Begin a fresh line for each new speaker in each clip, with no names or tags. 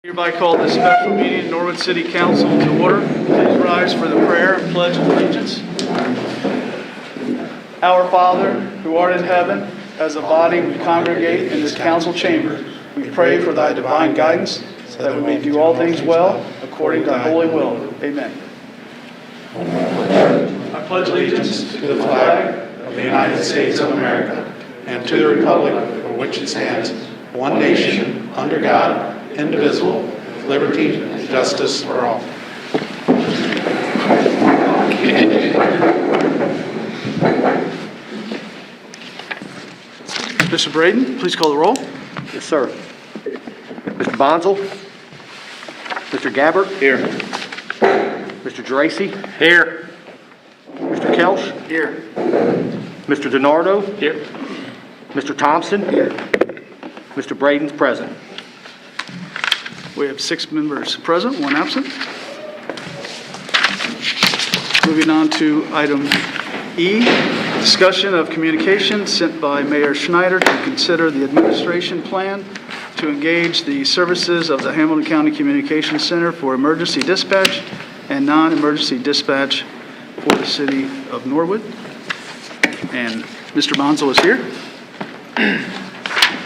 Hereby call this special meeting of Norwood City Council to order. Please rise for the prayer and pledge of allegiance. Our Father, who art in heaven, as a body we congregate in this council chamber. We pray for thy divine guidance, so that we may do all things well, according to thy holy will. Amen. I pledge allegiance to the flag of the United States of America and to the republic for which it stands, one nation, under God, indivisible, with liberty and justice for all. Mr. Braden, please call the roll.
Yes, sir. Mr. Bonzel? Mr. Gabbard?
Here.
Mr. Geraci?
Here.
Mr. Kelch?
Here.
Mr. DiNardo?
Here.
Mr. Thompson?
Here.
Mr. Braden's present.
We have 6 members present, 1 absent. Moving on to item E, discussion of communication sent by Mayor Schneider to consider the administration plan to engage the services of the Hamilton County Communications Center for emergency dispatch and non-emergency dispatch for the city of Norwood. And Mr. Bonzel is here.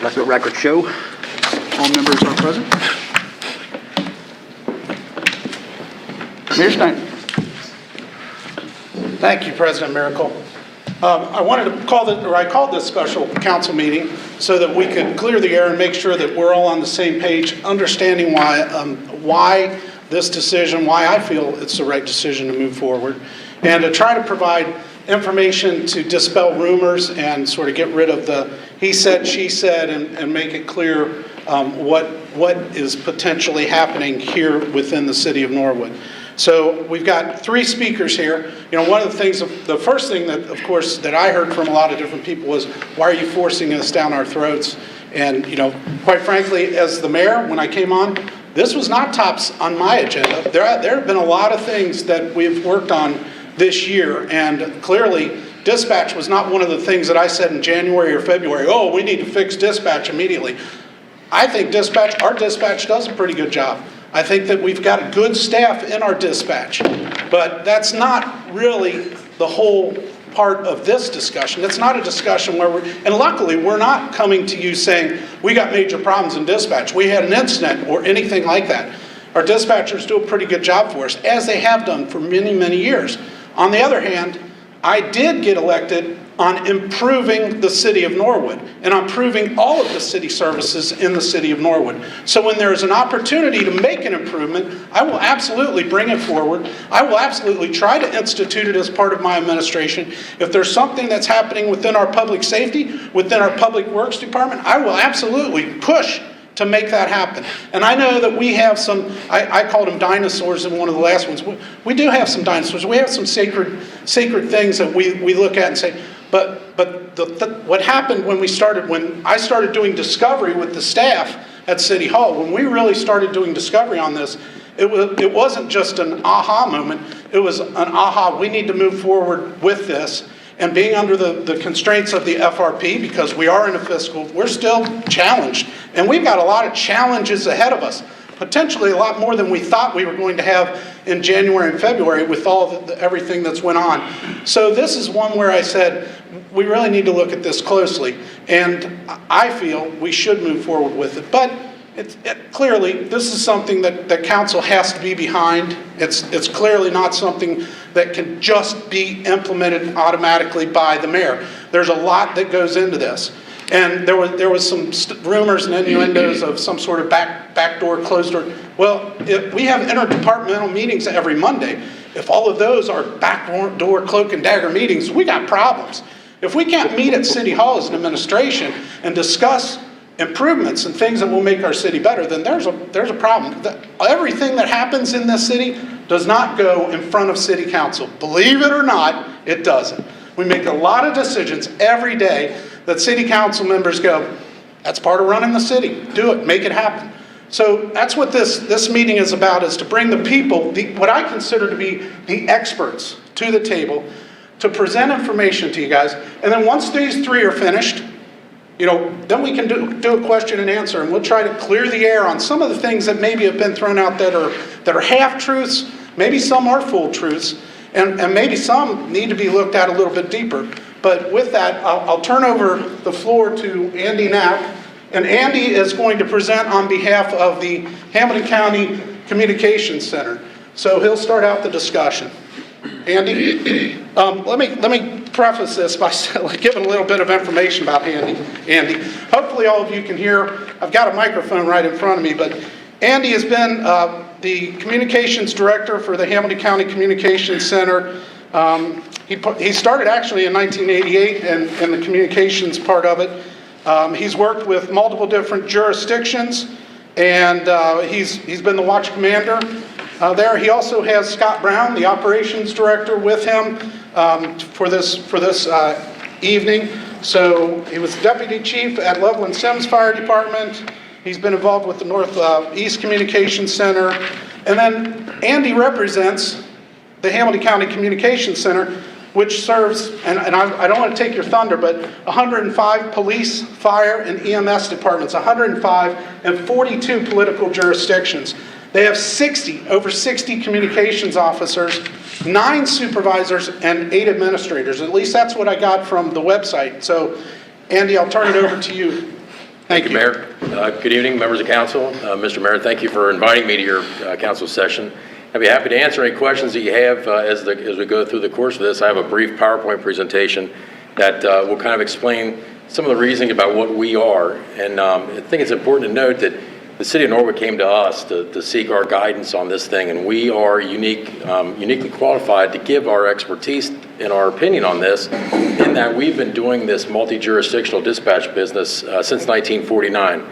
Let the record show.
All members are present. Mayor Schneider.
Thank you, President Miracle. I wanted to I called this special council meeting so that we could clear the air and make sure that we're all on the same page, understanding why this decision, why I feel it's the right decision to move forward, and to try to provide information to dispel rumors and sort of get rid of the he said, she said, and make it clear what is potentially happening here within the city of Norwood. So we've got 3 speakers here. You know, one of the things, the first thing that, of course, that I heard from a lot of different people was, why are you forcing this down our throats? And, you know, quite frankly, as the mayor, when I came on, this was not tops on my agenda. There have been a lot of things that we've worked on this year, and clearly dispatch was not one of the things that I said in January or February, oh, we need to fix dispatch immediately. I think our dispatch does a pretty good job. I think that we've got a good staff in our dispatch, but that's not really the whole part of this discussion. It's not a discussion where and luckily we're not coming to you saying, we got major problems in dispatch, we had an incident or anything like that. Our dispatchers do a pretty good job for us, as they have done for many, many years. On the other hand, I did get elected on improving the city of Norwood and on improving all of the city services in the city of Norwood. So when there is an opportunity to make an improvement, I will absolutely bring it forward. I will absolutely try to institute it as part of my administration. If there's something that's happening within our public safety, within our public works department, I will absolutely push to make that happen. And I know that we have some, I called them dinosaurs in one of the last ones. We do have some dinosaurs. We have some sacred things that we look at and say, but what happened when I started doing discovery with the staff at City Hall, when we really started doing discovery on this, it wasn't just an aha moment. It was an aha, we need to move forward with this. And being under the constraints of the FRP, because we are in a fiscal, we're still challenged. And we've got a lot of challenges ahead of us, potentially a lot more than we thought we were going to have in January and February with all everything that's went on. So this is one where I said, we really need to look at this closely. And I feel we should move forward with it. But clearly, this is something that council has to be behind. It's clearly not something that can just be implemented automatically by the mayor. There's a lot that goes into this. And there was some rumors and innuendos of some sort of back door, closed door. Well, if we have interdepartmental meetings every Monday. If all of those are back door, cloak and dagger meetings, we got problems. If we can't meet at City Hall as an administration and discuss improvements and things that will make our city better, then there's a problem. Everything that happens in this city does not go in front of City Council. Believe it or not, it doesn't. We make a lot of decisions every day that City Council members go, that's part of running the city. Do it, make it happen. So that's what this meeting is about, is to bring the people, what I consider to be the experts, to the table to present information to you guys. And then once these 3 are finished, then we can do a question and answer, and we'll try to clear the air on some of the things that maybe have been thrown out that are half-truths, maybe some are full truths, and maybe some need to be looked at a little bit deeper. But with that, I'll turn over the floor to Andy Knapp, and Andy is going to present on behalf of the Hamilton County Communications Center. So he'll start out the discussion. Andy, let me preface this by giving a little bit of information about Andy. Hopefully all of you can hear. I've got a microphone right in front of me, but Andy has been the communications director for the Hamilton County Communications Center. He started actually in 1988 in the communications part of it. He's worked with multiple different jurisdictions, and he's been the watch commander there. He also has Scott Brown, the operations director, with him for this evening. So he was deputy chief at Loveland Sims Fire Department. He's been involved with the Northeast Communications Center. And then Andy represents the Hamilton County Communications Center, which serves, and I don't want to take your thunder, but 105 police, fire, and EMS departments, 105 and 42 political jurisdictions. They have over 60 communications officers, 9 supervisors, and 8 administrators. At least that's what I got from the website. So, Andy, I'll turn it over to you. Thank you.
Mayor. Good evening, members of council. Mr. Mayor, thank you for inviting me to your council session. I'd be happy to answer any questions that you have as we go through the course of this. I have a brief PowerPoint presentation that will kind of explain some of the reasoning about what we are. And I think it's important to note that the city of Norwood came to us to seek our guidance on this thing, and we are uniquely qualified to give our expertise and our opinion on this, in that we've been doing this multi-jurisdictional dispatch business since 1949.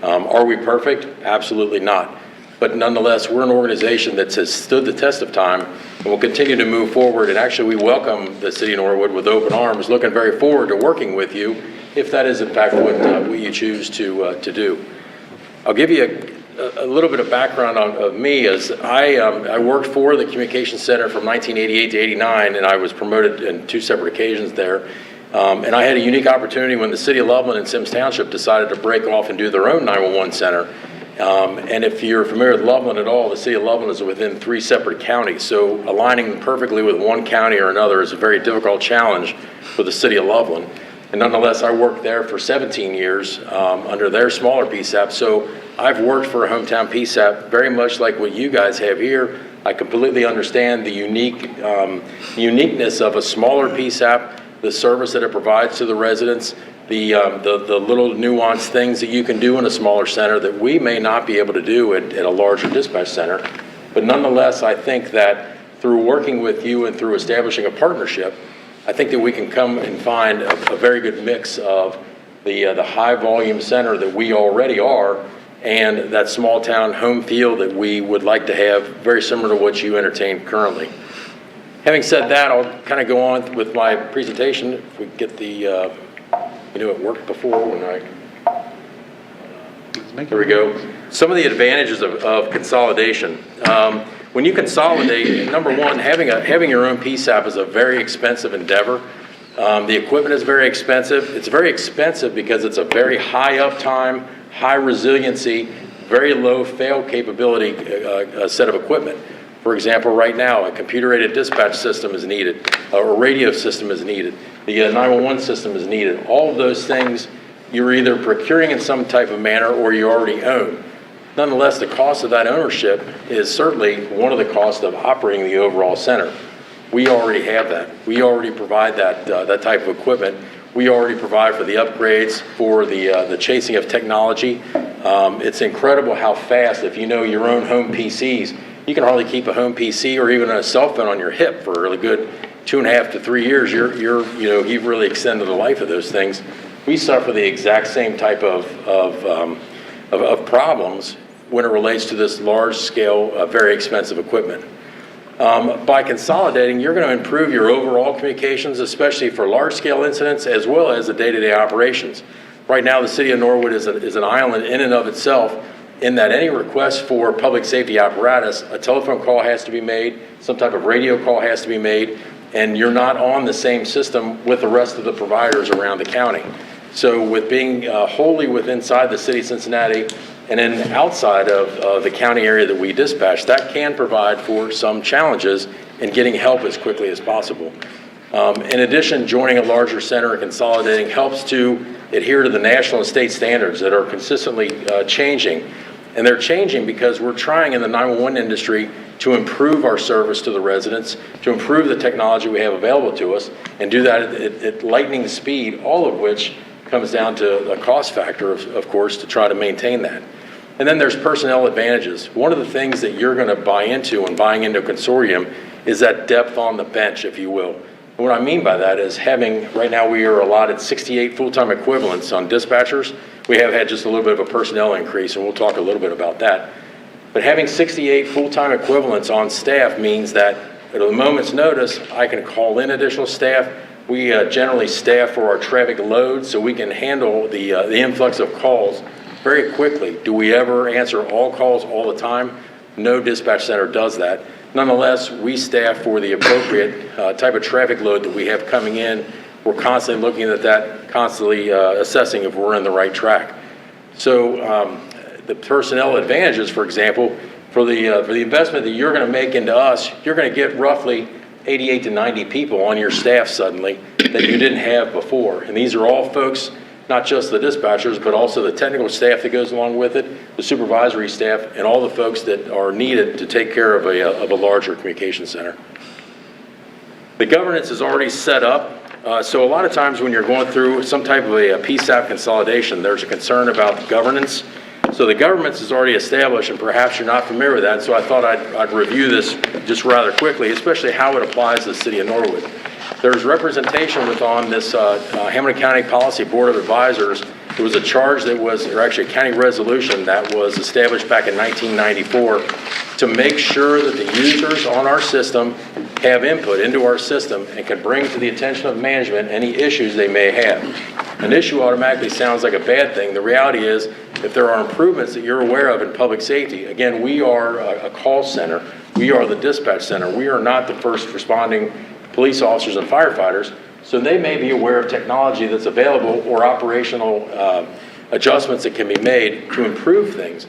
Are we perfect? Absolutely not. But nonetheless, we're an organization that has stood the test of time and will continue to move forward. And actually, we welcome the city of Norwood with open arms, looking very forward to working with you if that is in fact what you choose to do. I'll give you a little bit of background of me. As I worked for the Communications Center from 1988 to 89, and I was promoted in 2 separate occasions there. And I had a unique opportunity when the city of Loveland and Sims Township decided to break off and do their own 911 center. And if you're familiar with Loveland at all, the city of Loveland is within 3 separate counties. So aligning perfectly with one county or another is a very difficult challenge for the city of Loveland. And nonetheless, I worked there for 17 years under their smaller PSAP. So I've worked for a hometown PSAP very much like what you guys have here. I completely understand the uniqueness of a smaller PSAP, the service that it provides to the residents, the little nuanced things that you can do in a smaller center that we may not be able to do at a larger dispatch center. But nonetheless, I think that through working with you and through establishing a partnership, I think that we can come and find a very good mix of the high volume center that we already are and that small town home feel that we would like to have, very similar to what you entertain currently. Having said that, I'll kind of go on with my presentation. If we get the, it worked before when there we go. Some of the advantages of consolidation. When you consolidate, number one, having your own PSAP is a very expensive endeavor. The equipment is very expensive. It's very expensive because it's a very high uptime, high resiliency, very low fail capability set of equipment. For example, right now, a computer-aided dispatch system is needed, a radio system is needed, the 911 system is needed. All of those things you're either procuring in some type of manner or you already own. Nonetheless, the cost of that ownership is certainly one of the costs of operating the overall center. We already have that. We already provide that type of equipment. We already provide for the upgrades, for the chasing of technology. It's incredible how fast, if you know your own home PCs, you can hardly keep a home PC or even a cell phone on your hip for a really good 2.5 to 3 years. You've really extended the life of those things. We suffer the exact same type of problems when it relates to this large-scale, very expensive equipment. By consolidating, you're going to improve your overall communications, especially for large-scale incidents as well as the day-to-day operations. Right now, the city of Norwood is an island in and of itself, in that any request for public safety apparatus, a telephone call has to be made, some type of radio call has to be made, and you're not on the same system with the rest of the providers around the county. So with being wholly inside the city of Cincinnati and then outside of the county area that we dispatch, that can provide for some challenges in getting help as quickly as possible. In addition, joining a larger center and consolidating helps to adhere to the national and state standards that are consistently changing. And they're changing because we're trying in the 911 industry to improve our service to the residents, to improve the technology we have available to us, and do that at lightning speed, all of which comes down to a cost factor, of course, to try to maintain that. And then there's personnel advantages. One of the things that you're going to buy into when buying into a consortium is that depth on the bench, if you will. And what I mean by that is right now we are allotted 68 full-time equivalents on dispatchers. We have had just a little bit of a personnel increase, and we'll talk a little bit about that. But having 68 full-time equivalents on staff means that at a moment's notice, I can call in additional staff. We generally staff for our traffic load so we can handle the influx of calls very quickly. Do we ever answer all calls all the time? No dispatch center does that. Nonetheless, we staff for the appropriate type of traffic load that we have coming in. We're constantly looking at that, constantly assessing if we're in the right track. So the personnel advantages, for example, for the investment that you're going to make into us, you're going to get roughly 88 to 90 people on your staff suddenly that you didn't have before. And these are all folks, not just the dispatchers, but also the technical staff that goes along with it, the supervisory staff, and all the folks that are needed to take care of a larger communication center. The governance is already set up. So a lot of times when you're going through some type of a PSAP consolidation, there's a concern about governance. So the governance is already established, and perhaps you're not familiar with that, so I thought I'd review this just rather quickly, especially how it applies to the city of Norwood. There's representation on this Hamilton County Policy Board of Advisors. It was a charge that was, or actually a county resolution that was established back in 1994 to make sure that the users on our system have input into our system and can bring to the attention of management any issues they may have. An issue automatically sounds like a bad thing. The reality is, if there are improvements that you're aware of in public safety, again, we are a call center. We are the dispatch center. We are not the first responding police officers and firefighters, so they may be aware of technology that's available or operational adjustments that can be made to improve things.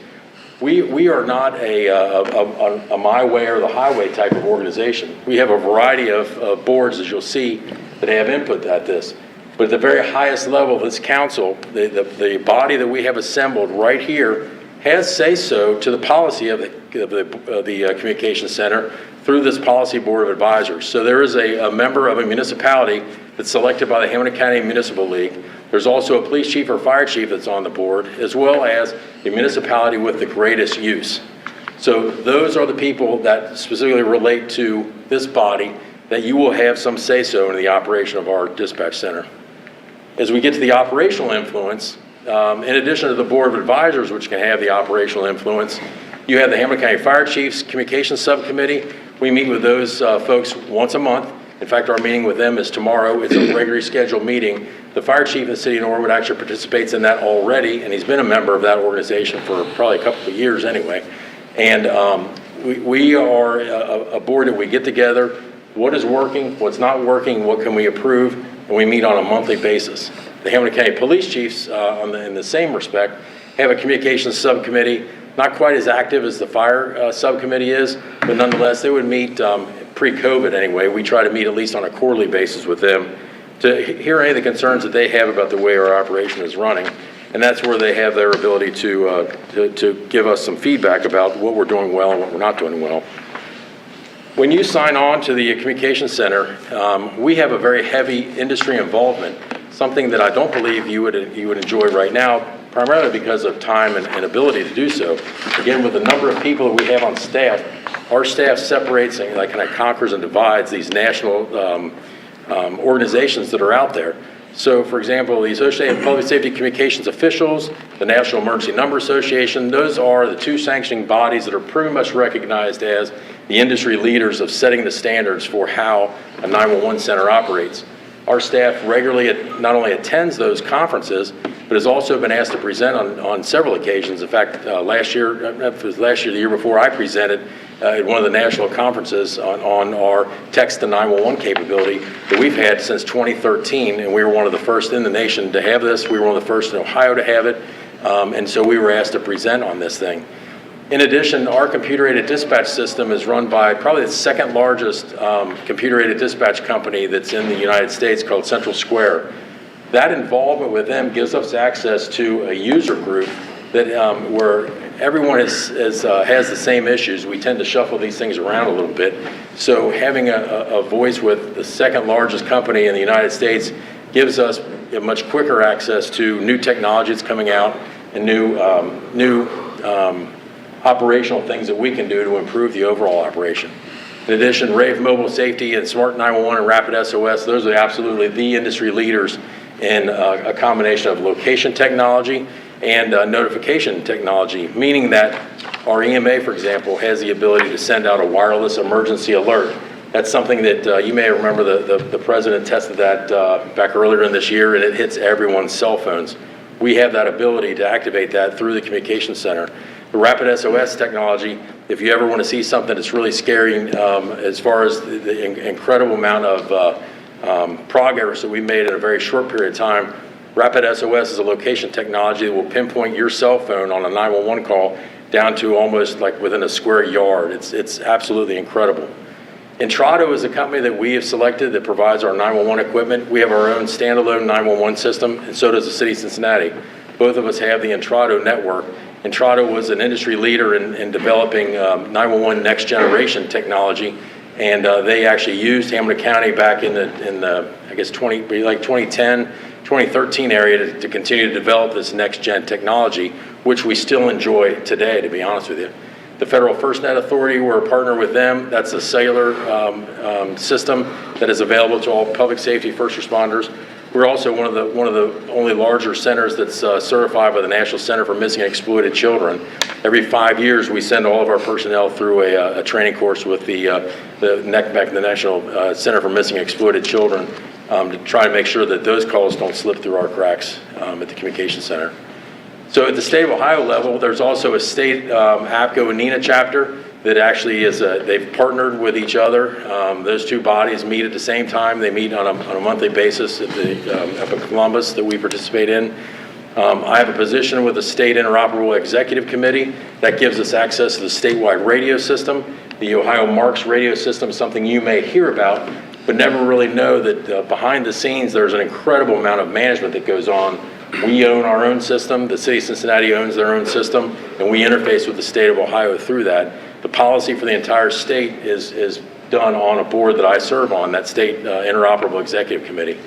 We are not a my way or the highway type of organization. We have a variety of boards, as you'll see, that have input at this. But at the very highest level of this council, the body that we have assembled right here has say-so to the policy of the communication center through this policy board of advisors. So there is a member of a municipality that's selected by the Hamilton County Municipal League. There's also a police chief or fire chief that's on the board, as well as the municipality with the greatest use. So those are the people that specifically relate to this body that you will have some say-so in the operation of our dispatch center. As we get to the operational influence, in addition to the board of advisors, which can have the operational influence, you have the Hamilton County Fire Chiefs Communications Subcommittee. We meet with those folks once a month. In fact, our meeting with them is tomorrow. It's a regularly scheduled meeting. The fire chief in the city of Norwood actually participates in that already, and he's been a member of that organization for probably a couple of years anyway. And we are a board that we get together. What is working? What's not working? What can we improve? And we meet on a monthly basis. The Hamilton County Police Chiefs, in the same respect, have a communications subcommittee, not quite as active as the fire subcommittee is, but nonetheless, they would meet pre-COVID anyway. We try to meet at least on a quarterly basis with them to hear any of the concerns that they have about the way our operation is running. And that's where they have their ability to give us some feedback about what we're doing well and what we're not doing well. When you sign on to the communication center, we have a very heavy industry involvement, something that I don't believe you would enjoy right now, primarily because of time and ability to do so. Again, with the number of people that we have on staff, our staff separates and kind of conquers and divides these national organizations that are out there. So, for example, the Associated Public Safety Communications Officials, the National Emergency Number Association, those are the two sanctioning bodies that are pretty much recognized as the industry leaders of setting the standards for how a 911 center operates. Our staff regularly not only attends those conferences, but has also been asked to present on several occasions. In fact, the year before, I presented at one of the national conferences on our text to 911 capability that we've had since 2013, and we were one of the first in the nation to have this. We were one of the first in Ohio to have it, and so we were asked to present on this thing. In addition, our computer-aided dispatch system is run by probably the second largest computer-aided dispatch company that's in the United States, called Central Square. That involvement with them gives us access to a user group that where everyone has the same issues. We tend to shuffle these things around a little bit. So having a voice with the second largest company in the United States gives us a much quicker access to new technology that's coming out and new operational things that we can do to improve the overall operation. In addition, Rave Mobile Safety and Smart 911 and Rapid SOS, those are absolutely the industry leaders in a combination of location technology and notification technology, meaning that our EMA, for example, has the ability to send out a wireless emergency alert. That's something that you may remember the president tested that back earlier in this year, and it hits everyone's cell phones. We have that ability to activate that through the communication center. The Rapid SOS technology, if you ever want to see something that's really scary as far as the incredible amount of progress that we made in a very short period of time, Rapid SOS is a location technology that will pinpoint your cell phone on a 911 call down to almost like within a square yard. It's absolutely incredible. Intrado is a company that we have selected that provides our 911 equipment. We have our own standalone 911 system, and so does the city of Cincinnati. Both of us have the Intrado network. Intrado was an industry leader in developing 911 next generation technology, and they actually used Hamilton County back in the I guess 2010, 2013 area to continue to develop this next gen technology, which we still enjoy today, to be honest with you. The Federal FirstNet Authority, we're a partner with them. That's a cellular system that is available to all public safety first responders. We're also one of the only larger centers that's certified by the National Center for Missing and Exploited Children. Every 5 years, we send all of our personnel through a training course with the NECMEC, the National Center for Missing and Exploited Children, to try to make sure that those calls don't slip through our cracks at the communication center. So at the state of Ohio level, there's also a state APCO and NENA chapter that actually is they've partnered with each other. Those two bodies meet at the same time. They meet on a monthly basis at up in Columbus that we participate in. I have a position with the State Interoperable Executive Committee that gives us access to the statewide radio system. The Ohio Marks radio system is something you may hear about, but never really know that behind the scenes there's an incredible amount of management that goes on. We own our own system, the city of Cincinnati owns their own system, and we interface with the state of Ohio through that. The policy for the entire state is done on a board that I serve on, that State Interoperable Executive Committee.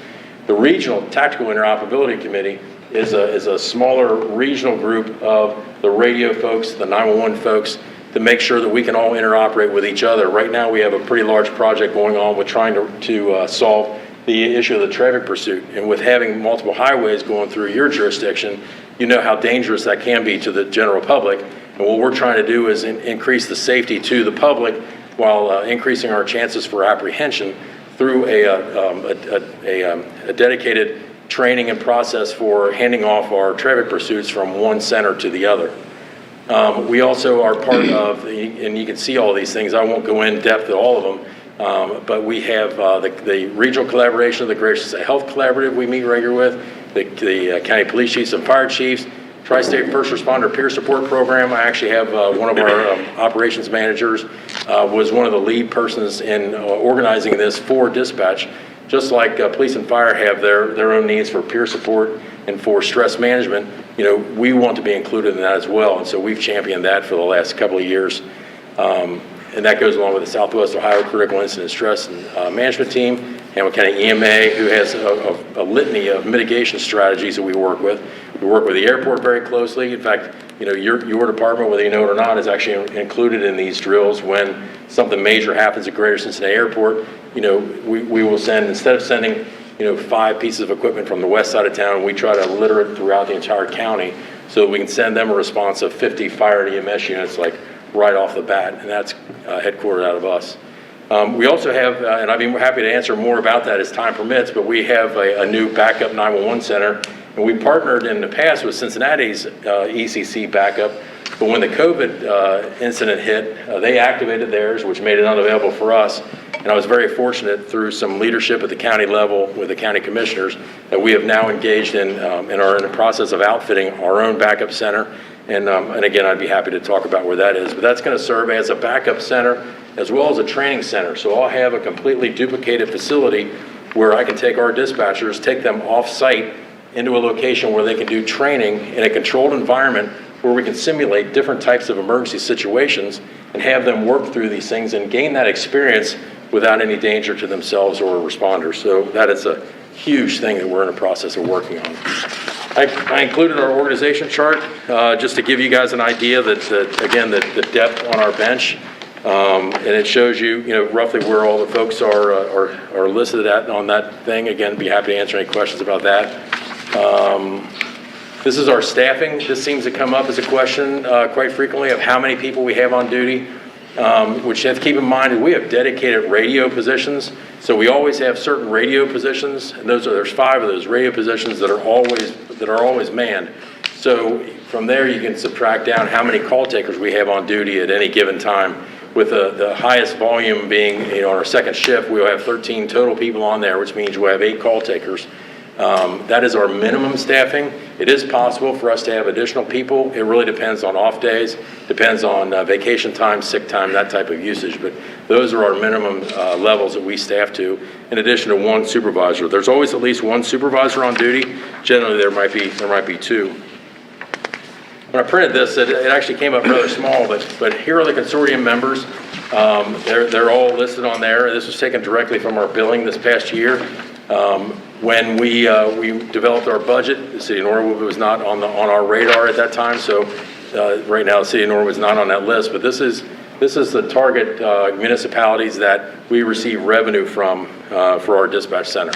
The Regional Tactical Interoperability Committee is a smaller regional group of the radio folks, the 911 folks, to make sure that we can all interoperate with each other. Right now we have a pretty large project going on with trying to solve the issue of the traffic pursuit. And with having multiple highways going through your jurisdiction, you know how dangerous that can be to the general public. And what we're trying to do is increase the safety to the public while increasing our chances for apprehension through a dedicated training and process for handing off our traffic pursuits from one center to the other. We also are part of, and you can see all these things, I won't go in depth to all of them, but we have the regional collaboration of the Greater Cincinnati Health Collaborative we meet regularly with, the county police chiefs and fire chiefs, Tri-State First Responder Peer Support Program. I actually have one of our operations managers was one of the lead persons in organizing this for dispatch. Just like police and fire have their own needs for peer support and for stress management, you know, we want to be included in that as well. And so we've championed that for the last couple of years. And that goes along with the Southwest Ohio Critical Incident Stress and Management Team, Hamilton County EMA, who has a litany of mitigation strategies that we work with. We work with the airport very closely. In fact, you know, your department, whether you know it or not, is actually included in these drills. When something major happens at Greater Cincinnati Airport, you know, we will send, instead of sending, you know, 5 pieces of equipment from the west side of town, we try to litter it throughout the entire county so that we can send them a response of 50 fire and EMS units, like right off the bat, and that's headquartered out of us. We also have, and I'd be happy to answer more about that as time permits, but we have a new backup 911 center, and we partnered in the past with Cincinnati's ECC backup But when the COVID incident hit, they activated theirs, which made it unavailable for us. And I was very fortunate through some leadership at the county level with the county commissioners that we have now engaged in and are in the process of outfitting our own backup center. And again, I'd be happy to talk about where that is. But that's going to serve as a backup center as well as a training center. So I'll have a completely duplicated facility where I can take our dispatchers, take them off-site into a location where they can do training in a controlled environment where we can simulate different types of emergency situations and have them work through these things and gain that experience without any danger to themselves or responders. So that is a huge thing that we're in the process of working on. I included our organization chart just to give you guys an idea that again, the depth on our bench. And it shows you, roughly where all the folks are listed at on that thing. Again, be happy to answer any questions about that. This is our staffing. This seems to come up as a question quite frequently of how many people we have on duty. Which you have to keep in mind that we have dedicated radio positions. So we always have certain radio positions, and there's 5 of those radio positions that are always manned. So from there you can subtract down how many call takers we have on duty at any given time. With the highest volume being, on our second shift, we'll have 13 total people on there, which means we'll have 8 call takers. That is our minimum staffing. It is possible for us to have additional people. It really depends on off days, depends on vacation time, sick time, that type of usage. But those are our minimum levels that we staff to, in addition to 1 supervisor. There's always at least 1 supervisor on duty. Generally, there might be 2. When I printed this, it actually came up rather small, but here are the consortium members. They're all listed on there. This was taken directly from our billing this past year. When we developed our budget, the city of Norwood was not on our radar at that time. So right now, the city of Norwood is not on that list. But this is the target municipalities that we receive revenue from for our dispatch center.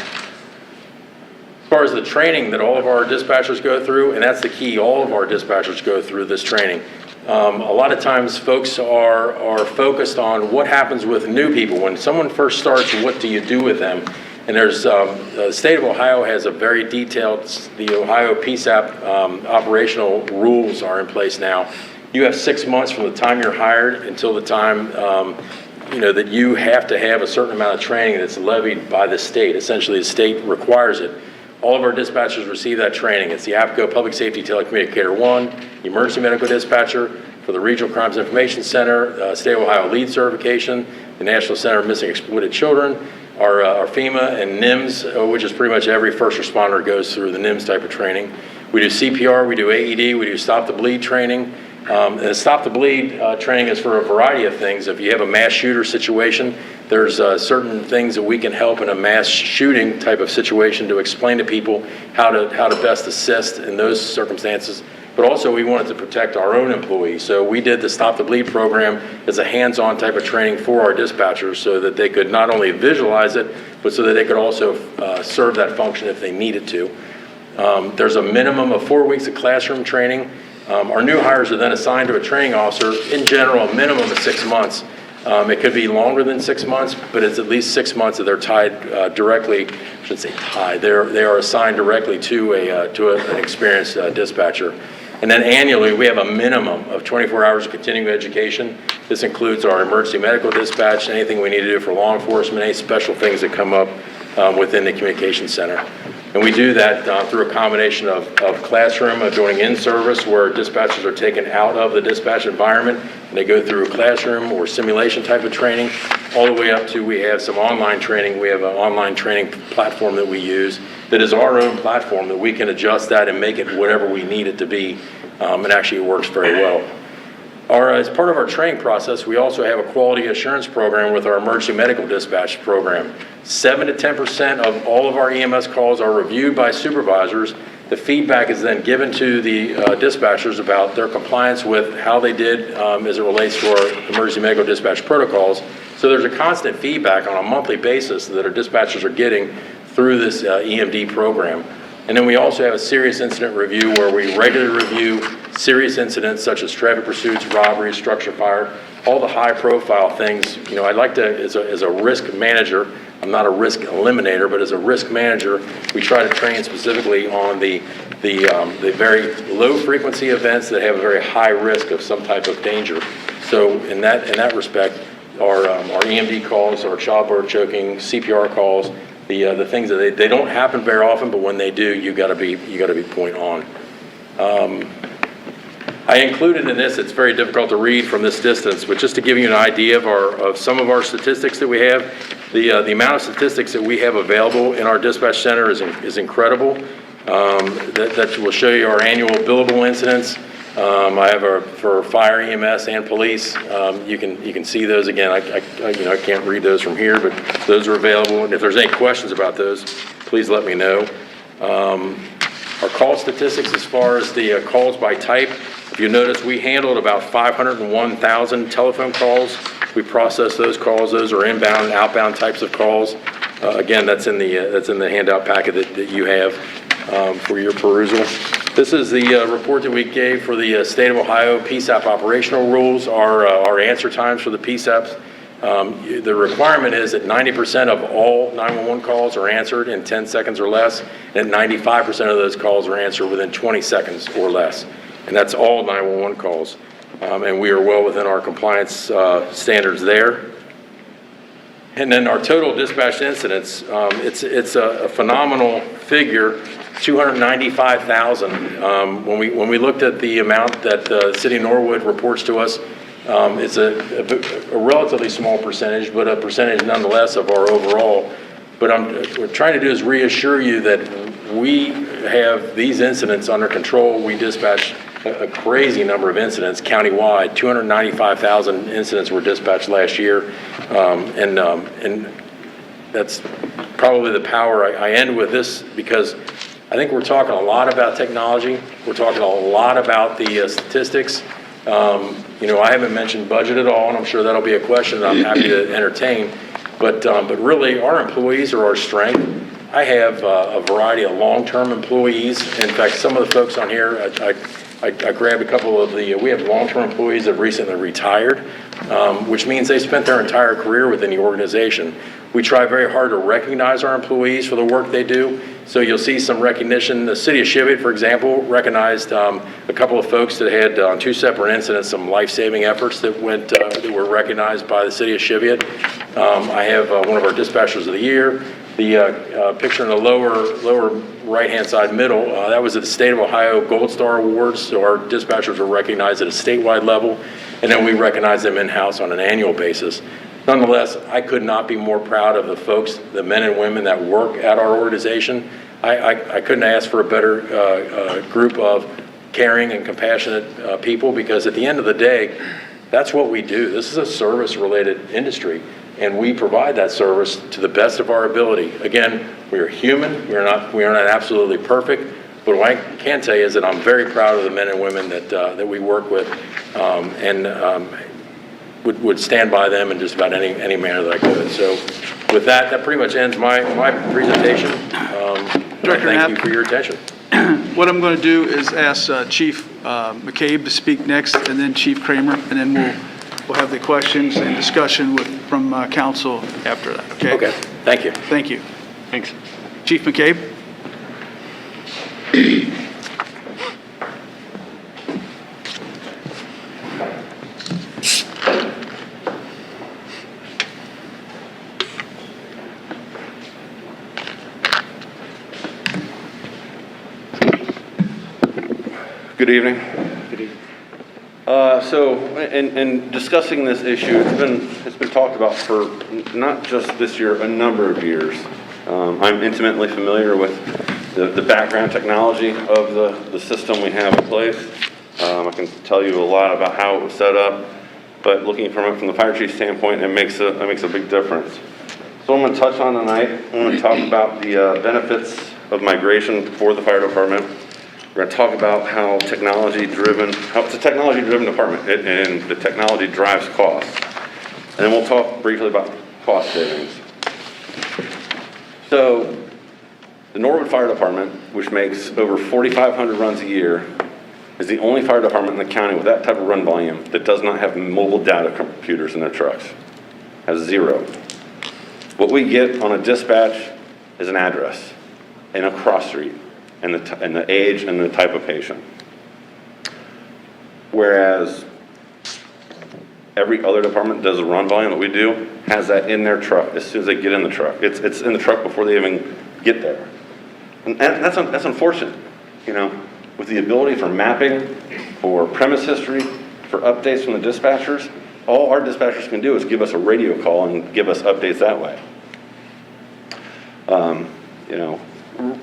As far as the training that all of our dispatchers go through, and that's the key, all of our dispatchers go through this training. A lot of times folks are focused on what happens with new people. When someone first starts, what do you do with them? And there's, the state of Ohio has a very detailed, the Ohio PSAP operational rules are in place now. You have 6 months from the time you're hired until the time that you have to have a certain amount of training that's levied by the state. Essentially, the state requires it. All of our dispatchers receive that training. It's the APCO Public Safety Telecommunicator 1, Emergency Medical Dispatcher, for the Regional Crimes Information Center, State of Ohio LEAD certification, the National Center of Missing and Exploited Children, our FEMA and NIMS, which is pretty much every first responder goes through the NIMS type of training. We do CPR, we do AED, we do Stop the Bleed training. And Stop the Bleed training is for a variety of things. If you have a mass shooter situation, there's certain things that we can help in a mass shooting type of situation to explain to people how to best assist in those circumstances. But also we wanted to protect our own employees. So we did the Stop the Bleed program as a hands-on type of training for our dispatchers so that they could not only visualize it, but so that they could also serve that function if they needed to. There's a minimum of 4 weeks of classroom training. Our new hires are then assigned to a training officer, in general, a minimum of 6 months. It could be longer than 6 months, but it's at least 6 months that they're tied directly, I shouldn't say tied, they are assigned directly to an experienced dispatcher. And then annually, we have a minimum of 24 hours of continuing education. This includes our emergency medical dispatch, anything we need to do for law enforcement, any special things that come up within the communication center. And we do that through a combination of classroom, doing in-service where dispatchers are taken out of the dispatch environment and they go through classroom or simulation type of training, all the way up to we have some online training. We have an online training platform that we use that is our own platform that we can adjust that and make it whatever we need it to be. It actually works very well. As part of our training process, we also have a quality assurance program with our emergency medical dispatch program. 7 to 10% of all of our EMS calls are reviewed by supervisors. The feedback is then given to the dispatchers about their compliance with how they did as it relates to our emergency medical dispatch protocols. So there's a constant feedback on a monthly basis that our dispatchers are getting through this EMD program. And then we also have a serious incident review where we regularly review serious incidents such as traffic pursuits, robberies, structure fire, all the high profile things. I'd like to, as a risk manager, I'm not a risk eliminator, but as a risk manager, we try to train specifically on the very low frequency events that have a very high risk of some type of danger. So in that respect, our EMD calls, our childbirth choking, CPR calls, the things that they don't happen very often, but when they do, you got to be point on. I included in this, it's very difficult to read from this distance, but just to give you an idea of some of our statistics that we have, the amount of statistics that we have available in our dispatch center is incredible. That will show you our annual billable incidents. I have for fire, EMS, and police. You can see those again. I can't read those from here, but those are available. And if there's any questions about those, please let me know. Our call statistics as far as the calls by type, if you notice, we handled about 501,000 telephone calls. We process those calls. Those are inbound and outbound types of calls. Again, that's in the handout packet that you have for your perusal. This is the report that we gave for the State of Ohio PSAP operational rules, our answer times for the PSAPs. The requirement is that 90% of all 911 calls are answered in 10 seconds or less, and 95% of those calls are answered within 20 seconds or less. And that's all 911 calls. And we are well within our compliance standards there. And then our total dispatched incidents, it's a phenomenal figure, 295,000. When we looked at the amount that the city of Norwood reports to us, it's a relatively small percentage, but a percentage nonetheless of our overall. But what we're trying to do is reassure you that we have these incidents under control. We dispatch a crazy number of incidents countywide. 295,000 incidents were dispatched last year, and that's probably the power. I end with this because I think we're talking a lot about technology. We're talking a lot about the statistics. I haven't mentioned budget at all, and I'm sure that'll be a question that I'm happy to entertain. But really, our employees are our strength. I have a variety of long-term employees. In fact, some of the folks on here, I grabbed a couple of we have long-term employees that have recently retired, which means they spent their entire career within the organization. We try very hard to recognize our employees for the work they do. So you'll see some recognition. The city of Cheviot, for example, recognized a couple of folks that had on two separate incidents some life-saving efforts that were recognized by the city of Cheviot. I have one of our dispatchers of the year. The picture in the lower right-hand side middle, that was at the State of Ohio Gold Star Awards. So our dispatchers were recognized at a statewide level, and then we recognize them in-house on an annual basis. Nonetheless, I could not be more proud of the folks, the men and women that work at our organization. I couldn't ask for a better group of caring and compassionate people, because at the end of the day, that's what we do. This is a service-related industry, and we provide that service to the best of our ability. Again, we are human. We are not absolutely perfect, but what I can tell you is that I'm very proud of the men and women that we work with, and would stand by them in just about any manner that I could. So with that pretty much ends my presentation.
Director
Thank
Knapp.
you for your attention.
What I'm going to do is ask Chief McCabe to speak next, and then Chief Kramer, and then we'll have the questions and discussion from council after that. Okay?
Okay, thank you.
Thank you.
Thanks.
Chief McCabe?
Good evening. In discussing this issue, it's been talked about for not just this year, a number of years. I'm intimately familiar with the background technology of the system we have in place. I can tell you a lot about how it was set up, but looking from the fire chief standpoint, it makes a big difference. So I'm going to touch on tonight. I'm going to talk about the benefits of migration for the fire department. We're going to talk about how it's a technology-driven department, and the technology drives costs. And then we'll talk briefly about cost savings. So the Norwood Fire Department, which makes over 4,500 runs a year, is the only fire department in the county with that type of run volume that does not have mobile data computers in their trucks. Has zero. What we get on a dispatch is an address and a cross street and the age and the type of patient. Whereas every other department does a run volume that we do, has that in their truck as soon as they get in the truck. It's in the truck before they even get there. And that's unfortunate, you know, with the ability for mapping, for premise history, for updates from the dispatchers. All our dispatchers can do is give us a radio call and give us updates that way. You know,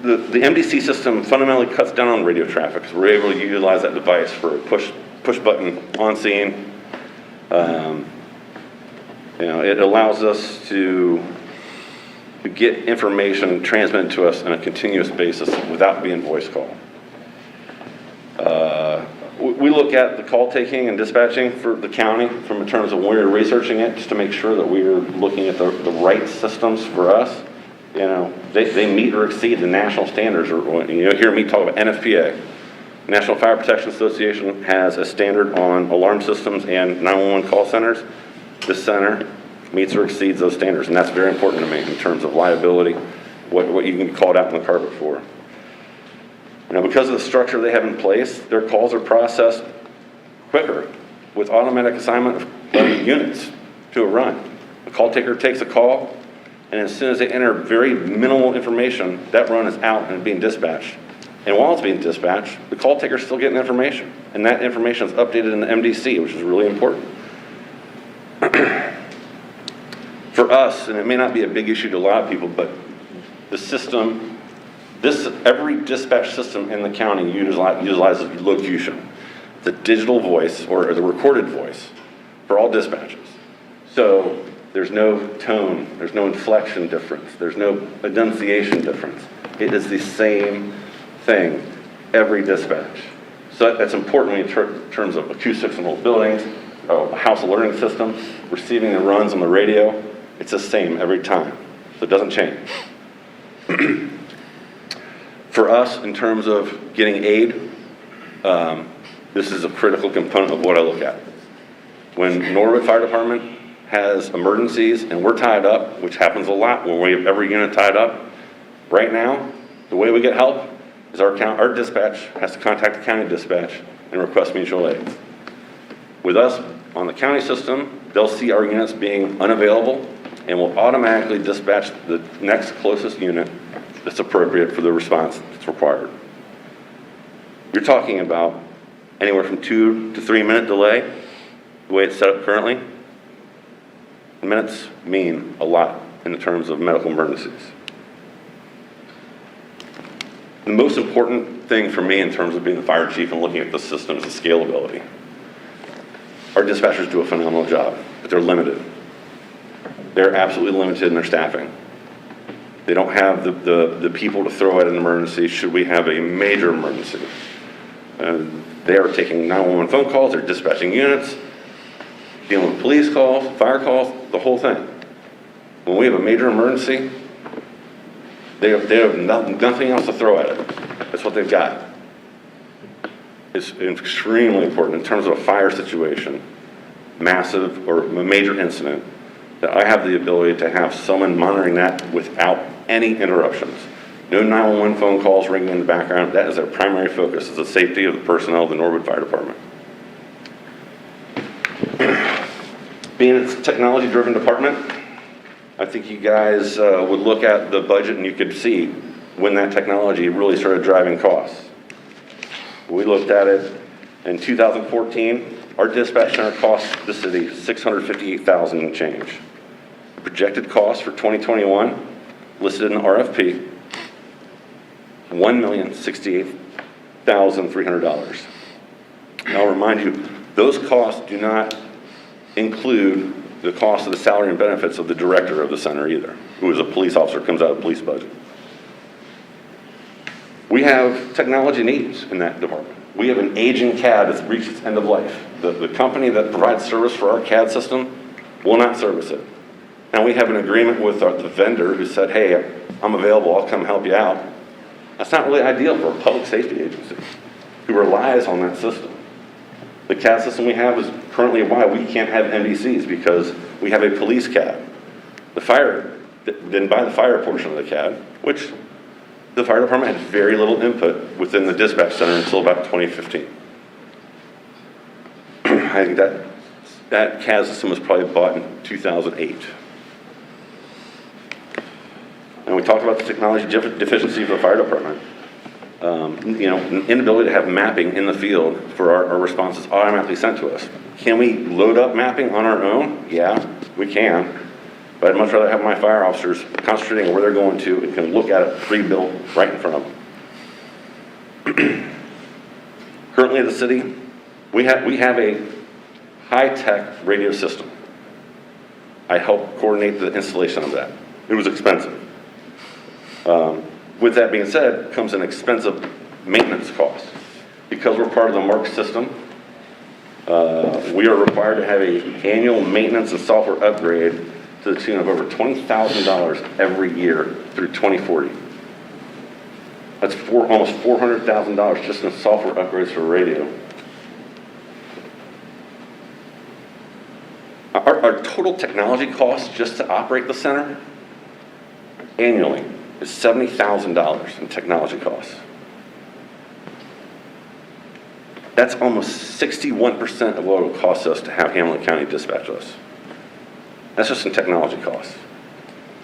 the MDC system fundamentally cuts down on radio traffic because we're able to utilize that device for a push button on scene. You know, it allows us to get information transmitted to us on a continuous basis without being voice call. We look at the call taking and dispatching for the county from in terms of when we're researching it, just to make sure that we're looking at the right systems for us. You know, they meet or exceed the national standards. Or, you know, hear me talk about NFPA. National Fire Protection Association has a standard on alarm systems and 911 call centers. This center meets or exceeds those standards, and that's very important to me in terms of liability, what you can be called out on the carpet for. You know, because of the structure they have in place, their calls are processed quicker with automatic assignment of units to a run. The call taker takes a call, and as soon as they enter very minimal information, that run is out and being dispatched. And while it's being dispatched, the call taker's still getting information, and that information is updated in the MDC, which is really important. For us, and it may not be a big issue to a lot of people, but the system, every dispatch system in the county utilizes locution, the digital voice or the recorded voice for all dispatches. So there's no tone, there's no inflection difference, there's no enunciation difference. It is the same thing every dispatch. So that's important in terms of acoustics in old buildings, a house alerting system, receiving the runs on the radio. It's the same every time, so it doesn't change. For us, in terms of getting aid, this is a critical component of what I look at. When Norwood Fire Department has emergencies and we're tied up, which happens a lot when we have every unit tied up, right now, the way we get help is our dispatch has to contact the county dispatch and request mutual aid. With us on the county system, they'll see our units being unavailable and will automatically dispatch the next closest unit that's appropriate for the response that's required. You're talking about anywhere from 2 to 3 minute delay, the way it's set up currently. Minutes mean a lot in the terms of medical emergencies. The most important thing for me in terms of being the fire chief and looking at the system is the scalability. Our dispatchers do a phenomenal job, but they're limited. They're absolutely limited in their staffing. They don't have the people to throw at an emergency should we have a major emergency. They are taking 911 phone calls, they're dispatching units, dealing with police calls, fire calls, the whole thing. When we have a major emergency, they have nothing else to throw at it. That's what they've got. It's extremely important in terms of a fire situation, massive or a major incident, that I have the ability to have someone monitoring that without any interruptions. No 911 phone calls ringing in the background. That is their primary focus, is the safety of the personnel of the Norwood Fire Department. Being a technology-driven department, I think you guys would look at the budget and you could see when that technology really started driving costs. We looked at it in 2014. Our dispatch center cost the city $658,000 and change. Projected cost for 2021, listed in the RFP, $1,068,300. Now I'll remind you, those costs do not include the cost of the salary and benefits of the director of the center either, who is a police officer, comes out of the police budget. We have technology needs in that department. We have an aging CAD that's reached its end of life. The company that provides service for our CAD system will not service it. Now we have an agreement with the vendor who said, hey, I'm available, I'll come help you out. That's not really ideal for a public safety agency who relies on that system. The CAD system we have is currently why we can't have MDCs, because we have a police CAD. The fire didn't buy the fire portion of the CAD, which the fire department had very little input within the dispatch center until about 2015. I think that CAD system was probably bought in 2008. And we talked about the technology deficiency of the fire department. An inability to have mapping in the field for our responses automatically sent to us. Can we load up mapping on our own? Yeah, we can. But I'd much rather have my fire officers concentrating on where they're going to and can look at it pre-built right in front of them. Currently in the city, we have a high-tech radio system. I helped coordinate the installation of that. It was expensive. With that being said, comes an expensive maintenance cost. Because we're part of the MARC system, we are required to have an annual maintenance and software upgrade to the tune of over $20,000 every year through 2040. That's almost $400,000 just in software upgrades for radio. Our total technology cost just to operate the center annually is $70,000 in technology costs. That's almost 61% of what it will cost us to have Hamilton County dispatch us. That's just in technology costs,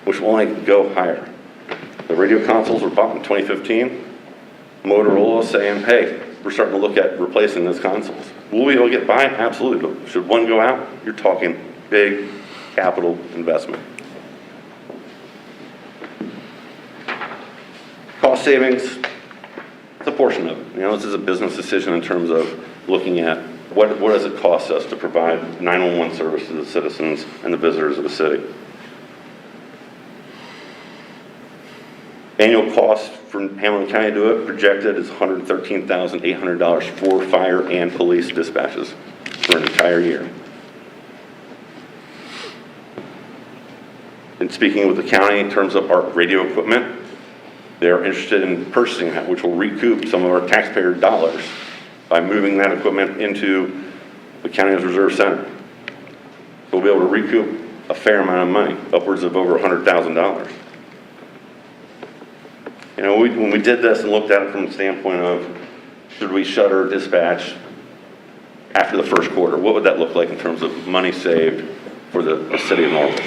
which will only go higher. The radio consoles were bought in 2015. Motorola saying, hey, we're starting to look at replacing those consoles. Will we be able to get by? Absolutely. But should one go out? You're talking big capital investment. Cost savings, it's a portion of it. This is a business decision in terms of looking at what does it cost us to provide 911 service to the citizens and the visitors of the city. Annual cost for Hamilton County to do it projected is $113,800 for fire and police dispatches for an entire year. And speaking with the county in terms of our radio equipment, they're interested in purchasing that, which will recoup some of our taxpayer dollars by moving that equipment into the county's reserve center. So we'll be able to recoup a fair amount of money, upwards of over $100,000. When we did this and looked at it from the standpoint of should we shutter dispatch after the first quarter, what would that look like in terms of money saved for the city of Norwood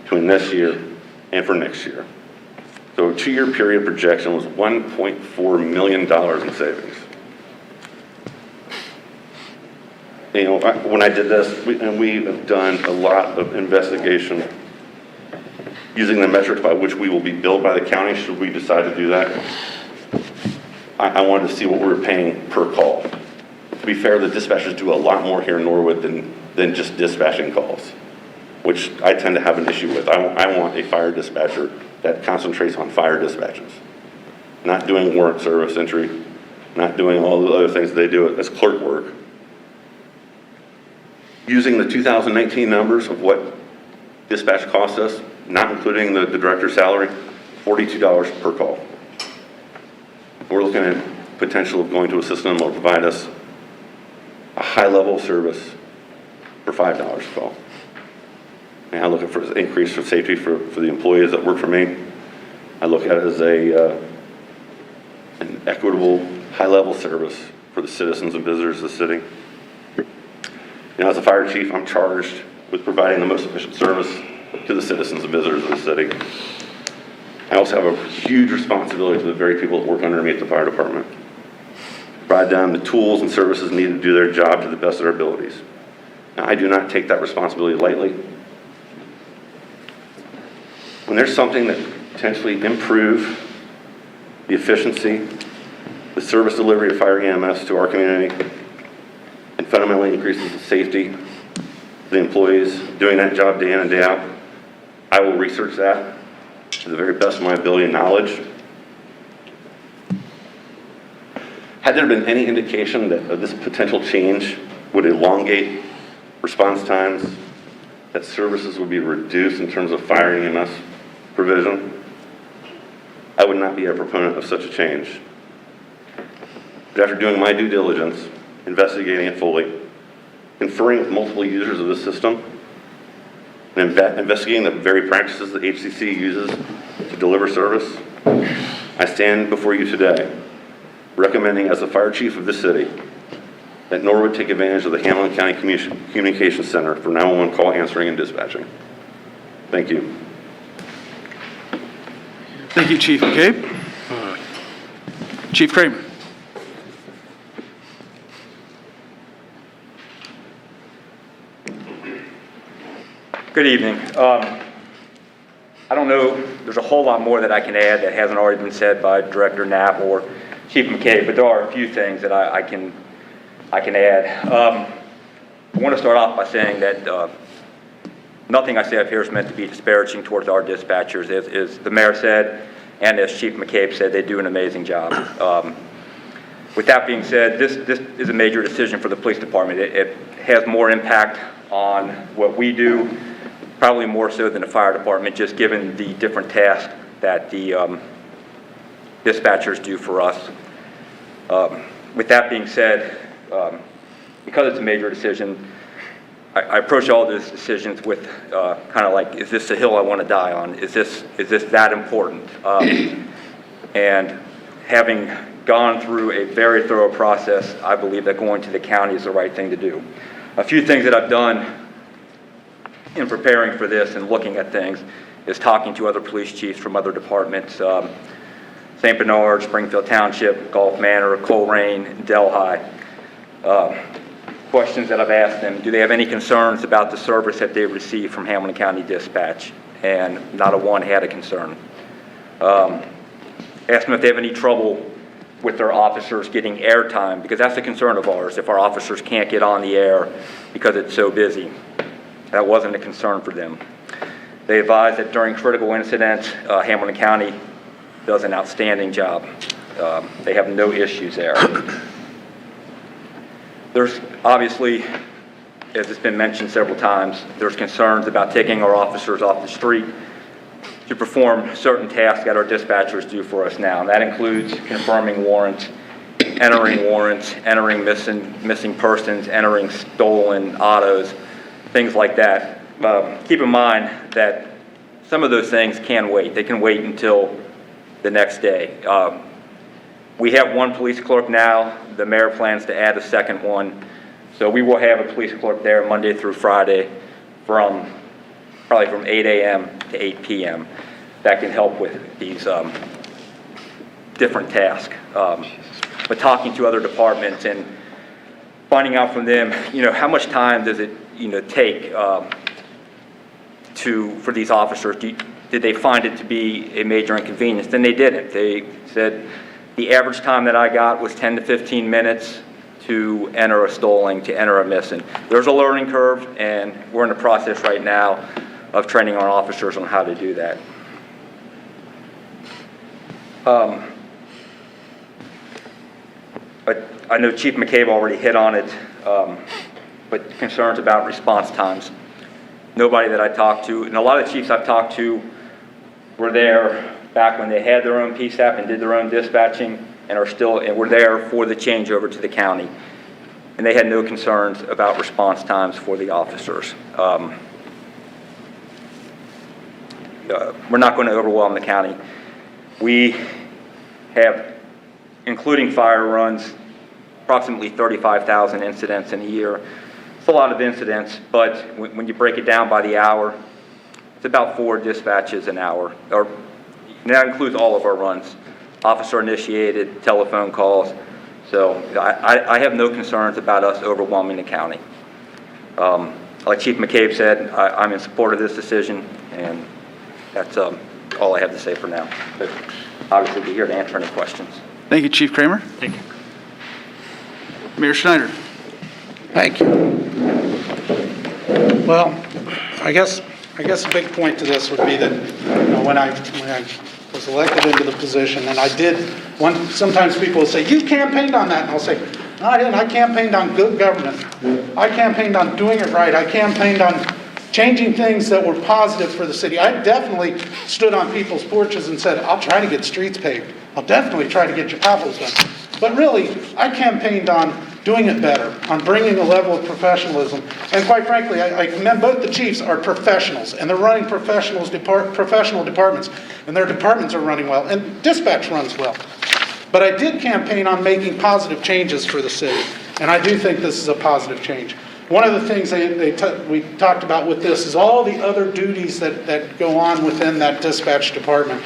between this year and for next year? So a 2-year period projection was $1.4 million in savings. When I did this, we have done a lot of investigation using the metrics by which we will be billed by the county should we decide to do that. I wanted to see what we were paying per call. To be fair, the dispatchers do a lot more here in Norwood than just dispatching calls, which I tend to have an issue with. I want a fire dispatcher that concentrates on fire dispatches, not doing warrant service entry, not doing all the other things they do as clerk work. Using the 2019 numbers of what dispatch cost us, not including the director's salary, $42 per call. We're looking at potential of going to a system that will provide us a high level of service for $5 a call. And I look at for an increase for safety for the employees that work for me. I look at it as an equitable, high-level service for the citizens and visitors of the city. As a fire chief, I'm charged with providing the most efficient service to the citizens and visitors of the city. I also have a huge responsibility to the very people that work under me at the fire department. Provide them the tools and services needed to do their job to the best of their abilities. Now, I do not take that responsibility lightly. When there's something that potentially improve the efficiency, the service delivery of fire EMS to our community, and fundamentally increases the safety of the employees doing that job day in and day out, I will research that to the very best of my ability and knowledge. Had there been any indication that this potential change would elongate response times, that services would be reduced in terms of fire EMS provision, I would not be a proponent of such a change. But after doing my due diligence, investigating it fully, conferring with multiple users of the system, and investigating the very practices that HCC uses to deliver service, I stand before you today recommending as the fire chief of this city that Norwood take advantage of the Hamilton County Communications Center for 911 call answering and dispatching. Thank you.
Thank you, Chief McCabe. Chief Kramer.
Good evening. I don't know, there's a whole lot more that I can add that hasn't already been said by Director Knapp or Chief McCabe, but there are a few things that I can add. I want to start off by saying that nothing I say up here is meant to be disparaging towards our dispatchers. As the mayor said, and as Chief McCabe said, they do an amazing job. With that being said, this is a major decision for the police department. It has more impact on what we do, probably more so than the fire department, just given the different tasks that the dispatchers do for us. With that being said, because it's a major decision, I approach all those decisions with kind of like, is this a hill I want to die on? Is this that important? And having gone through a very thorough process, I believe that going to the county is the right thing to do. A few things that I've done in preparing for this and looking at things is talking to other police chiefs from other departments, St. Bernard, Springfield Township, Gulf Manor, Coleraine, Delhi. Questions that I've asked them: do they have any concerns about the service that they receive from Hamilton County Dispatch? And not a one had a concern. Asked them if they have any trouble with their officers getting airtime, because that's a concern of ours, if our officers can't get on the air because it's so busy. That wasn't a concern for them. They advised that during critical incidents, Hamilton County does an outstanding job. They have no issues there. There's obviously, as it's been mentioned several times, there's concerns about taking our officers off the street to perform certain tasks that our dispatchers do for us now. And that includes confirming warrants, entering missing persons, entering stolen autos, things like that. Keep in mind that some of those things can wait. They can wait until the next day. We have one police clerk now. The mayor plans to add a second one. So we will have a police clerk there Monday through Friday probably from 8 a.m. to 8 p.m. That can help with these different tasks. But talking to other departments and finding out from them, how much time does it, take for these officers? Did they find it to be a major inconvenience? Then they didn't. They said the average time that I got was 10 to 15 minutes to enter a stolen, to enter a missing. There's a learning curve, and we're in the process right now of training our officers on how to do that. I know Chief McCabe already hit on it, but concerns about response times. Nobody that I talked to, and a lot of chiefs I've talked to were there back when they had their own PSAP and did their own dispatching, and were there for the changeover to the county. And they had no concerns about response times for the officers. We're not going to overwhelm the county. We have, including fire runs, approximately 35,000 incidents in a year. It's a lot of incidents, but when you break it down by the hour, it's about 4 dispatches an hour. And that includes all of our runs, officer-initiated, telephone calls. So I have no concerns about us overwhelming the county. Like Chief McCabe said, I'm in support of this decision, and that's all I have to say for now. But obviously, be here to answer any questions.
Thank you, Chief Kramer. Thank you. Mayor Schneider.
Thank you. Well, I guess a big point to this would be that when I was elected into the position, and sometimes people will say, you campaigned on that, and I'll say, no, I didn't. I campaigned on good government. I campaigned on doing it right. I campaigned on changing things that were positive for the city. I definitely stood on people's porches and said, I'll try to get streets paved. I'll definitely try to get your potholes done. But really, I campaigned on doing it better, on bringing a level of professionalism. And quite frankly, I commend both the chiefs are professionals, and they're running professional departments, and their departments are running well, and dispatch runs well. But I did campaign on making positive changes for the city, and I do think this is a positive change. One of the things we talked about with this is all the other duties that go on within that dispatch department.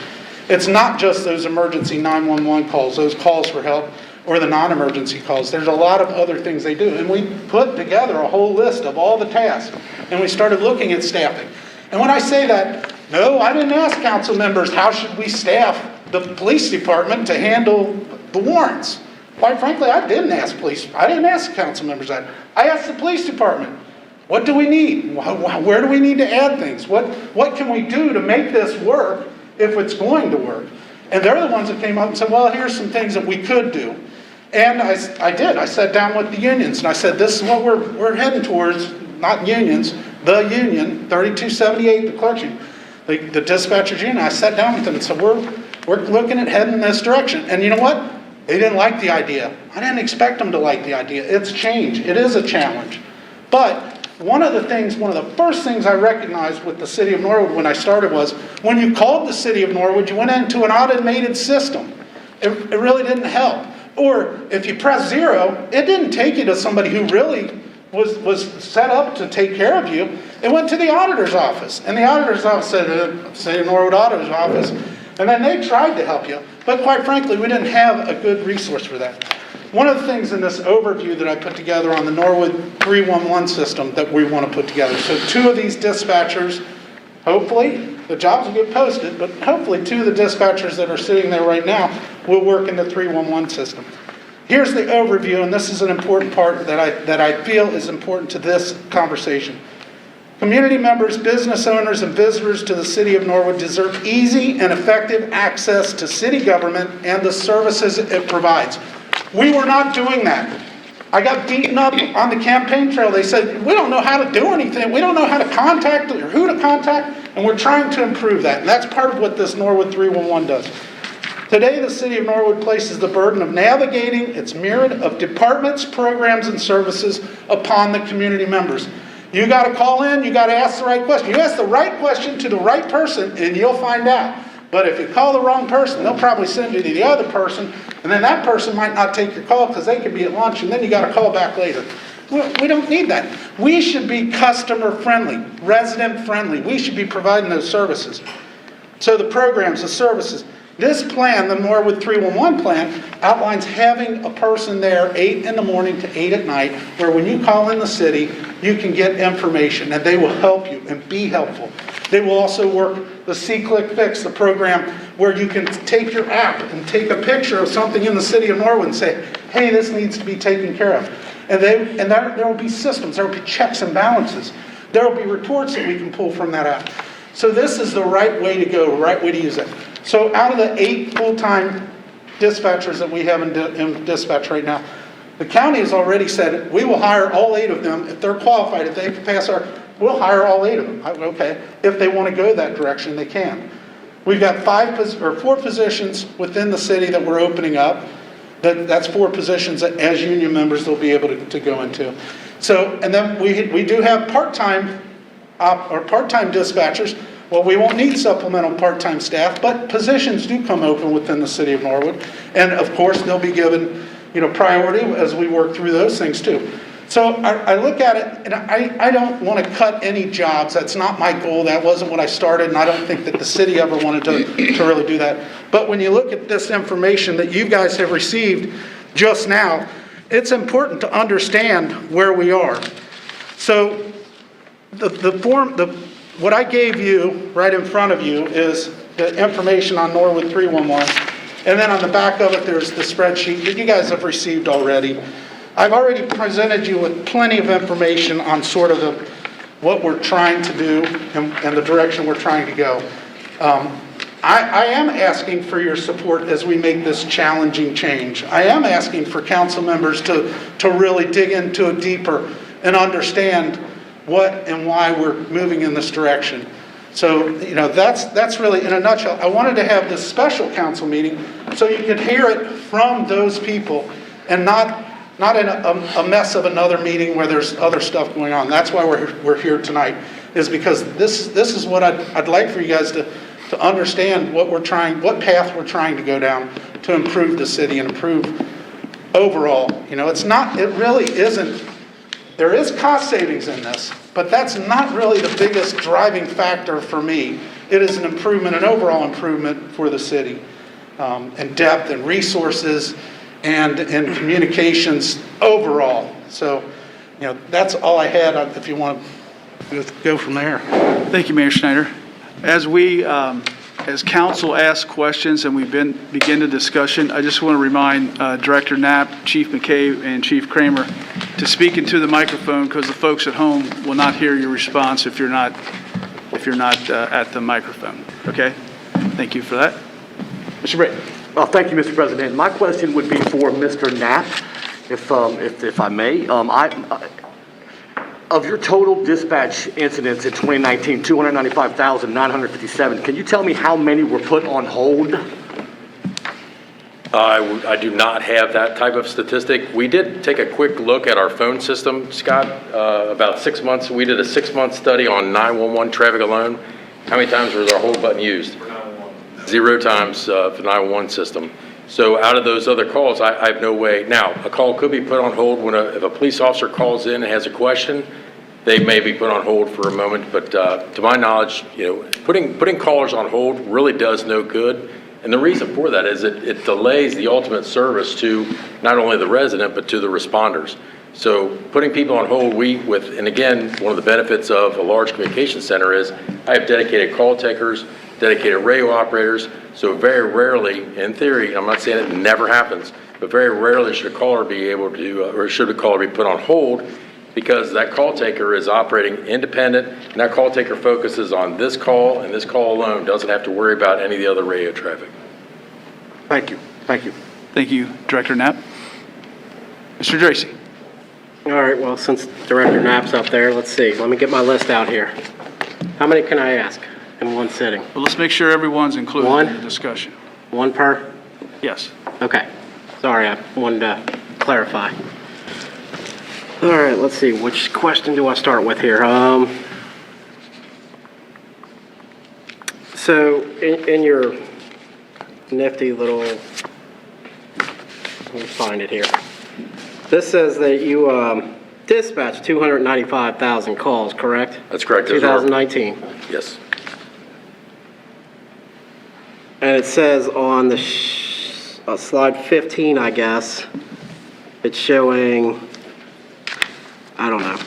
It's not just those emergency 911 calls, those calls for help, or the non-emergency calls. There's a lot of other things they do. And we put together a whole list of all the tasks, and we started looking at staffing. And when I say that, no, I didn't ask council members, how should we staff the police department to handle the warrants? Quite frankly, I didn't ask council members that. I asked the police department, what do we need? Where do we need to add things? What can we do to make this work if it's going to work? And they're the ones that came up and said, well, here's some things that we could do. And I did. I sat down with the unions, and I said, this is what we're heading towards, not unions, the union, 3278, the clerks union, the dispatchers union. I sat down with them and said, we're looking at heading in this direction. And you know what? They didn't like the idea. I didn't expect them to like the idea. It's change. It is a challenge. But one of the first things I recognized with the city of Norwood when I started was, when you called the city of Norwood, you went into an automated system. It really didn't help. Or if you press 0, it didn't take you to somebody who really was set up to take care of you. It went to the auditor's office. And the auditor's office said, say Norwood Auditor's office, and then they tried to help you. But quite frankly, we didn't have a good resource for that. One of the things in this overview that I put together on the Norwood 311 system that we want to put together. So 2 of these dispatchers, hopefully, the jobs will get posted, but hopefully 2 of the dispatchers that are sitting there right now will work in the 311 system. Here's the overview, and this is an important part that I feel is important to this conversation. Community members, business owners, and visitors to the city of Norwood deserve easy and effective access to city government and the services it provides. We were not doing that. I got beaten up on the campaign trail. They said, we don't know how to do anything. We don't know how to contact or who to contact, and we're trying to improve that. And that's part of what this Norwood 311 does. Today, the city of Norwood places the burden of navigating its myriad of departments, programs, and services upon the community members. You got to call in, you got to ask the right question. You ask the right question to the right person, and you'll find out. But if you call the wrong person, they'll probably send you to the other person, and then that person might not take your call because they could be at lunch, and then you got to call back later. We don't need that. We should be customer friendly, resident friendly. We should be providing those services. So the programs, the services. This plan, the Norwood 311 plan, outlines having a person there 8 in the morning to 8 at night, where when you call in the city, you can get information, and they will help you and be helpful. They will also work the See-Click Fix, the program where you can take your app and take a picture of something in the city of Norwood and say, hey, this needs to be taken care of. And there will be systems, there will be checks and balances. There will be reports that we can pull from that app. So this is the right way to go, the right way to use it. So out of the 8 full-time dispatchers that we have in dispatch right now, the county has already said, we will hire all 8 of them if they're qualified, if they can pass we'll hire all 8 of them. Okay, if they want to go that direction, they can. We've got 4 positions within the city that we're opening up. That's 4 positions that as union members they'll be able to go into. So, and then we do have part-time dispatchers. Well, we won't need supplemental part-time staff, but positions do come open within the city of Norwood. And of course, they'll be given, priority as we work through those things too. So I look at it, and I don't want to cut any jobs. That's not my goal. That wasn't what I started, and I don't think that the city ever wanted to really do that. But when you look at this information that you guys have received just now, it's important to understand where we are. So what I gave you right in front of you is the information on Norwood 311. And then on the back of it, there's the spreadsheet that you guys have received already. I've already presented you with plenty of information on sort of what we're trying to do and the direction we're trying to go. I am asking for your support as we make this challenging change. I am asking for council members to really dig into it deeper and understand what and why we're moving in this direction. So, that's really in a nutshell. I wanted to have this special council meeting so you could hear it from those people and not not in a mess of another meeting where there's other stuff going on. That's why we're here tonight, is because this is what I'd like for you guys to understand what path we're trying to go down to improve the city and improve overall. You know, it really isn't, there is cost savings in this, but that's not really the biggest driving factor for me. It is an improvement, an overall improvement for the city, in depth and resources and in communications overall. So, you know, that's all I had. If you want to go from there.
Thank you, Mayor Schneider. As we, as council asks questions and we begin the discussion, I just want to remind Director Knapp, Chief McKay, and Chief Kramer to speak into the microphone, because the folks at home will not hear your response if you're not at the microphone. Okay? Thank you for that. Mr. Brayton.
Well, thank you, Mr. President. My question would be for Mr. Knapp, if I may. Of your total dispatch incidents in 2019, 295,957, can you tell me how many were put on hold?
I do not have that type of statistic. We did take a quick look at our phone system, Scott, about 6 months. We did a 6-month study on 911 traffic alone. How many times was our hold button used? 0 times for the 911 system. So out of those other calls, I have no way. Now, a call could be put on hold when if a police officer calls in and has a question, they may be put on hold for a moment. But to my knowledge, you know, putting callers on hold really does no good. And the reason for that is it delays the ultimate service to not only the resident, but to the responders. So putting people on hold, and again, one of the benefits of a large communication center is I have dedicated call takers, dedicated radio operators. So very rarely, in theory, I'm not saying it never happens, but very rarely should a caller be able to, or should a caller be put on hold, because that call taker is operating independent, and that call taker focuses on this call and this call alone, doesn't have to worry about any of the other radio traffic.
Thank you. Thank you.
Thank you, Director Knapp. Mr. Tracy.
All right, well, since Director Knapp's up there, let's see. Let me get my list out here. How many can I ask in one sitting?
Well, let's make sure everyone's included
One?
in the discussion.
One per?
Yes.
Okay. Sorry, I wanted to clarify. All right, let's see. Which question do I start with here? So in your nifty little, let me find it here. This says that you dispatched 295,000 calls, correct?
That's correct.
2019.
Yes.
And it says on the slide 15, I guess, it's showing, I don't know,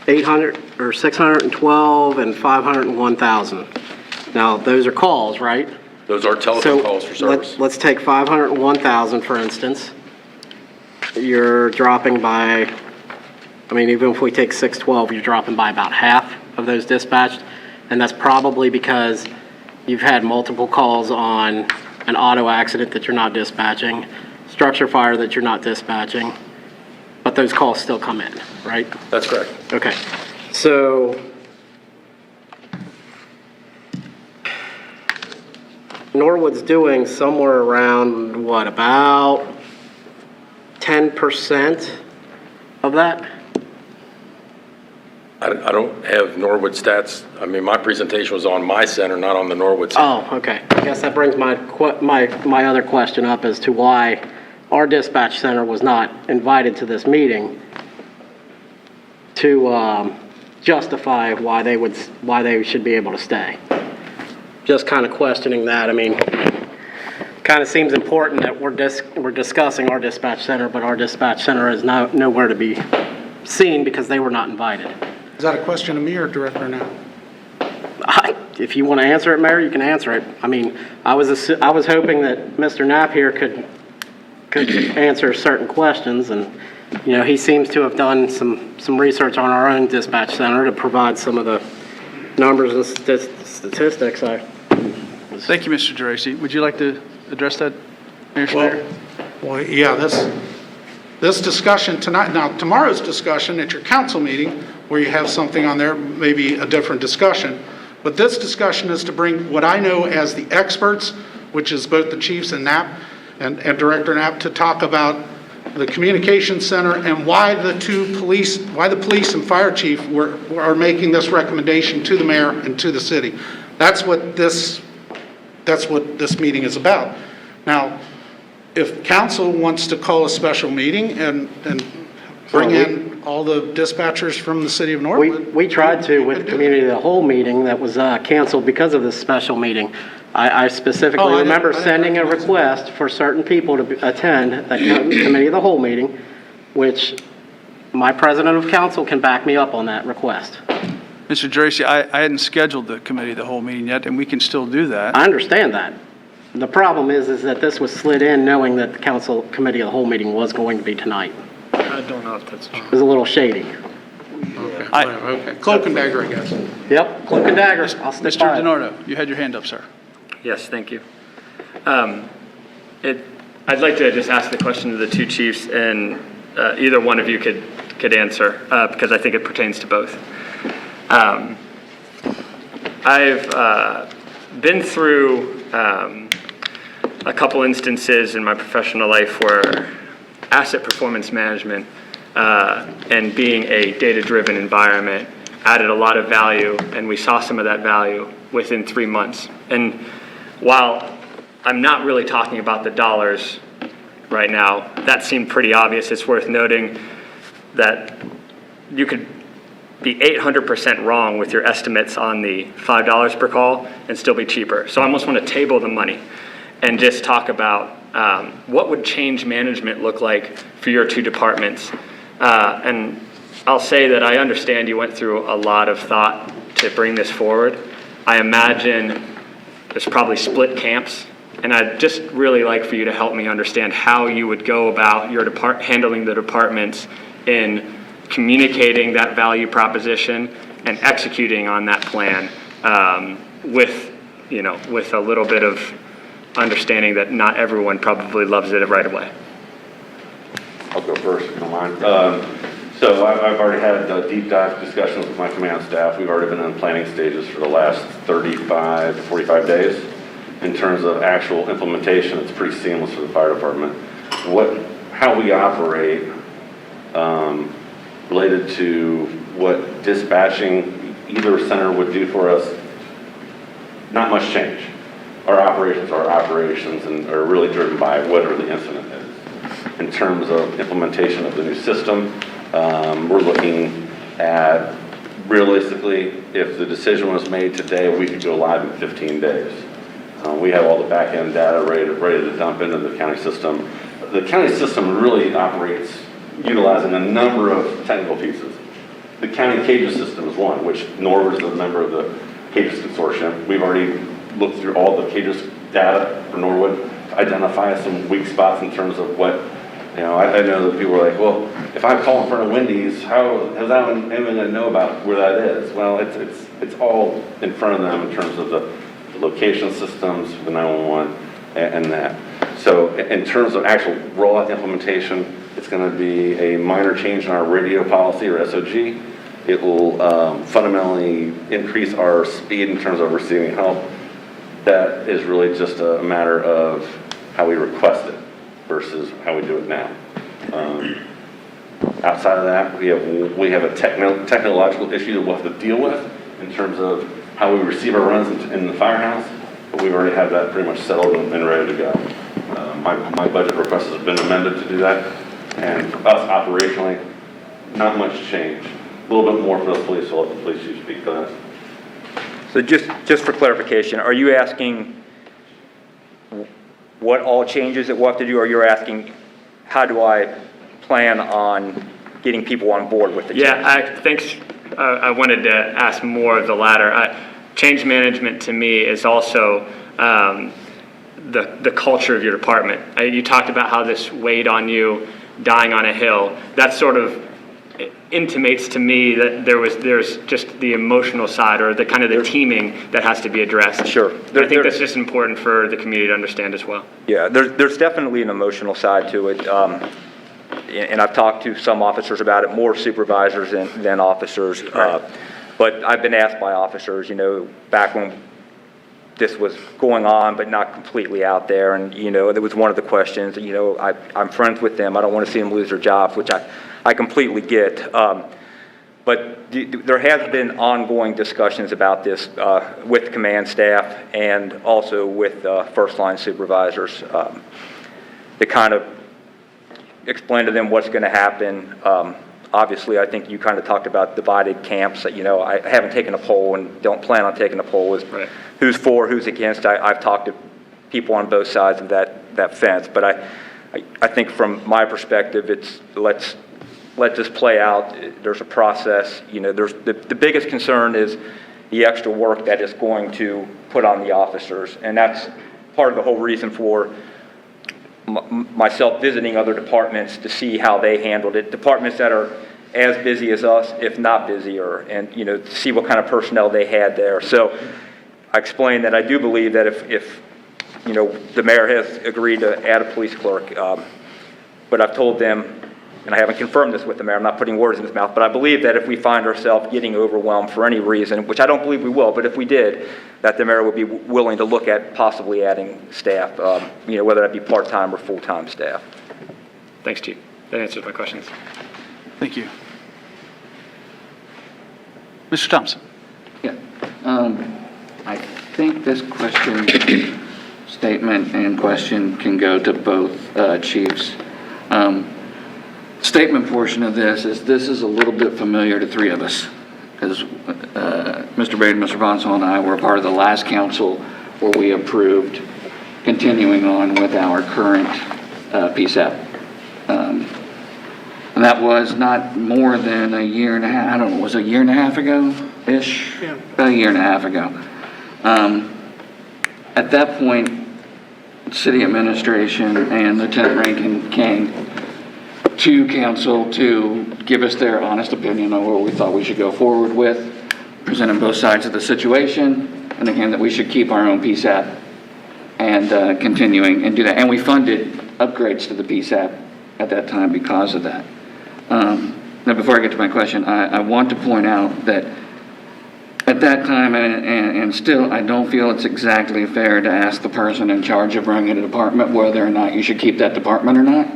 800 or 612 and 501,000. Now, those are calls, right?
Those are telephone calls for service.
Let's take 501,000, for instance. You're dropping by, I mean, even if we take 612, you're dropping by about half of those dispatched. And that's probably because you've had multiple calls on an auto accident that you're not dispatching, structure fire that you're not dispatching, but those calls still come in, right?
That's correct.
Okay. So Norwood's doing somewhere around, what, about 10% of that?
I don't have Norwood stats. I mean, my presentation was on my center, not on the Norwood center.
Oh, okay. I guess that brings my other question up as to why our dispatch center was not invited to this meeting to justify why they should be able to stay. Just kind of questioning that. I mean, kind of seems important that we're discussing our dispatch center, but our dispatch center is nowhere to be seen because they were not invited.
Is that a question of me or Director Knapp?
If you want to answer it, Mayor, you can answer it. I mean, I was hoping that Mr. Knapp here could answer certain questions, and you know, he seems to have done some research on our own dispatch center to provide some of the numbers and statistics.
Thank you, Mr. Tracy. Would you like to address that, Mayor Schneider?
Well, yeah, this discussion tonight, now tomorrow's discussion at your council meeting, where you have something on there, maybe a different discussion. But this discussion is to bring what I know as the experts, which is both the chiefs and Knapp and Director Knapp, to talk about the communications center, and why the police and fire chief are making this recommendation to the mayor and to the city. That's what this meeting is about. Now, if council wants to call a special meeting and bring in all the dispatchers from the city of Norwood.
We tried to with the community of the whole meeting that was canceled because of this special meeting. I specifically remember sending a request for certain people to attend the committee of the whole meeting, which my president of council can back me up on that request.
Mr. Geraci, I hadn't scheduled the committee of the whole meeting yet, and we can still do that.
I understand that. The problem is that this was slid in knowing that the council committee of the whole meeting was going to be tonight.
I don't know if that's true.
It was a little shady.
Cloak and dagger, I guess.
Yep, cloak and dagger. I'll stick
Mr.
by it.
DiNardo, you had your hand up, sir.
Yes, thank you. I'd like to just ask the question to the two chiefs, and either one of you could answer, because I think it pertains to both. I've been through a couple instances in my professional life where asset performance management and being a data-driven environment added a lot of value, and we saw some of that value within 3 months. And while I'm not really talking about the dollars right now, that seemed pretty obvious. It's worth noting that you could be 800% wrong with your estimates on the $5 per call and still be cheaper. So I almost want to table the money and just talk about what would change management look like for your two departments. And I'll say that I understand you went through a lot of thought to bring this forward. I imagine there's probably split camps, and I'd just really like for you to help me understand how you would go about your handling the departments in communicating that value proposition and executing on that plan with a little bit of understanding that not everyone probably loves it right away.
I'll go first, if you don't mind. So I've already had deep dive discussions with my command staff. We've already been in planning stages for the last 35 to 45 days. In terms of actual implementation, it's pretty seamless for the fire department. How we operate related to what dispatching either center would do for us, not much change. Our operations are operations and are really driven by whatever the incident is. In terms of implementation of the new system, we're looking at, realistically, if the decision was made today, we could go live in 15 days. We have all the back-end data ready to dump into the county system. The county system really operates utilizing a number of technical pieces. The county CAGES system is one, which Norwood is a member of the CAGES consortium. We've already looked through all the CAGES data for Norwood to identify some weak spots in terms of what, I know that people are like, well, if I call in front of Wendy's, how is that anyone going to know about where that is? Well, it's all in front of them in terms of the location systems, the 911, and that. So in terms of actual rollout implementation, it's going to be a minor change in our radio policy, or SOG. It will fundamentally increase our speed in terms of receiving help. That is really just a matter of how we request it versus how we do it now. Outside of that, we have a technological issue that we'll have to deal with in terms of how we receive our runs in the firehouse, but we've already had that pretty much settled and ready to go. My budget request has been amended to do that, and for us operationally, not much change. A little bit more for the police, so I'll let the police chief speak to that.
So just for clarification, are you asking what all changes that we'll have to do, or you're asking how do I plan on getting people on board with the change?
Yeah, thanks. I wanted to ask more of the latter. Change management to me is also the culture of your department. You talked about how this weighed on you, dying on a hill. That sort of intimates to me that there's just the emotional side, or the kind of the teaming that has to be addressed.
Sure.
I think that's just important for the community to understand as well.
Yeah, there's definitely an emotional side to it. And I've talked to some officers about it, more supervisors than officers.
Right.
But I've been asked by officers, back when this was going on, but not completely out there. And, that was one of the questions. I'm friends with them. I don't want to see them lose their jobs, which I completely get. But there has been ongoing discussions about this with command staff and also with first-line supervisors to kind of explain to them what's going to happen. Obviously, I think you kind of talked about divided camps. I haven't taken a poll and don't plan on taking a poll as
Right.
who's for, who's against. I've talked to people on both sides of that fence. But I think from my perspective, it's let this play out. There's a process. There's the biggest concern is the extra work that it's going to put on the officers. And that's part of the whole reason for myself visiting other departments to see how they handled it. Departments that are as busy as us, if not busier, and to see what kind of personnel they had there. So I explained that I do believe that if the mayor has agreed to add a police clerk, but I've told them, and I haven't confirmed this with the mayor, I'm not putting words in his mouth, but I believe that if we find ourselves getting overwhelmed for any reason, which I don't believe we will, but if we did, that the mayor would be willing to look at possibly adding staff, whether that be part-time or full-time staff.
Thanks, Chief. That answers my questions.
Thank you. Mr. Thompson?
Yeah, I think this statement and question can go to both chiefs. Statement portion of this is a little bit familiar to three of us, because Mr. Brady, Mr. Vonsall, and I were part of the last council where we approved continuing on with our current PSAP. And that was not more than a year and a half, I don't know, was it a year and a half ago-ish? Yeah. About a year and a half ago. At that point, city administration and Lieutenant Rankin came to council to give us their honest opinion on what we thought we should go forward with, presenting both sides of the situation, and again, that we should keep our own PSAP and continuing and do that. And we funded upgrades to the PSAP at that time because of that. Now, before I get to my question, I want to point out that at that time, and still, I don't feel it's exactly fair to ask the person in charge of running a department whether or not you should keep that department or not,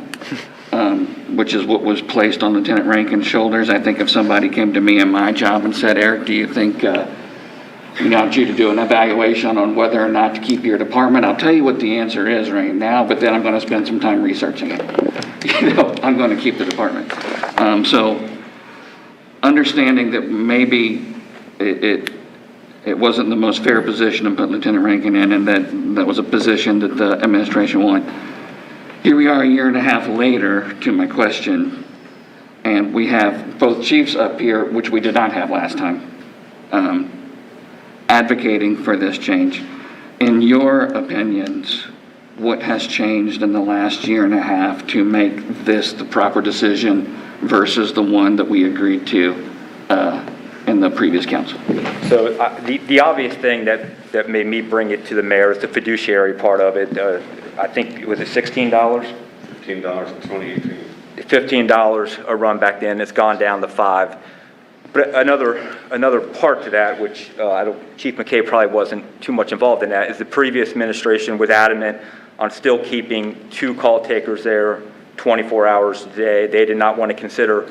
which is what was placed on Lieutenant Rankin's shoulders. I think if somebody came to me in my job and said, Eric, do you think we want you to do an evaluation on whether or not to keep your department? I'll tell you what the answer is right now, but then I'm going to spend some time researching it. I'm going to keep the department. So understanding that maybe it wasn't the most fair position to put Lieutenant Rankin in, and that was a position that the administration wanted. Here we are a year and a half later to my question, and we have both chiefs up here, which we did not have last time, advocating for this change. In your opinions, what has changed in the last year and a half to make this the proper decision versus the one that we agreed to in the previous council?
So the obvious thing that made me bring it to the mayor is the fiduciary part of it. I think, was it $16?
$15 in 2018.
$15 a run back then. It's gone down to $5. But another part to that, which Chief McKay probably wasn't too much involved in that, is the previous administration was adamant on still keeping 2 call takers there 24 hours a day. They did not want to consider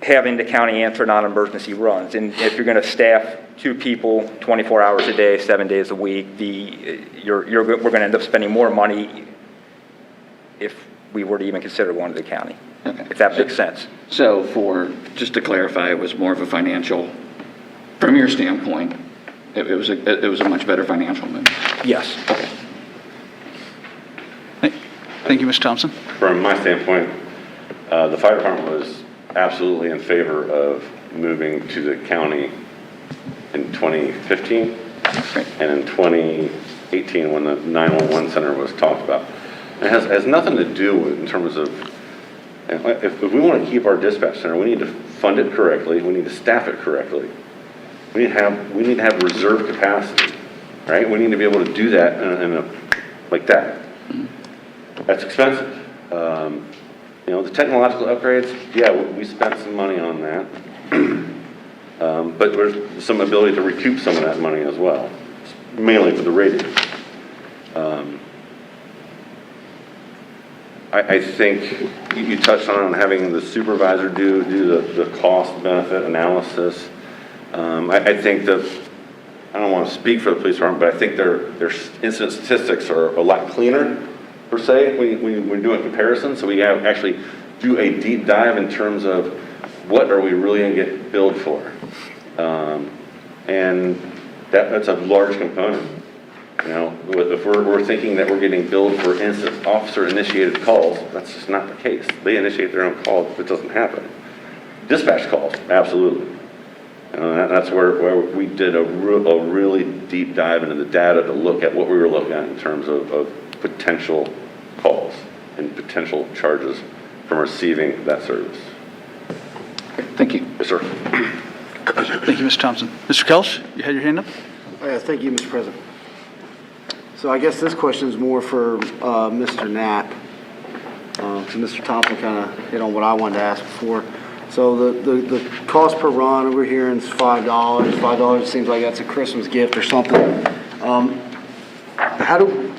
having the county answer non-emergency runs. And if you're going to staff 2 people 24 hours a day, 7 days a week, we're going to end up spending more money if we were to even consider going to the county.
Okay.
If that makes sense.
So just to clarify, it was more of a financial, from your standpoint, it was a much better financial move.
Yes.
Okay.
Thank you, Mr. Thompson.
From my standpoint, the fire department was absolutely in favor of moving to the county in 2015 and in 2018 when the 911 center was talked about. It has nothing to do with, in terms of, if we want to keep our dispatch center, we need to fund it correctly, we need to staff it correctly. We need to have reserve capacity, right? We need to be able to do that like that. That's expensive. The technological upgrades, yeah, we spent some money on that. But there's some ability to recoup some of that money as well. mainly for the radio. I think you touched on having the supervisor do the cost-benefit analysis. I think that, I don't want to speak for the police department, but I think their incident statistics are a lot cleaner, per se, when we're doing comparisons. So we have actually do a deep dive in terms of what are we really going to get billed for. And that's a large component. You know, if we're thinking that we're getting billed for incident officer-initiated calls, that's just not the case. They initiate their own calls if it doesn't happen. Dispatch calls, absolutely. That's where we did a really deep dive into the data to look at what we were looking at in terms of potential calls and potential charges from receiving that service.
Thank you.
Yes, sir.
Thank you, Mr. Thompson. Mr. Kelch, you had your hand up?
Yes, thank you, Mr. President. So I guess this question is more for Mr. Knapp. So Mr. Thompson kind of hit on what I wanted to ask before. So the cost per run over here is $5. $5 seems like that's a Christmas gift or something.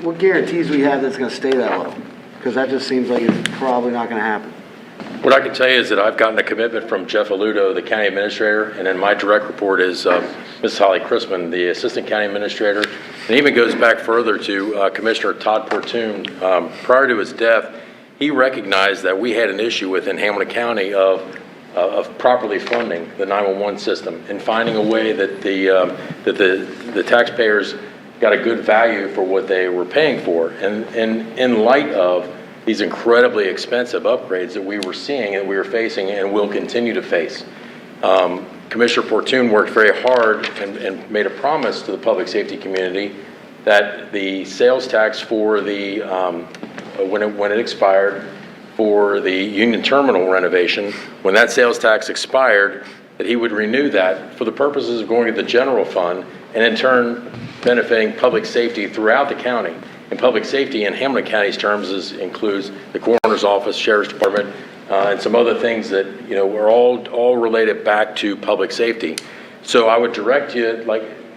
What guarantees do we have that it's going to stay that low? Because that just seems like it's probably not going to happen.
What I can tell you is that I've gotten a commitment from Jeff Aludo, the county administrator, and then my direct report is Ms. Holly Chrisman, the assistant county administrator. And it even goes back further to Commissioner Todd Portune. Prior to his death, he recognized that we had an issue within Hamilton County of properly funding the 911 system and finding a way that the taxpayers got a good value for what they were paying for. And in light of these incredibly expensive upgrades that we were seeing and we were facing and will continue to face, Commissioner Portune worked very hard and made a promise to the public safety community that the sales tax for the when it expired for the Union Terminal renovation, when that sales tax expired, that he would renew that for the purposes of going to the general fund and in turn benefiting public safety throughout the county. And public safety in Hamilton County's terms includes the coroner's office, sheriff's department, and some other things that, you know, are all related back to public safety. So I would direct you,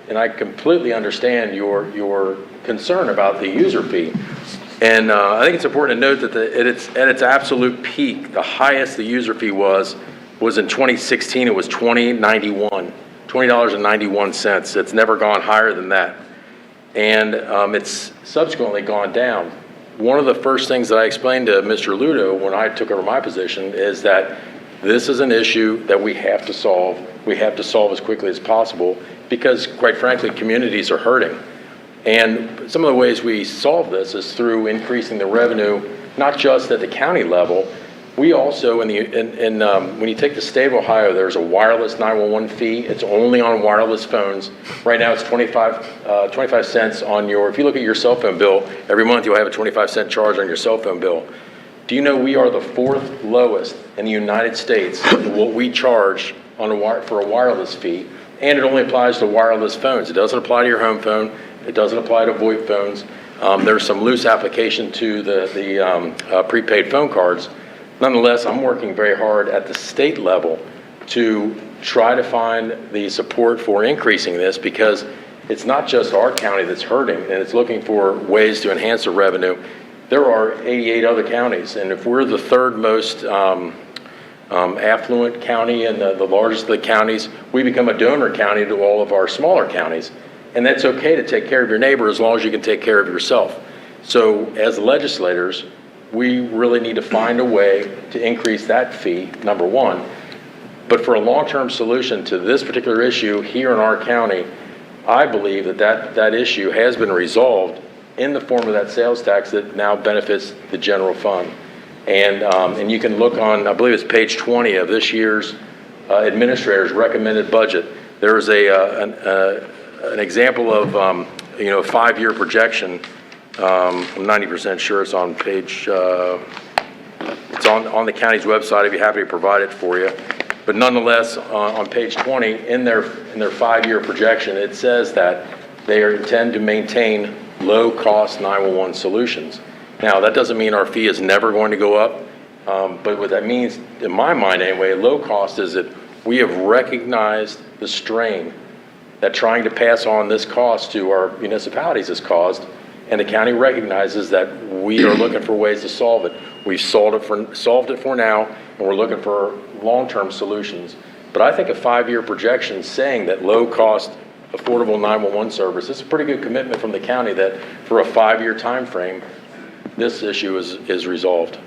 and I completely understand your concern about the user fee. And I think it's important to note that at its absolute peak, the highest the user fee was in 2016. It was $20.91. It's never gone higher than that. And it's subsequently gone down. One of the first things that I explained to Mr. Ludo when I took over my position is that this is an issue that we have to solve. We have to solve as quickly as possible because, quite frankly, communities are hurting. And some of the ways we solve this is through increasing the revenue, not just at the county level. We also, when you take the state of Ohio, there's a wireless 911 fee. It's only on wireless phones. Right now, it's 25 cents on your, if you look at your cell phone bill, every month you'll have a 25-cent charge on your cell phone bill. Do you know we are the 4th lowest in the United States for what we charge for a wireless fee, and it only applies to wireless phones. It doesn't apply to your home phone. It doesn't apply to VoIP phones. There's some loose application to the prepaid phone cards. Nonetheless, I'm working very hard at the state level to try to find the support for increasing this because it's not just our county that's hurting and it's looking for ways to enhance the revenue. There are 88 other counties, and if we're the third most affluent county and the largest of the counties, we become a donor county to all of our smaller counties. And that's okay to take care of your neighbor as long as you can take care of yourself. So as legislators, we really need to find a way to increase that fee, number one. But for a long-term solution to this particular issue here in our county, I believe that issue has been resolved in the form of that sales tax that now benefits the general fund. And you can look on, I believe it's page 20 of this year's administrator's recommended budget. There is an example of a 5-year projection. I'm 90% sure it's on page, it's on the county's website. I'd be happy to provide it for you. But nonetheless, on page 20, in their 5-year projection, it says that they intend to maintain low-cost 911 solutions. Now, that doesn't mean our fee is never going to go up, but what that means, in my mind anyway, low cost is that we have recognized the strain that trying to pass on this cost to our municipalities has caused, and the county recognizes that we are looking for ways to solve it. We've solved it for now, and we're looking for long-term solutions. But I think a 5-year projection saying that low-cost, affordable 911 service is a pretty good commitment from the county that for a 5-year time frame, this issue is resolved.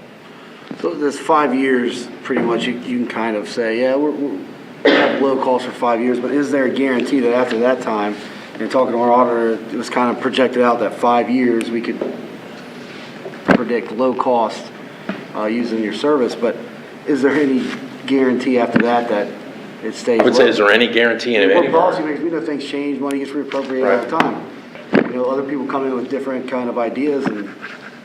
So this 5 years, pretty much, you can kind of say, yeah, we have low cost for 5 years, but is there a guarantee that after that time, and talking to our auditor, it was kind of projected out that 5 years, we could predict low cost using your service, but is there any guarantee after that that it stays
I would say,
low?
is there any guarantee in
Well,
any
policy makes, we know things change, money gets reappropriated all the time. You know, other people come in with different kind of ideas, and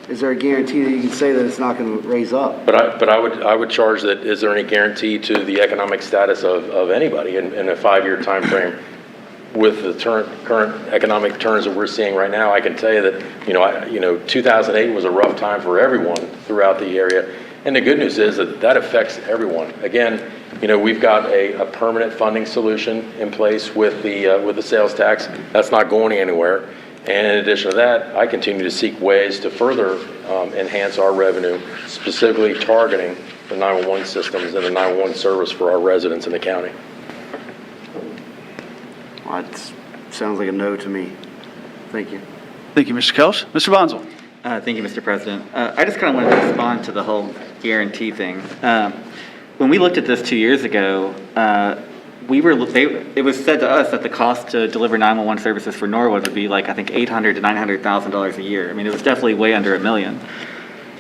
is there a guarantee that you can say that it's not going to raise up?
But I would charge that, is there any guarantee to the economic status of anybody in a 5-year time frame? With the current economic turns that we're seeing right now, I can tell you that, 2008 was a rough time for everyone throughout the area. And the good news is that affects everyone. Again, we've got a permanent funding solution in place with the sales tax. That's not going anywhere. And in addition to that, I continue to seek ways to further enhance our revenue, specifically targeting the 911 systems and the 911 service for our residents in the county.
Well, it sounds like a no to me. Thank you.
Thank you, Mr. Kelch. Mr. Bonzel.
Thank you, Mr. President. I just kind of wanted to respond to the whole guarantee thing. When we looked at this 2 years ago, it was said to us that the cost to deliver 911 services for Norwood would be like, I think, $800,000 to $900,000 a year. I mean, it was definitely way under $1 million.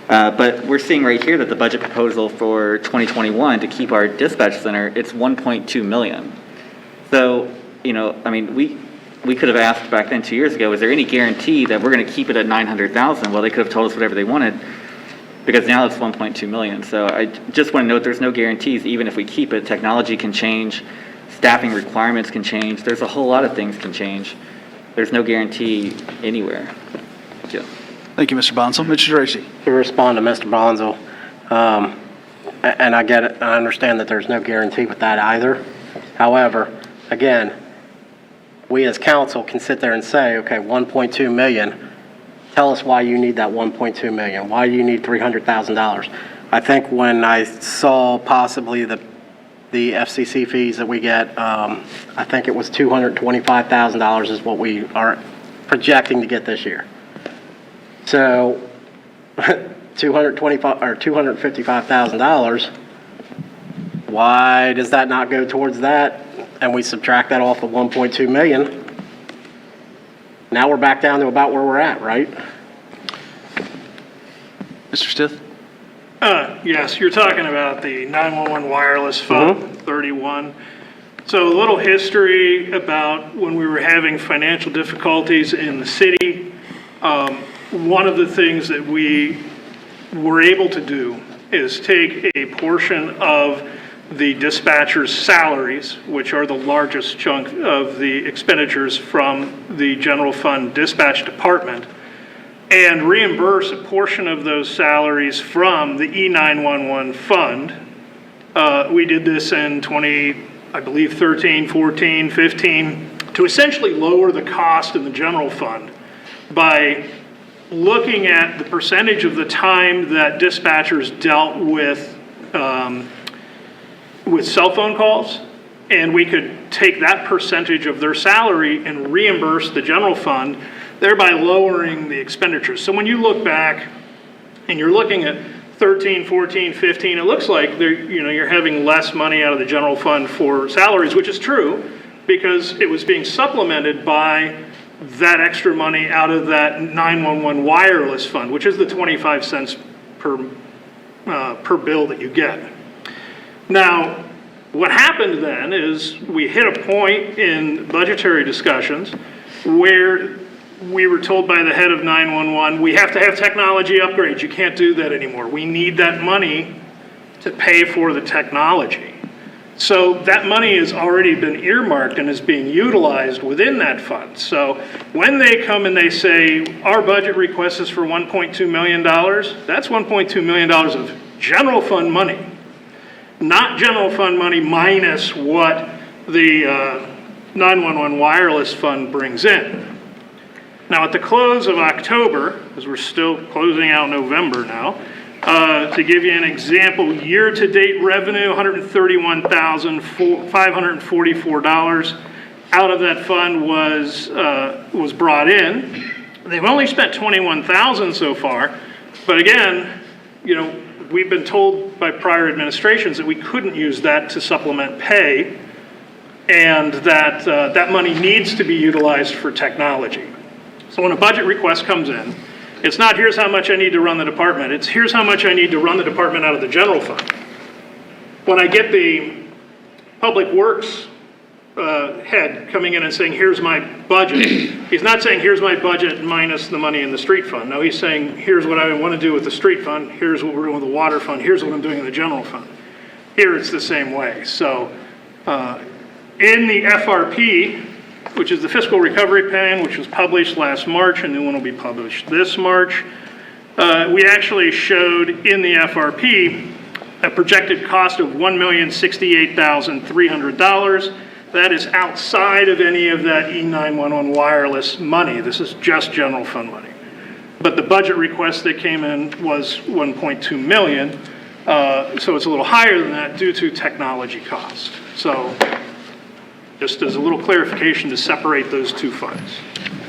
But we're seeing right here that the budget proposal for 2021 to keep our dispatch center, it's $1.2 million. So, we could have asked back then 2 years ago, is there any guarantee that we're going to keep it at 900,000? Well, they could have told us whatever they wanted, because now it's 1.2 million. So I just want to note there's no guarantees. Even if we keep it, technology can change, staffing requirements can change. There's a whole lot of things can change. There's no guarantee anywhere. Thank you.
Thank you, Mr. Bonzel. Mr. Tracy.
To respond to Mr. Bonzel, and I get it, I understand that there's no guarantee with that either. However, again, we as council can sit there and say, okay, 1.2 million, tell us why you need that 1.2 million. Why do you need $300,000? I think when I saw possibly the FCC fees that we get, I think it was $225,000 is what we are projecting to get this year. So $255,000, why does that not go towards that? And we subtract that off of 1.2 million. Now we're back down to about where we're at, right?
Mr. Stith.
Yes, you're talking about the 911 wireless fund, 31. So a little history about when we were having financial difficulties in the city. One of the things that we were able to do is take a portion of the dispatchers' salaries, which are the largest chunk of the expenditures from the general fund dispatch department, and reimburse a portion of those salaries from the E911 fund. We did this in 13, 14, 15, to essentially lower the cost in the general fund by looking at the percentage of the time that dispatchers dealt with cell phone calls, and we could take that percentage of their salary and reimburse the general fund, thereby lowering the expenditures. So when you look back and you're looking at 13, 14, 15, it looks like you're having less money out of the general fund for salaries, which is true, because it was being supplemented by that extra money out of that 911 wireless fund, which is the 25 cents per bill that you get. Now, what happened then is we hit a point in budgetary discussions where we were told by the head of 911, we have to have technology upgrades. You can't do that anymore. We need that money to pay for the technology. So that money has already been earmarked and is being utilized within that fund. So when they come and they say, our budget request is for $1.2 million, that's $1.2 million of general fund money. Not general fund money minus what the 911 wireless fund brings in. Now, at the close of October, as we're still closing out November now, to give you an example, year-to-date revenue, $131,544 out of that fund was brought in. They've only spent $21,000 so far, but again, we've been told by prior administrations that we couldn't use that to supplement pay, and that that money needs to be utilized for technology. So when a budget request comes in, it's not here's how much I need to run the department, it's here's how much I need to run the department out of the general fund. When I get the Public Works head coming in and saying, here's my budget, he's not saying, here's my budget minus the money in the street fund. No, he's saying, here's what I want to do with the street fund, here's what we're doing with the water fund, here's what I'm doing in the general fund. Here it's the same way. So in the FRP, which is the fiscal recovery plan, which was published last March, a new one will be published this March, we actually showed in the FRP a projected cost of $1,068,300. That is outside of any of that E911 wireless money. This is just general fund money. But the budget request that came in was 1.2 million, so it's a little higher than that due to technology cost. So just as a little clarification to separate those two funds.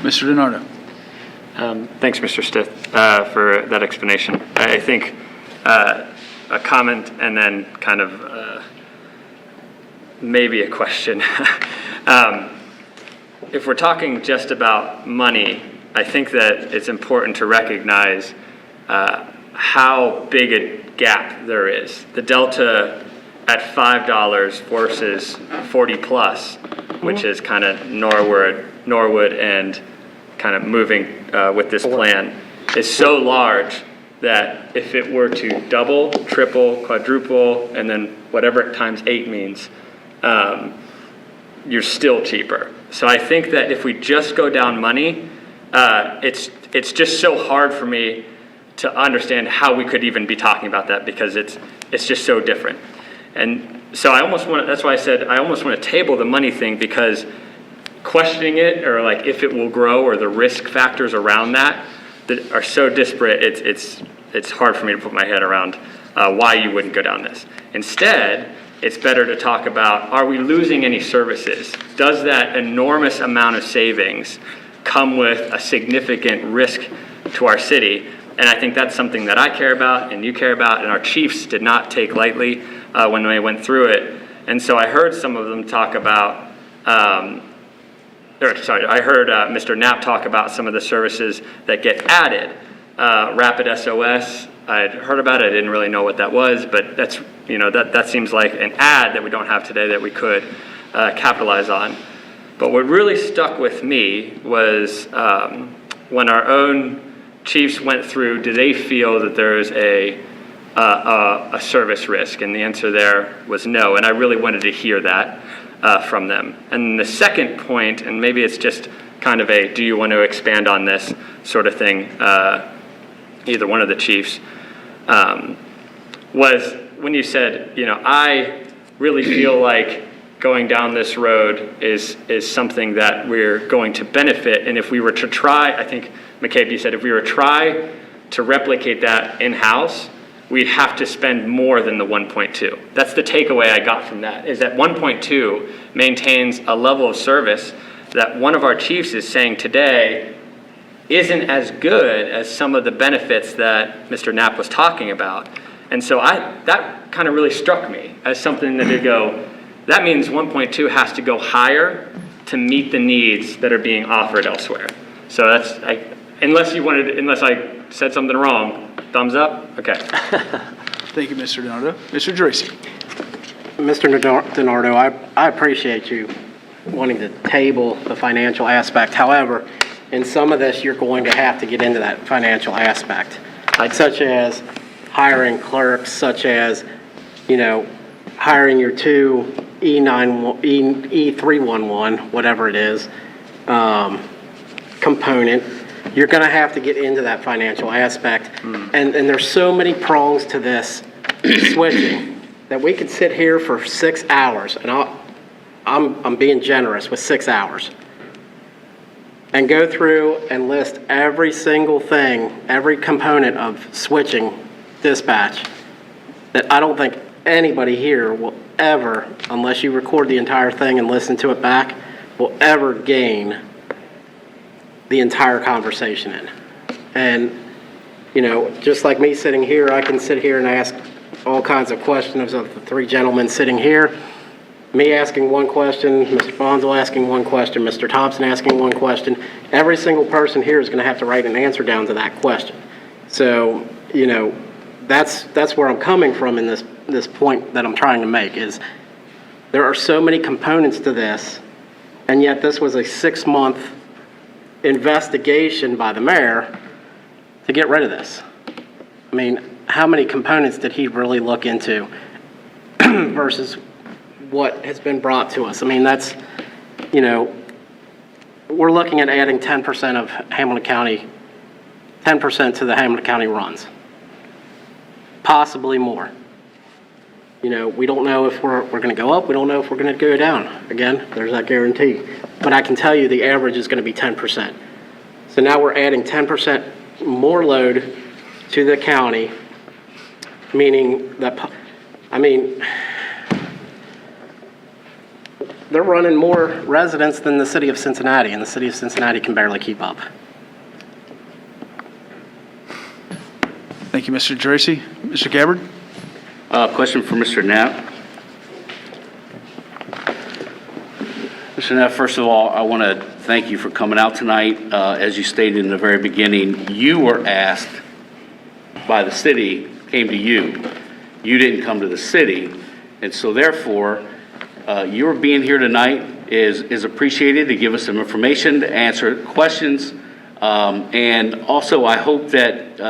Mr. DiNardo.
Thanks, Mr. Stith, for that explanation. I think a comment and then kind of maybe a question. If we're talking just about money, I think that it's important to recognize how big a gap there is. The delta at $5 versus 40 plus, which is kind of Norwood and kind of moving with this plan, is so large that if it were to double, triple, quadruple, and then whatever times 8 means, you're still cheaper. So I think that if we just go down money, it's just so hard for me to understand how we could even be talking about that, because it's just so different. And so that's why I said I almost want to table the money thing, because questioning it, or like if it will grow, or the risk factors around that are so disparate, it's hard for me to put my head around why you wouldn't go down this. Instead, it's better to talk about, are we losing any services? Does that enormous amount of savings come with a significant risk to our city? And I think that's something that I care about and you care about, and our chiefs did not take lightly when they went through it. And so I heard some of them talk about, I heard Mr. Knapp talk about some of the services that get added. Rapid SOS, I'd heard about it, I didn't really know what that was, but that's, that seems like an add that we don't have today that we could capitalize on. But what really stuck with me was when our own chiefs went through, do they feel that there is a service risk? And the answer there was no, and I really wanted to hear that from them. And the second point, and maybe it's just kind of a do you want to expand on this sort of thing, either one of the chiefs, was when you said, I really feel like going down this road is something that we're going to benefit. And if we were to try, I think McCabe, you said, if we were to try to replicate that in-house, we'd have to spend more than the 1.2. That's the takeaway I got from that, is that 1.2 maintains a level of service that one of our chiefs is saying today isn't as good as some of the benefits that Mr. Knapp was talking about. And so that kind of really struck me as something that they go, that means 1.2 has to go higher to meet the needs that are being offered elsewhere. So that's, unless I said something wrong, thumbs up? Okay.
Thank you, Mr. DiNardo. Mr. Geraci.
Mr. DiNardo, I appreciate you wanting to table the financial aspect. However, in some of this, you're going to have to get into that financial aspect, such as hiring clerks, such as, hiring your two E311, whatever it is, component. You're going to have to get into that financial aspect. And there's so many prongs to this switching that we could sit here for 6 hours, and I'm being generous with 6 hours, and go through and list every single thing, every component of switching dispatch, that I don't think anybody here will ever, unless you record the entire thing and listen to it back, will ever gain the entire conversation in. And, you know, just like me sitting here, I can sit here and ask all kinds of questions of the three gentlemen sitting here. Me asking one question, Mr. Bonzo asking one question, Mr. Thompson asking one question. Every single person here is going to have to write an answer down to that question. So, you know, that's where I'm coming from in this point that I'm trying to make, is there are so many components to this, and yet this was a 6-month investigation by the mayor to get rid of this. I mean, how many components did he really look into versus what has been brought to us? I mean, that's, you know, we're looking at adding 10% of Hamilton County, 10% to the Hamilton County runs, possibly more. You know, we don't know if we're going to go up. We don't know if we're going to go down. Again, there's that guarantee. But I can tell you the average is going to be 10%. So now we're adding 10% more load to the county, meaning that, I mean, they're running more residents than the city of Cincinnati, and the city of Cincinnati can barely keep up.
Thank you, Mr. Geraci. Mr. Gabbard?
Question for Mr. Knapp. Mr. Knapp, first of all, I want to thank you for coming out tonight. As you stated in the very beginning, you were asked by the city, came to you. You didn't come to the city. And so therefore, your being here tonight is appreciated to give us some information, to answer questions. And also, I hope that,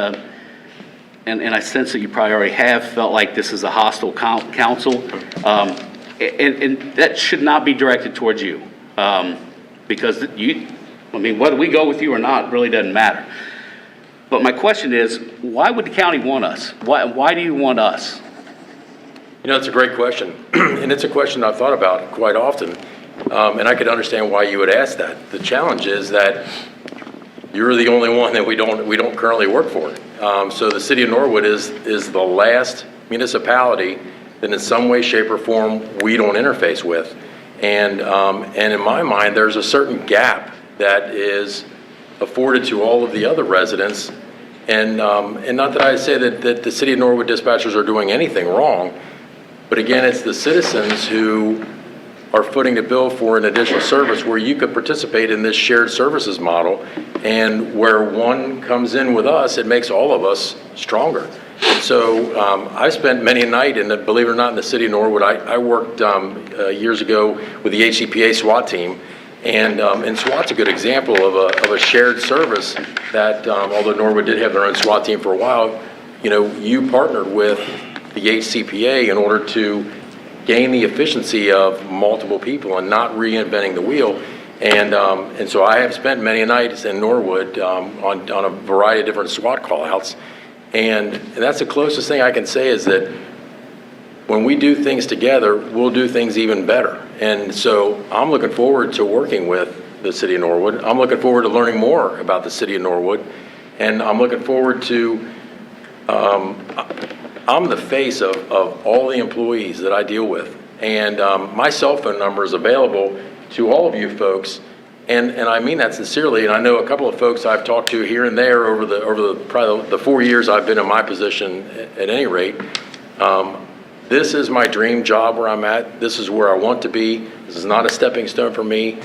and I sense that you probably already have felt like this is a hostile council. And that should not be directed towards you. Because I mean, whether we go with you or not really doesn't matter. But my question is, why would the county want us? Why do you want us?
You know, it's a great question, and it's a question I've thought about quite often, and I could understand why you would ask that. The challenge is that you're the only one that we don't currently work for. So the city of Norwood is the last municipality that in some way, shape, or form we don't interface with, and in my mind, there's a certain gap that is afforded to all of the other residents, and not that I say that the city of Norwood dispatchers are doing anything wrong. But again, it's the citizens who are footing the bill for an additional service where you could participate in this shared services model, and where one comes in with us, it makes all of us stronger. So I spent many a night, and believe it or not, in the city of Norwood. I worked years ago with the HCPA SWAT team, and SWAT's a good example of a shared service that, although Norwood did have their own SWAT team for a while, you know, you partnered with the HCPA in order to gain the efficiency of multiple people and not reinventing the wheel. And so I have spent many nights in Norwood on a variety of different SWAT call-outs. And that's the closest thing I can say, is that when we do things together, we'll do things even better. And so I'm looking forward to working with the city of Norwood. I'm looking forward to learning more about the city of Norwood. And I'm looking forward to, I'm the face of all the employees that I deal with. And my cell phone number is available to all of you folks. And I mean that sincerely. And I know a couple of folks I've talked to here and there over the probably the 4 years I've been in my position at any rate. This is my dream job where I'm at. This is where I want to be. This is not a stepping stone for me.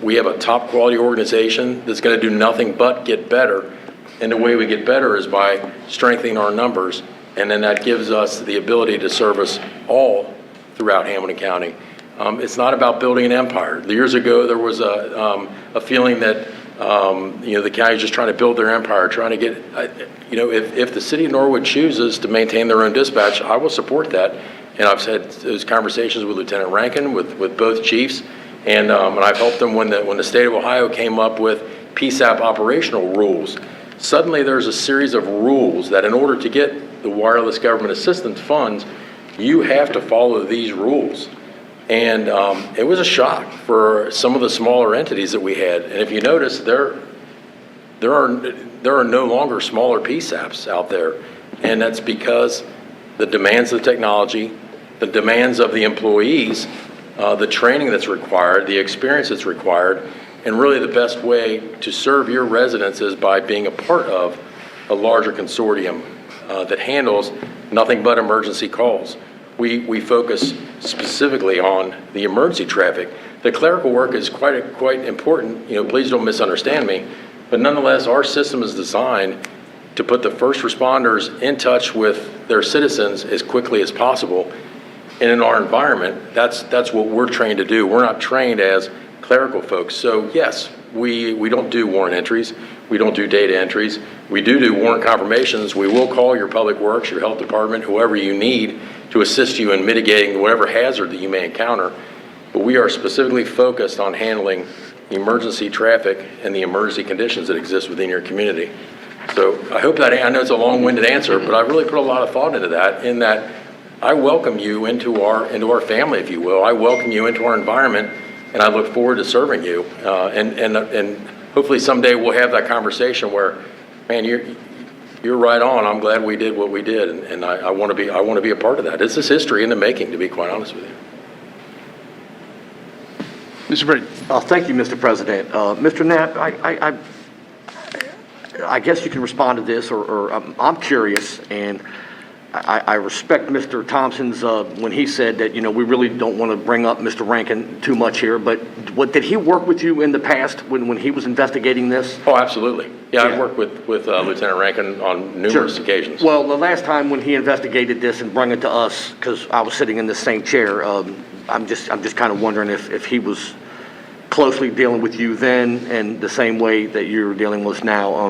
We have a top quality organization that's going to do nothing but get better. And the way we get better is by strengthening our numbers. And then that gives us the ability to service all throughout Hamilton County. It's not about building an empire. Years ago, there was a feeling that the county is just trying to build their empire, trying to get, if the city of Norwood chooses to maintain their own dispatch, I will support that. And I've had those conversations with Lieutenant Rankin, with both chiefs, and I've helped them when the state of Ohio came up with PSAP operational rules. Suddenly, there's a series of rules that in order to get the wireless government assistance funds, you have to follow these rules. And it was a shock for some of the smaller entities that we had. And if you notice, there are no longer smaller PSAPs out there. And that's because the demands of the technology, the demands of the employees, the training that's required, the experience that's required, and really the best way to serve your residents is by being a part of a larger consortium that handles nothing but emergency calls. We focus specifically on the emergency traffic. The clerical work is quite important. Please don't misunderstand me, but nonetheless, our system is designed to put the first responders in touch with their citizens as quickly as possible. And in our environment, that's what we're trained to do. We're not trained as clerical folks. So yes, we don't do warrant entries. We don't do data entries. We do warrant confirmations. We will call your public works, your health department, whoever you need to assist you in mitigating whatever hazard that you may encounter. But we are specifically focused on handling emergency traffic and the emergency conditions that exist within your community. So I hope that, I know it's a long-winded answer, but I really put a lot of thought into that, in that I welcome you into our family, if you will. I welcome you into our environment, and I look forward to serving you. And hopefully someday we'll have that conversation where, man, you're right on. I'm glad we did what we did, and I want to be a part of that. This is history in the making, to be quite honest with you.
Mr. Brady.
Thank you, Mr. President. Mr. Knapp, I guess you can respond to this, or I'm curious, and I respect Mr. Thompson's when he said that, we really don't want to bring up Mr. Rankin too much here, but did he work with you in the past when he was investigating this?
Oh, absolutely. Yeah, I've worked with Lieutenant Rankin on numerous occasions.
Well, the last time when he investigated this and brought it to us, because I was sitting in the same chair, I'm just kind of wondering if he was closely dealing with you then and the same way that you're dealing with now.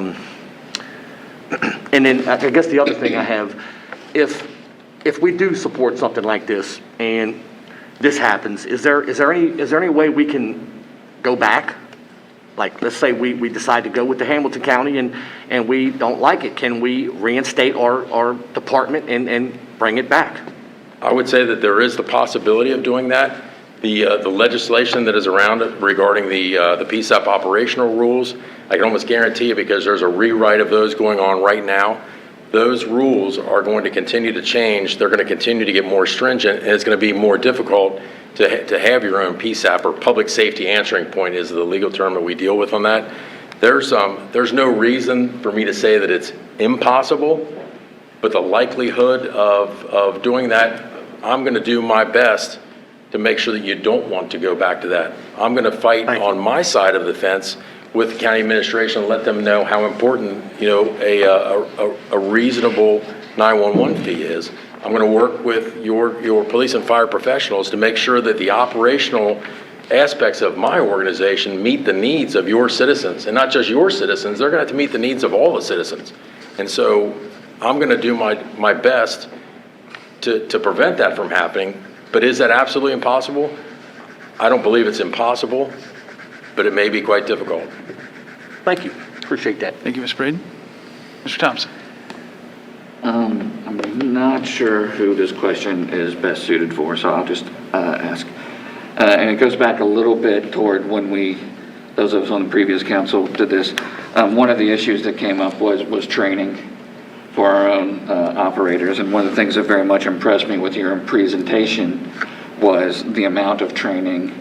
And then I guess the other thing I have, if we do support something like this and this happens, is there any way we can go back? Like, let's say we decide to go with the Hamilton County and we don't like it. Can we reinstate our department and bring it back?
I would say that there is the possibility of doing that. The legislation that is around it regarding the PSAP operational rules, I can almost guarantee you, because there's a rewrite of those going on right now, those rules are going to continue to change. They're going to continue to get more stringent, and it's going to be more difficult to have your own PSAP, or public safety answering point is the legal term that we deal with on that. There's no reason for me to say that it's impossible, but the likelihood of doing that, I'm going to do my best to make sure that you don't want to go back to that. I'm going to fight on my side of the fence with the county administration, let them know how important, a reasonable 911 fee is. I'm going to work with your police and fire professionals to make sure that the operational aspects of my organization meet the needs of your citizens, and not just your citizens. They're going to have to meet the needs of all the citizens. And so I'm going to do my best to prevent that from happening. But is that absolutely impossible? I don't believe it's impossible, but it may be quite difficult.
Thank you. Appreciate that.
Thank you, Mr. Braden. Mr. Thompson.
I'm not sure who this question is best suited for, so I'll just ask. And it goes back a little bit toward when those of us on the previous council did this. One of the issues that came up was training for our own operators, and one of the things that very much impressed me with your presentation was the amount of training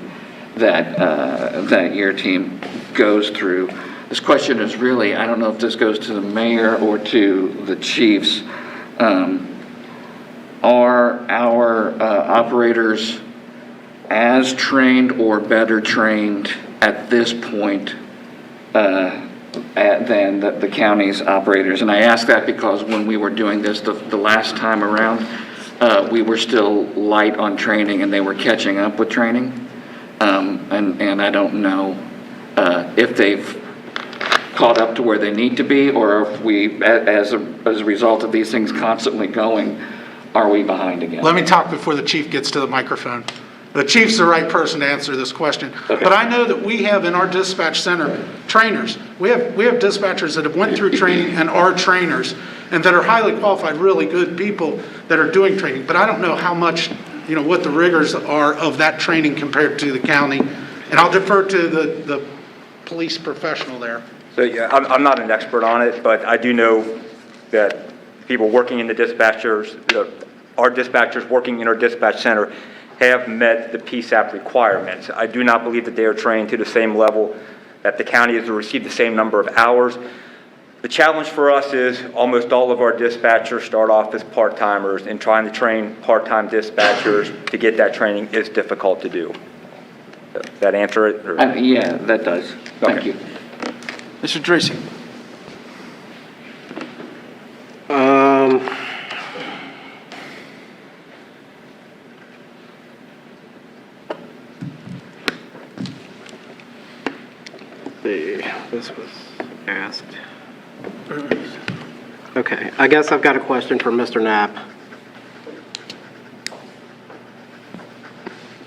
that your team goes through. This question is really, I don't know if this goes to the mayor or to the chiefs. Are our operators as trained or better trained at this point than the county's operators? And I ask that because when we were doing this the last time around, we were still light on training and they were catching up with training. And I don't know if they've caught up to where they need to be, or if we, as a result of these things constantly going, are we behind again?
Let me talk before the chief gets to the microphone. The chief's the right person to answer this question. Okay. But I know that we have in our dispatch center trainers. We have dispatchers that have went through training and are trainers, and that are highly qualified, really good people that are doing training. But I don't know how much what the rigors are of that training compared to the county. And I'll defer to the police professional there.
So, yeah, I'm not an expert on it, but I do know that people working in the dispatchers, our dispatchers working in our dispatch center have met the PSAP requirements. I do not believe that they are trained to the same level, that the county has received the same number of hours. The challenge for us is almost all of our dispatchers start off as part-timers, and trying to train part-time dispatchers to get that training is difficult to do. Does that answer it? or-
Yeah, that does. Thank
Okay.
you.
Mr. Tracy?
This was asked. Okay, I guess I've got a question for Mr. Knapp.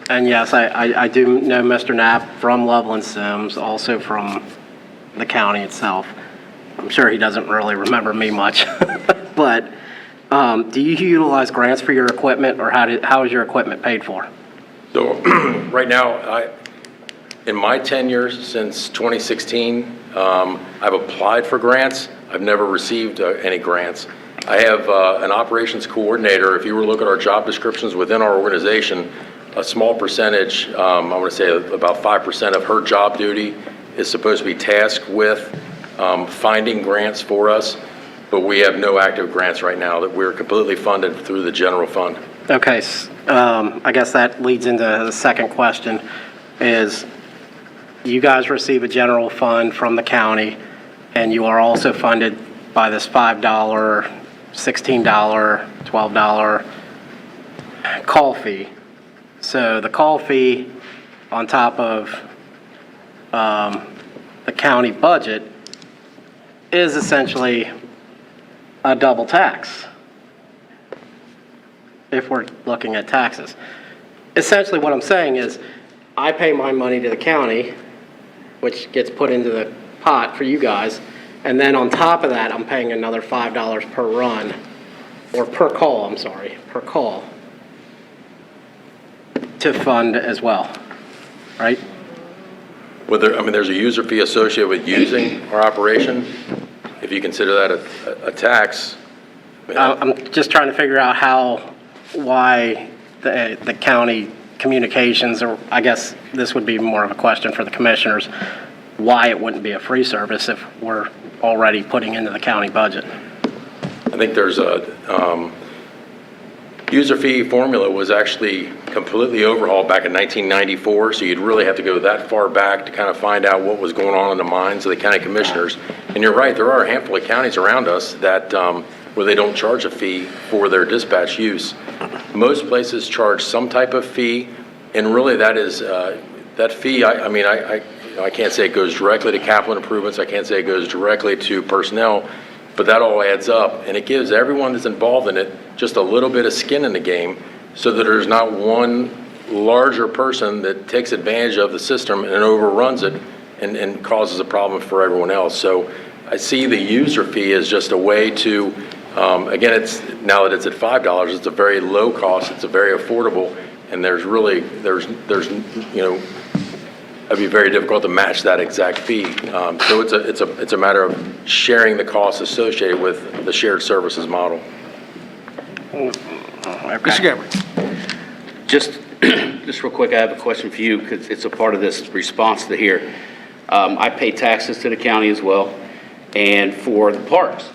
And yes, I do know Mr. Knapp from Loveland Sims, also from the county itself. I'm sure he doesn't really remember me much. But do you utilize grants for your equipment, or how is your equipment paid for?
So right now, in my tenure since 2016, I've applied for grants. I've never received any grants. I have an operations coordinator. If you were to look at our job descriptions within our organization, a small percentage, I want to say about 5% of her job duty is supposed to be tasked with finding grants for us, but we have no active grants right now. That we're completely funded through the general fund.
Okay, I guess that leads into the second question, is you guys receive a general fund from the county, and you are also funded by this $5, $16, $12 call fee. So the call fee on top of the county budget is essentially a double tax, if we're looking at taxes. Essentially what I'm saying is, I pay my money to the county, which gets put into the pot for you guys, and then on top of that, I'm paying another $5 per run, or per call, I'm sorry, per call, to fund as well, right?
There's a user fee associated with using our operation. If you consider that a tax.
I'm just trying to figure out why the county communications, or I guess this would be more of a question for the commissioners, why it wouldn't be a free service if we're already putting into the county budget.
I think there's a user fee formula was actually completely overhauled back in 1994, so you'd really have to go that far back to kind of find out what was going on in the minds of the county commissioners. And you're right, there are a handful of counties around us that where they don't charge a fee for their dispatch use. Most places charge some type of fee, and really that is that fee. I can't say it goes directly to capital improvements. I can't say it goes directly to personnel. But that all adds up, and it gives everyone that's involved in it just a little bit of skin in the game, so that there's not one larger person that takes advantage of the system and overruns it and causes a problem for everyone else. So I see the user fee as just a way to, again, it's now that it's at $5, it's a very low cost, it's a very affordable, and there's it'd be very difficult to match that exact fee. So it's a matter of sharing the costs associated with the shared services model.
Mr. Gabbard?
Just real quick, I have a question for you, because it's a part of this response to here. I pay taxes to the county as well, and for the parks,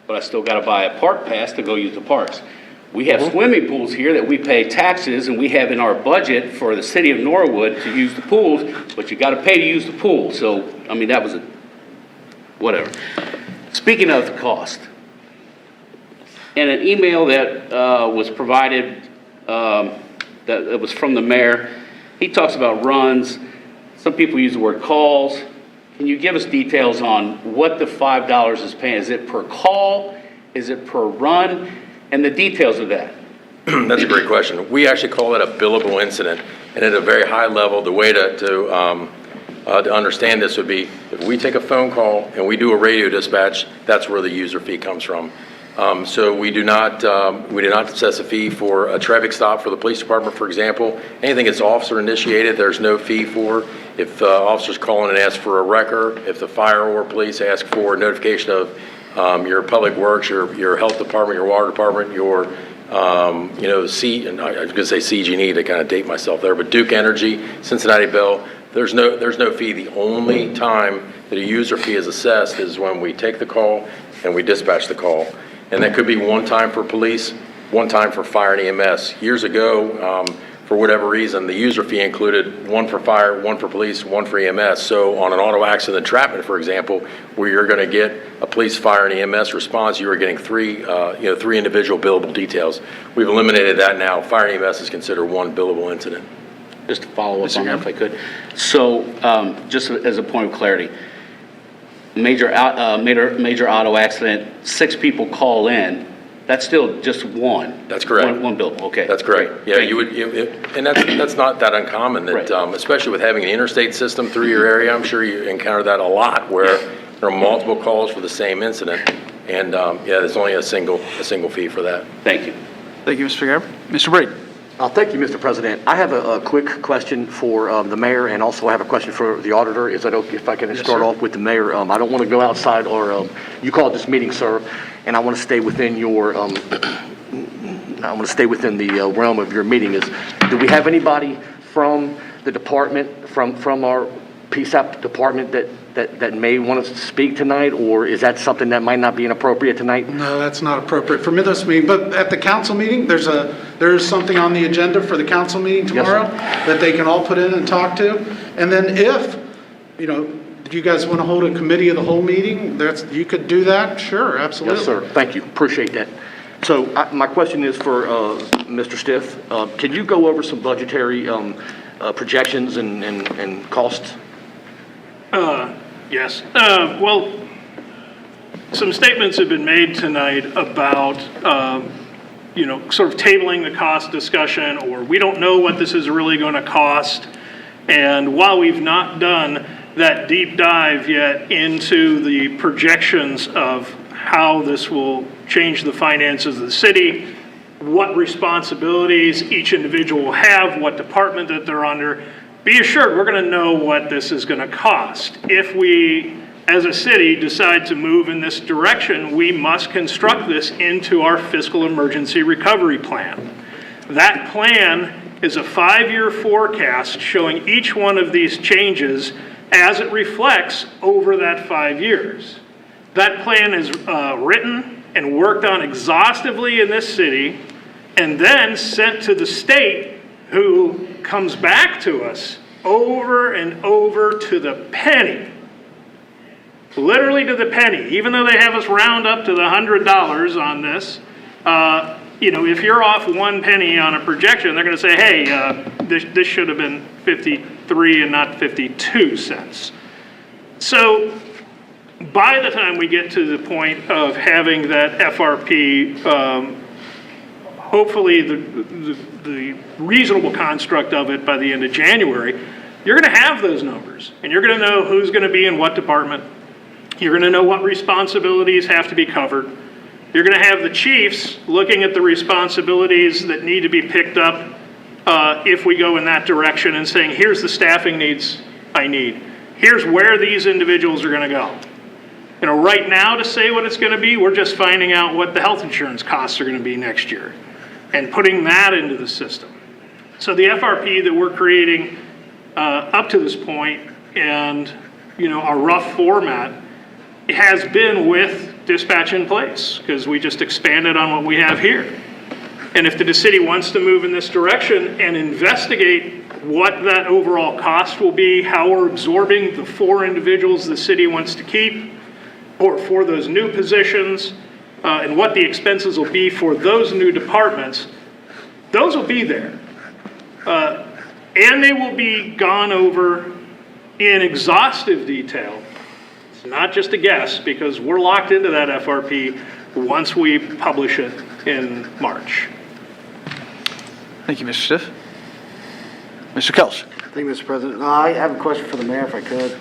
but I still gotta buy a park pass to go use the parks. We have swimming pools here that we pay taxes, and we have in our budget for the city of Norwood to use the pools, but you gotta pay to use the pool, so, that was whatever. Speaking of the cost, in an email that was provided, that was from the mayor, he talks about runs. Some people use the word calls. Can you give us details on what the $5 is paying? Is it per call? Is it per run? And the details of that.
That's a great question. We actually call it a billable incident, and at a very high level, the way to understand this would be if we take a phone call and we do a radio dispatch, that's where the user fee comes from. So we do not assess a fee for a traffic stop for the police department, for example. Anything that's officer initiated, there's no fee for. If officers call in and ask for a wrecker, if the fire or police ask for notification of your public works, your health department, your water department, your and I was going to say CG&E to kind of date myself there, but Duke Energy, Cincinnati Bell, there's no fee. The only time that a user fee is assessed is when we take the call and we dispatch the call. And that could be one time for police, one time for fire and EMS. Years ago, for whatever reason, the user fee included one for fire, one for police, one for EMS. So on an auto accident entrapment, for example, where you're going to get a police, fire, and EMS response, you are getting three individual billable details. We've eliminated that now. Fire and EMS is considered one billable incident.
Just to follow up on that if I could. So, just as a point of clarity, major auto accident, 6 people call in, that's still just one?
That's correct.
One billable, okay.
That's correct. Yeah, and that's not that uncommon, that,
Right.
especially with having an interstate system through your area, I'm sure you encounter that a lot, where there are multiple calls for the same incident, and, there's only a single fee for that.
Thank you.
Thank you, Mr. Garber. Mr. Brady.
Thank you, Mr. President. I have a quick question for the mayor, and also I have a question for the auditor. Is that okay if I can start off with the mayor? I don't want to go outside, or you called this meeting, sir, and I want to stay within your, I want to stay within the realm of your meeting. Do we have anybody from the department, from our PSAP department that may want to speak tonight, or is that something that might not be inappropriate tonight?
No, that's not appropriate for this meeting, but at the council meeting, there's something on the agenda for the council meeting
Yes, sir.
tomorrow that they can all put in and talk to. And then if you guys want to hold a committee of the whole meeting, you could do that, sure, absolutely.
Yes, sir. Thank you. Appreciate that. So my question is for Mr. Stiff. Can you go over some budgetary projections and costs?
Yes. Well, some statements have been made tonight about, sort of tabling the cost discussion, or we don't know what this is really going to cost. And while we've not done that deep dive yet into the projections of how this will change the finances of the city, what responsibilities each individual will have, what department that they're under, be assured we're going to know what this is going to cost. If we, as a city, decide to move in this direction, we must construct this into our fiscal emergency recovery plan. That plan is a 5-year forecast showing each one of these changes as it reflects over that 5 years. That plan is written and worked on exhaustively in this city, and then sent to the state, who comes back to us over and over to the penny, literally to the penny, even though they have us round up to the $100 on this. If you're off 1 penny on a projection, they're going to say, hey, this should have been 53 and not 52 cents. So by the time we get to the point of having that FRP, hopefully the reasonable construct of it by the end of January, you're going to have those numbers, and you're going to know who's going to be in what department. You're going to know what responsibilities have to be covered. You're going to have the chiefs looking at the responsibilities that need to be picked up if we go in that direction, and saying, here's the staffing needs I need. Here's where these individuals are going to go. Right now, to say what it's going to be, we're just finding out what the health insurance costs are going to be next year and putting that into the system. So the FRP that we're creating up to this point, and our rough format, has been with dispatch in place, because we just expanded on what we have here. And if the city wants to move in this direction and investigate what that overall cost will be, how we're absorbing the 4 individuals the city wants to keep, or for those new positions, and what the expenses will be for those new departments, those will be there. And they will be gone over in exhaustive detail. It's not just a guess, because we're locked into that FRP once we publish it in March.
Thank you, Mr. Stiff. Mr. Kelch.
Thank you, Mr. President. I have a question for the mayor, if I could.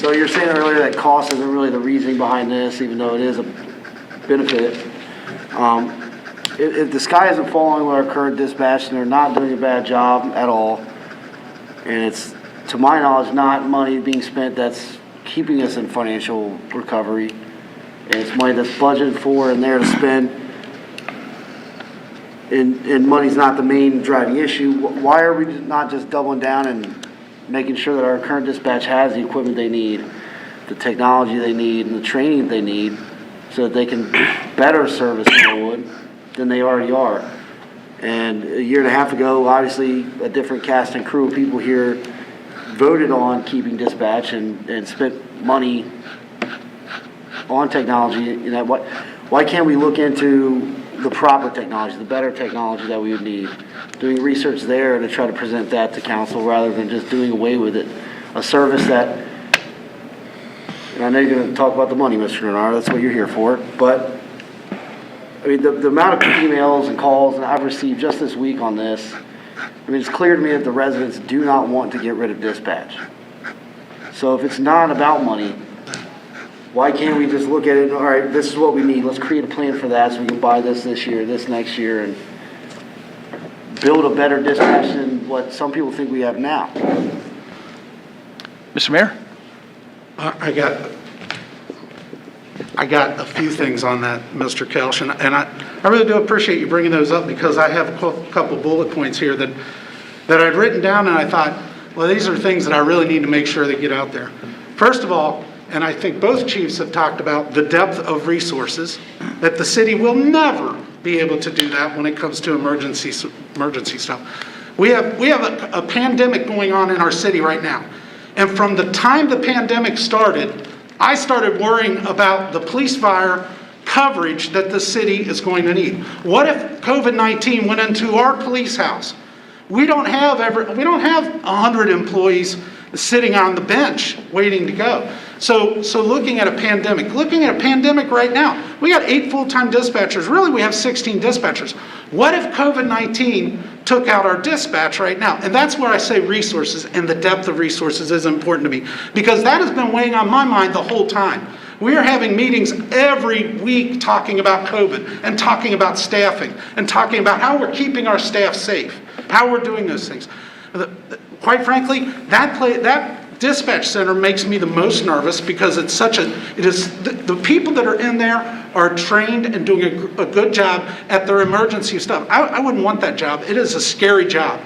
So you're saying earlier that cost isn't really the reasoning behind this, even though it is a benefit. If the sky isn't falling with our current dispatch, and they're not doing a bad job at all, and it's, to my knowledge, not money being spent that's keeping us in financial recovery, and it's money that's budgeted for and there to spend, and money's not the main driving issue, why are we not just doubling down and making sure that our current dispatch has the equipment they need, the technology they need, and the training they need, so that they can better service Norwood than they already are? And a year and a half ago, obviously, a different cast and crew of people here voted on keeping dispatch and spent money on technology. You know, why can't we look into the proper technology, the better technology that we would need, doing research there to try to present that to council rather than just doing away with it? A service that, and I know you're going to talk about the money, Mr. Renard, that's what you're here for, but I mean, the amount of emails and calls that I've received just this week on this, I mean, it's clear to me that the residents do not want to get rid of dispatch. So if it's not about money, why can't we just look at it, all right, this is what we need, let's create a plan for that so we can buy this year, this next year, and build a better dispatch than what some people think we have now.
Mr. Mayor?
I got a few things on that, Mr. Kelch, and I really do appreciate you bringing those up, because I have a couple bullet points here that I'd written down, and I thought, well, these are things that I really need to make sure they get out there. First of all, and I think both chiefs have talked about the depth of resources, that the city will never be able to do that when it comes to emergency stuff. We have a pandemic going on in our city right now. And from the time the pandemic started, I started worrying about the police fire coverage that the city is going to need. What if COVID-19 went into our police house? We don't have 100 employees sitting on the bench waiting to go. So looking at a pandemic right now, we got 8 full-time dispatchers. Really, we have 16 dispatchers. What if COVID-19 took out our dispatch right now? And that's where I say resources, and the depth of resources is important to me, because that has been weighing on my mind the whole time. We are having meetings every week talking about COVID and talking about staffing and talking about how we're keeping our staff safe, how we're doing those things. Quite frankly, that dispatch center makes me the most nervous, because the people that are in there are trained and doing a good job at their emergency stuff. I wouldn't want that job. It is a scary job.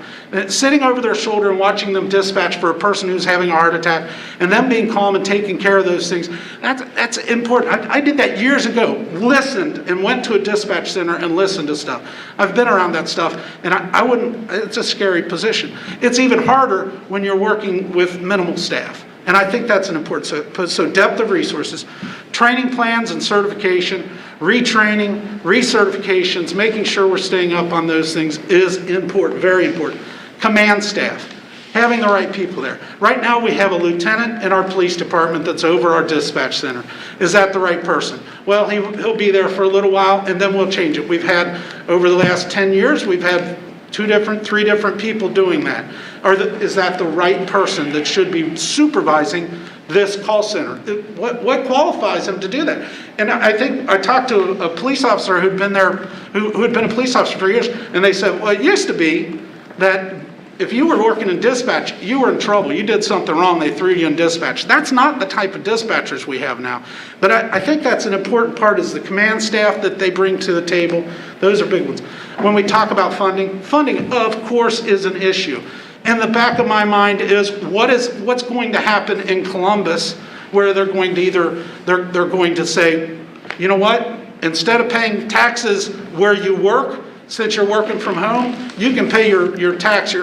Sitting over their shoulder and watching them dispatch for a person who's having a heart attack, and them being calm and taking care of those things, that's important. I did that years ago, listened and went to a dispatch center and listened to stuff. I've been around that stuff, and I wouldn't, it's a scary position. It's even harder when you're working with minimal staff. And I think that's an important, so depth of resources, training plans and certification, retraining, recertifications, making sure we're staying up on those things is important, very important. Command staff, having the right people there. Right now we have a lieutenant in our police department that's over our dispatch center. Is that the right person? Well, he'll be there for a little while, and then we'll change it. We've had, over the last 10 years, we've had 3 different people doing that. Is that the right person that should be supervising this call center? What qualifies him to do that? And I think I talked to a police officer who'd been there, who had been a police officer for years, and they said, well, it used to be that if you were working in dispatch, you were in trouble. You did something wrong, they threw you in dispatch. That's not the type of dispatchers we have now. But I think that's an important part, is the command staff that they bring to the table. Those are big ones. When we talk about funding, of course, is an issue. In the back of my mind is what's going to happen in Columbus, where they're going to they're going to say, you know what, instead of paying taxes where you work, since you're working from home, you can pay your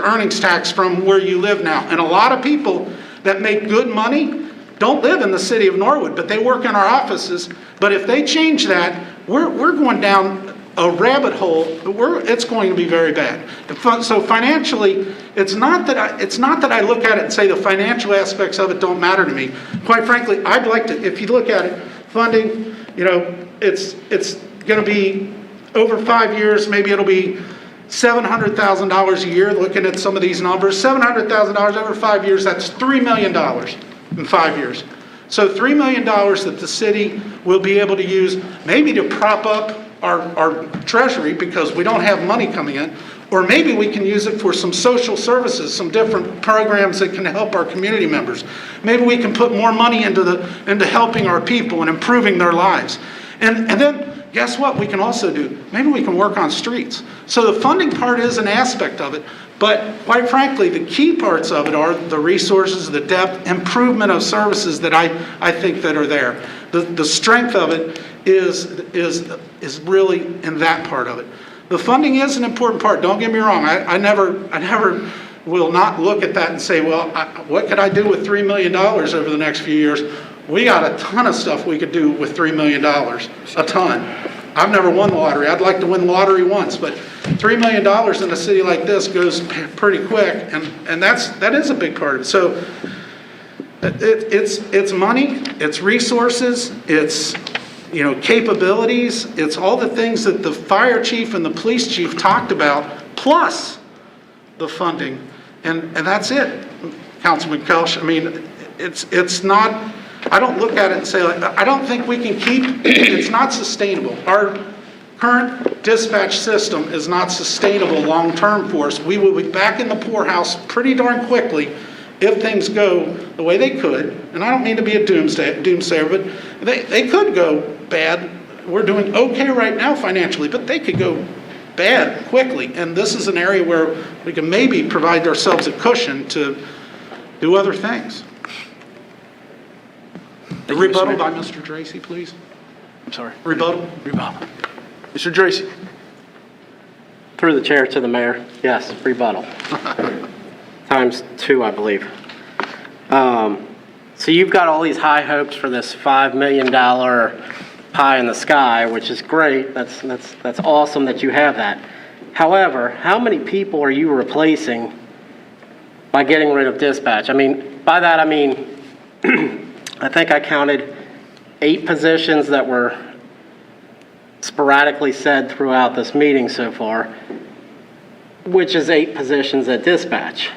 earnings tax from where you live now. And a lot of people that make good money don't live in the city of Norwood, but they work in our offices. But if they change that, we're going down a rabbit hole. It's going to be very bad. So financially, it's not that I look at it and say the financial aspects of it don't matter to me. Quite frankly, I'd like to. If you look at it, funding, it's going to be over 5 years. Maybe it'll be $700,000 a year. Looking at some of these numbers, $700,000 over 5 years. That's $3 million in 5 years. So $3 million that the city will be able to use maybe to prop up our treasury because we don't have money coming in, or maybe we can use it for some social services, some different programs that can help our community members. Maybe we can put more money into helping our people and improving their lives. And then, guess what we can also do? Maybe we can work on streets. So the funding part is an aspect of it, but quite frankly, the key parts of it are the resources, the depth, improvement of services that I think that are there. The strength of it is really in that part of it. The funding is an important part, don't get me wrong. I never will not look at that and say, well, what could I do with $3 million over the next few years? We got a ton of stuff we could do with $3 million, a ton. I've never won the lottery. I'd like to win the lottery once, but $3 million in a city like this goes pretty quick, and that is a big part of it. So it's money, it's resources, it's capabilities, it's all the things that the fire chief and the police chief talked about, plus the funding, and that's it, Councilman Kelch. I mean, it's not. I don't look at it and say, I don't think we can keep, it's not sustainable. Our current dispatch system is not sustainable long-term for us. We will be back in the poorhouse pretty darn quickly if things go the way they could. And I don't mean to be a doomsayer, but they could go bad. We're doing okay right now financially, but they could go bad quickly. And this is an area where we can maybe provide ourselves a cushion to do other things. The rebuttal by Mr. Tracy, please.
I'm sorry.
Rebuttal.
Mr. Tracy.
Through the chair to the mayor, yes, rebuttal. Times 2, I believe. So you've got all these high hopes for this $5 million pie in the sky, which is great. That's awesome that you have that. However, how many people are you replacing by getting rid of dispatch? I mean, by that I mean, I think I counted 8 positions that were sporadically said throughout this meeting so far, which is 8 positions at dispatch.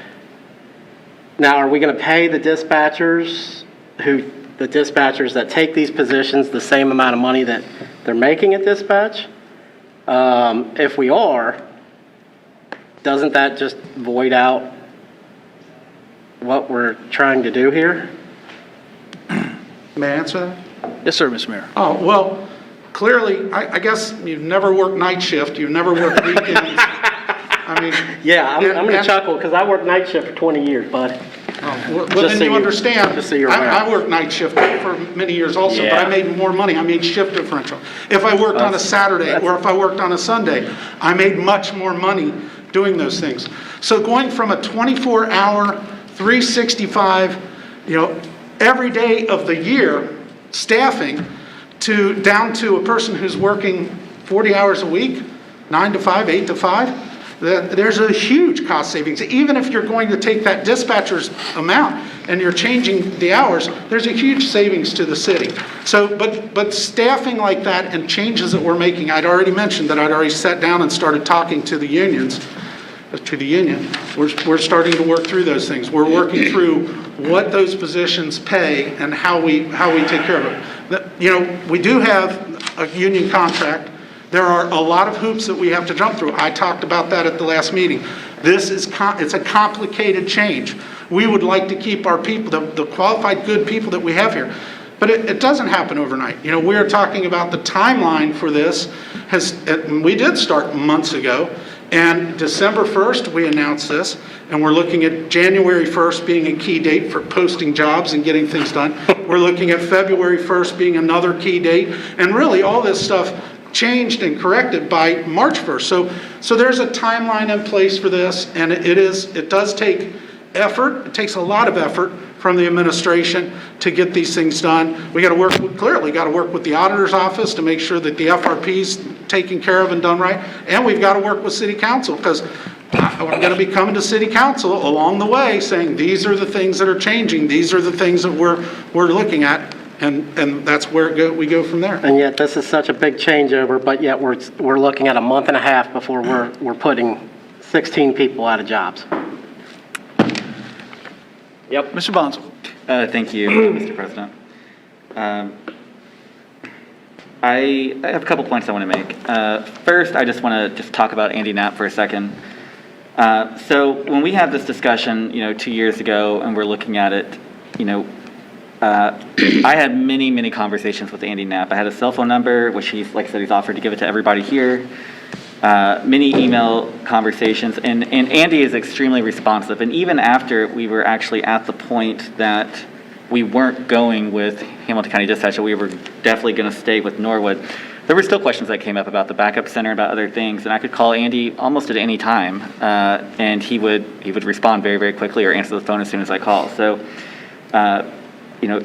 Now, are we going to pay the dispatchers that take these positions the same amount of money that they're making at dispatch? If we are, doesn't that just void out what we're trying to do here?
May I answer that?
Yes, sir, Mr. Mayor.
Oh, well, clearly, I guess you've never worked night shift, you've never worked weekends. I mean.
Yeah, I'm going to chuckle because I worked night shift for 20 years, bud.
Well, then you understand,
just so you're aware.
I worked night shift for many years also, but I made more money. I made shift differential. If I worked on a Saturday or if I worked on a Sunday, I made much more money doing those things. So going from a 24-hour, 365, every day of the year staffing down to a person who's working 40 hours a week, 9 to 5, 8 to 5, there's a huge cost savings. Even if you're going to take that dispatcher's amount and you're changing the hours, there's a huge savings to the city. So, but staffing like that and changes that we're making, I'd already mentioned that I'd already sat down and started talking to the union. We're starting to work through those things. We're working through what those positions pay and how we take care of it. We do have a union contract. There are a lot of hoops that we have to jump through. I talked about that at the last meeting. It's a complicated change. We would like to keep our people, the qualified, good people that we have here. But it doesn't happen overnight. We're talking about the timeline for this. We did start months ago. And December 1st, we announced this, and we're looking at January 1st being a key date for posting jobs and getting things done. We're looking at February 1st being another key date. And really, all this stuff changed and corrected by March 1st. So there's a timeline in place for this, and it does take effort. It takes a lot of effort from the administration to get these things done. We got to work with the auditor's office to make sure that the FRP's taken care of and done right, and we've got to work with city council because we're going to be coming to city council along the way saying these are the things that are changing, these are the things that we're looking at, and that's where we go from there.
And yet this is such a big changeover, but yet we're looking at a month and a half before we're putting 16 people out of jobs.
Yep. Mr. Bonzo.
Thank you, Mr. President. I have a couple points I want to make. First, I just want to talk about Andy Knapp for a second. So when we had this discussion, 2 years ago, and we're looking at it, I had many, many conversations with Andy Knapp. I had a cell phone number, which he's, like I said, he's offered to give it to everybody here. Many email conversations, and Andy is extremely responsive. And even after we were actually at the point that we weren't going with Hamilton County Dispatch, we were definitely going to stay with Norwood, there were still questions that came up about the backup center, about other things, and I could call Andy almost at any time, and he would respond very, very quickly or answer the phone as soon as I call. So,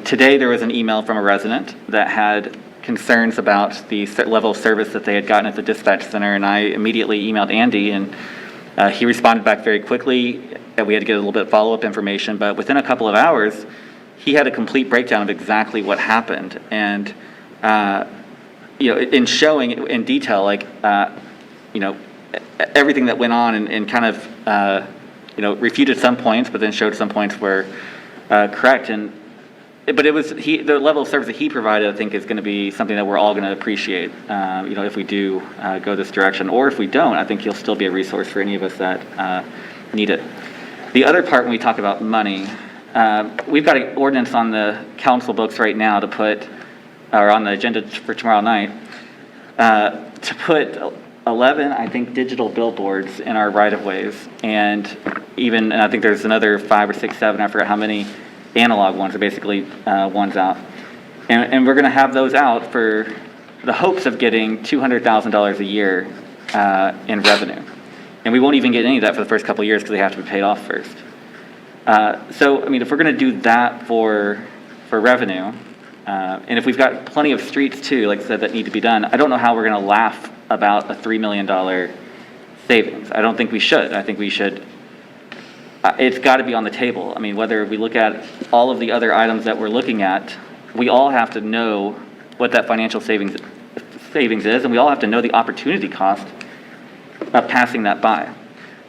today there was an email from a resident that had concerns about the level of service that they had gotten at the dispatch center, and I immediately emailed Andy, and he responded back very quickly. We had to get a little bit of follow-up information, but within a couple of hours, he had a complete breakdown of exactly what happened, and in showing in detail, everything that went on, and kind of, refuted some points, but then showed some points were correct. But it was the level of service that he provided, I think, is going to be something that we're all going to appreciate, if we do go this direction. Or if we don't, I think he'll still be a resource for any of us that need it. The other part, when we talk about money, we've got an ordinance on the council books right now to put, or on the agenda for tomorrow night, to put 11, I think, digital billboards in our right-of-ways. And I think there's another 5 or 6, 7, I forgot how many, analog ones, are basically ones out. And we're going to have those out for the hopes of getting $200,000 a year in revenue. And we won't even get any of that for the first couple of years because they have to be paid off first. So, if we're going to do that for revenue, and if we've got plenty of streets too, like I said, that need to be done, I don't know how we're going to laugh about a $3 million savings. I don't think we should. I think we should. It's got to be on the table. Whether we look at all of the other items that we're looking at, we all have to know what that financial savings is, and we all have to know the opportunity cost of passing that by.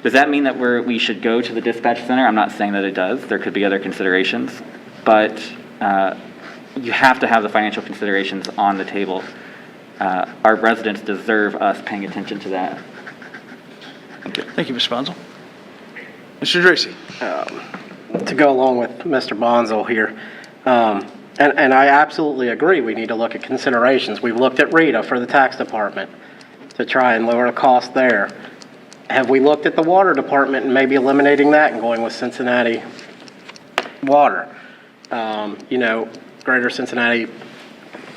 Does that mean that we should go to the dispatch center? I'm not saying that it does. There could be other considerations, but you have to have the financial considerations on the table. Our residents deserve us paying attention to that.
Okay. Thank you, Mr. Bonzel. Mr. Dracy.
To go along with Mr. Bonzel here, and I absolutely agree, we need to look at considerations. We've looked at RETA for the tax department to try and lower the cost there. Have we looked at the water department and maybe eliminating that and going with Cincinnati Water? Greater Cincinnati,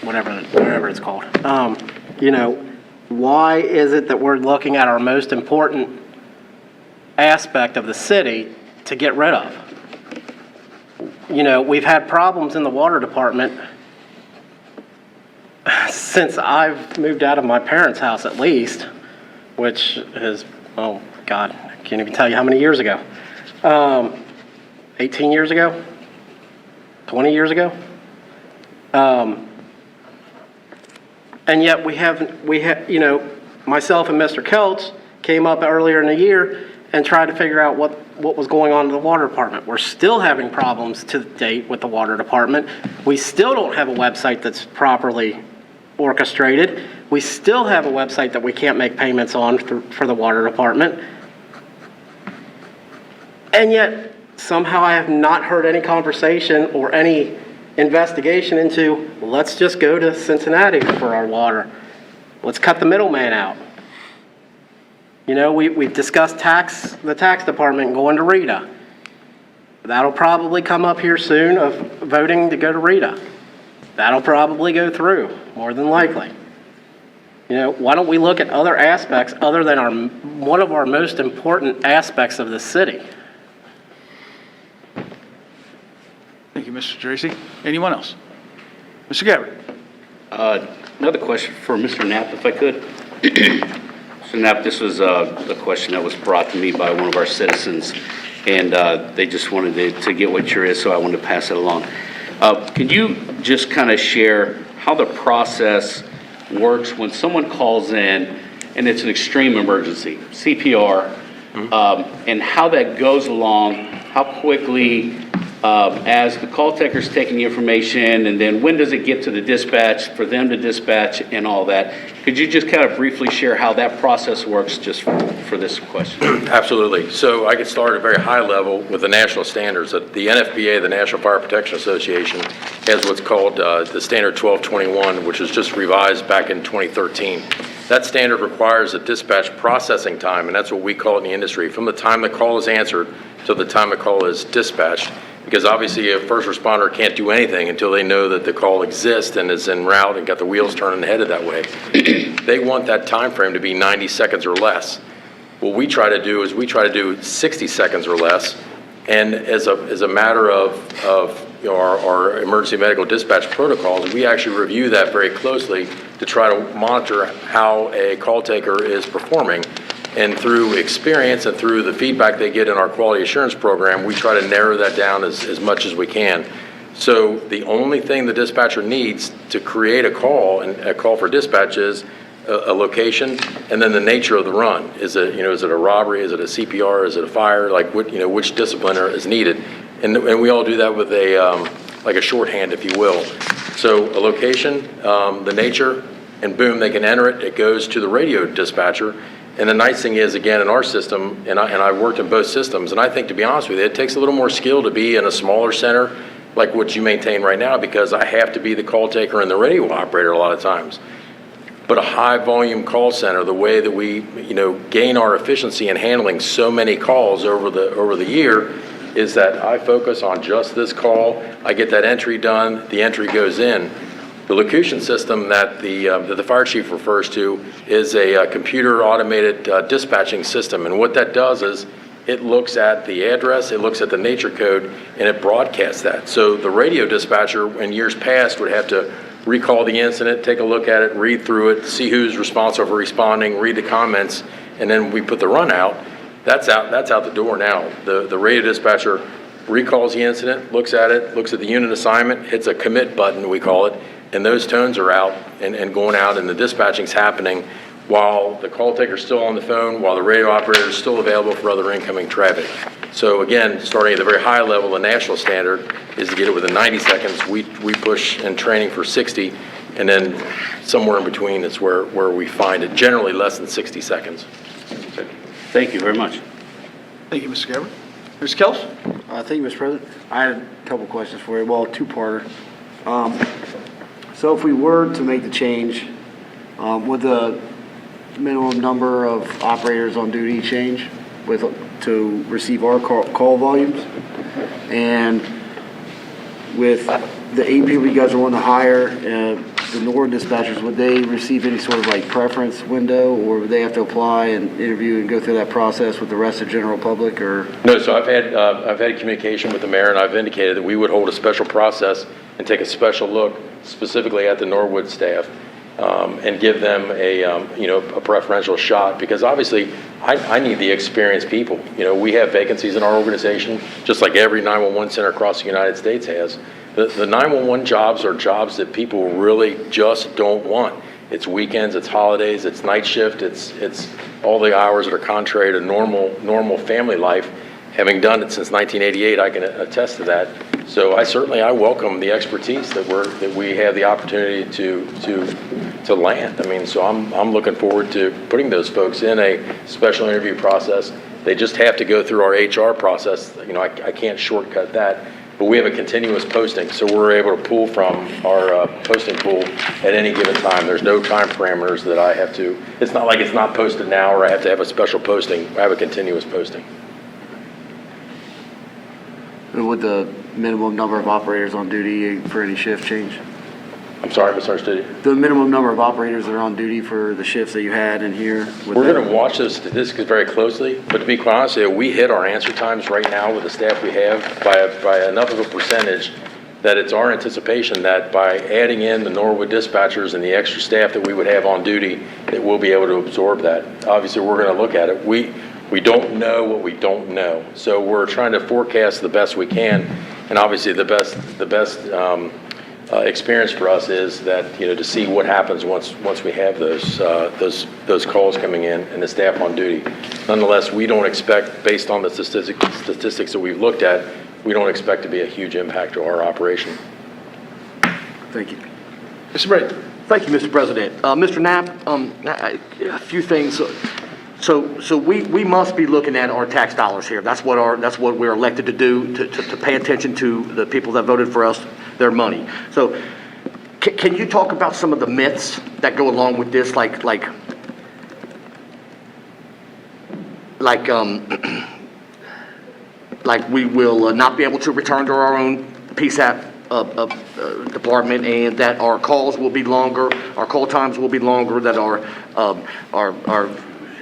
whatever it's called. Why is it that we're looking at our most important aspect of the city to get rid of? We've had problems in the water department since I've moved out of my parents' house, at least, which is, oh God, I can't even tell you how many years ago. 18 years ago? 20 years ago? And yet we have, myself and Mr. Kelch came up earlier in the year and tried to figure out what was going on in the water department. We're still having problems to date with the water department. We still don't have a website that's properly orchestrated. We still have a website that we can't make payments on for the water department. And yet, somehow I have not heard any conversation or any investigation into, let's just go to Cincinnati for our water. Let's cut the middleman out. We've discussed the tax department going to RETA. That'll probably come up here soon of voting to go to RETA. That'll probably go through, more than likely. Why don't we look at other aspects other than one of our most important aspects of the city?
Thank you, Mr. Tracy. Anyone else? Mr. Gabbard.
Another question for Mr. Knapp, if I could. Mr. Knapp, this was a question that was brought to me by one of our citizens, and they just wanted to get what your is, so I wanted to pass it along. Could you just kind of share how the process works when someone calls in and it's an extreme emergency, CPR, and how that goes along, how quickly as the call taker's taking the information, and then when does it get to the dispatch for them to dispatch and all that? Could you just kind of briefly share how that process works just for this question?
Absolutely. So I could start at a very high level with the national standards. The NFPA, the National Fire Protection Association, has what's called the Standard 1221, which was just revised back in 2013. That standard requires a dispatch processing time, and that's what we call it in the industry, from the time the call is answered to the time the call is dispatched. Because obviously a first responder can't do anything until they know that the call exists and is en route and got the wheels turning and headed that way. They want that time frame to be 90 seconds or less. What we try to do is we try to do 60 seconds or less. And as a matter of our emergency medical dispatch protocols, we actually review that very closely to try to monitor how a call taker is performing. And through experience and through the feedback they get in our quality assurance program, we try to narrow that down as much as we can. So the only thing the dispatcher needs to create a call, and a call for dispatch, is a location and then the nature of the run. Is it a robbery? Is it a CPR? Is it a fire? Like which discipline is needed? And we all do that with like a shorthand, if you will. So a location, the nature, and boom, they can enter it. It goes to the radio dispatcher. And the nice thing is, again, in our system, and I've worked in both systems, and I think, to be honest with you, it takes a little more skill to be in a smaller center like what you maintain right now, because I have to be the call taker and the radio operator a lot of times. But a high volume call center, the way that we gain our efficiency in handling so many calls over the year, is that I focus on just this call. I get that entry done. The entry goes in. The locution system that the fire chief refers to is a computer automated dispatching system. And what that does is it looks at the address, it looks at the nature code, and it broadcasts that. So the radio dispatcher in years past would have to recall the incident, take a look at it, read through it, see who's responsible for responding, read the comments, and then we put the run out. That's out the door now. The radio dispatcher recalls the incident, looks at it, looks at the unit assignment, hits a commit button, we call it, and those tones are out and going out, and the dispatching's happening while the call taker's still on the phone, while the radio operator is still available for other incoming traffic. So again, starting at the very high level, the national standard is to get it within 90 seconds. We push in training for 60, and then somewhere in between is where we find it, generally less than 60 seconds.
Thank you very much.
Thank you, Mr. Gabbard. Mr. Kelch?
Thank you, Mr. President. I had a couple questions for you, well, two-parter. So if we were to make the change, would the minimum number of operators on duty change to receive our call volumes? And with the 8 people you guys are wanting to hire, the Norwood dispatchers, would they receive any sort of like preference window, or would they have to apply and interview and go through that process with the rest of the general public, or?
No, so I've had communication with the mayor, and I've indicated that we would hold a special process and take a special look specifically at the Norwood staff, and give them a preferential shot, because obviously I need the experienced people. We have vacancies in our organization, just like every 911 center across the United States has. The 911 jobs are jobs that people really just don't want. It's weekends, it's holidays, it's night shift, it's all the hours that are contrary to normal family life. Having done it since 1988, I can attest to that. So I welcome the expertise that we have the opportunity to land. I mean, so I'm looking forward to putting those folks in a special interview process. They just have to go through our HR process. I can't shortcut that. But we have a continuous posting, so we're able to pull from our posting pool at any given time. There's no time parameters that I have to. It's not like it's not posted now, or I have to have a special posting. I have a continuous posting.
And would the minimum number of operators on duty for any shift change?
I'm sorry, misunderstood you.
The minimum number of operators that are on duty for the shifts that you had in here?
We're going to watch those statistics very closely, but to be quite honest with you, we hit our answer times right now with the staff we have by enough of a percentage that it's our anticipation that by adding in the Norwood dispatchers and the extra staff that we would have on duty, that we'll be able to absorb that. Obviously, we're going to look at it. We don't know what we don't know, so we're trying to forecast the best we can, and obviously the best experience for us is that to see what happens once we have those calls coming in and the staff on duty. Nonetheless, we don't expect, based on the statistics that we've looked at, we don't expect to be a huge impact to our operation.
Thank you. Mr. Brady?
Thank you, Mr. President. Mr. Knapp, a few things. So we must be looking at our tax dollars here. That's what we're elected to do, to pay attention to the people that voted for us, their money. So can you talk about some of the myths that go along with this, like we will not be able to return to our own PSAP department, and that our calls will be longer, our call times will be longer, that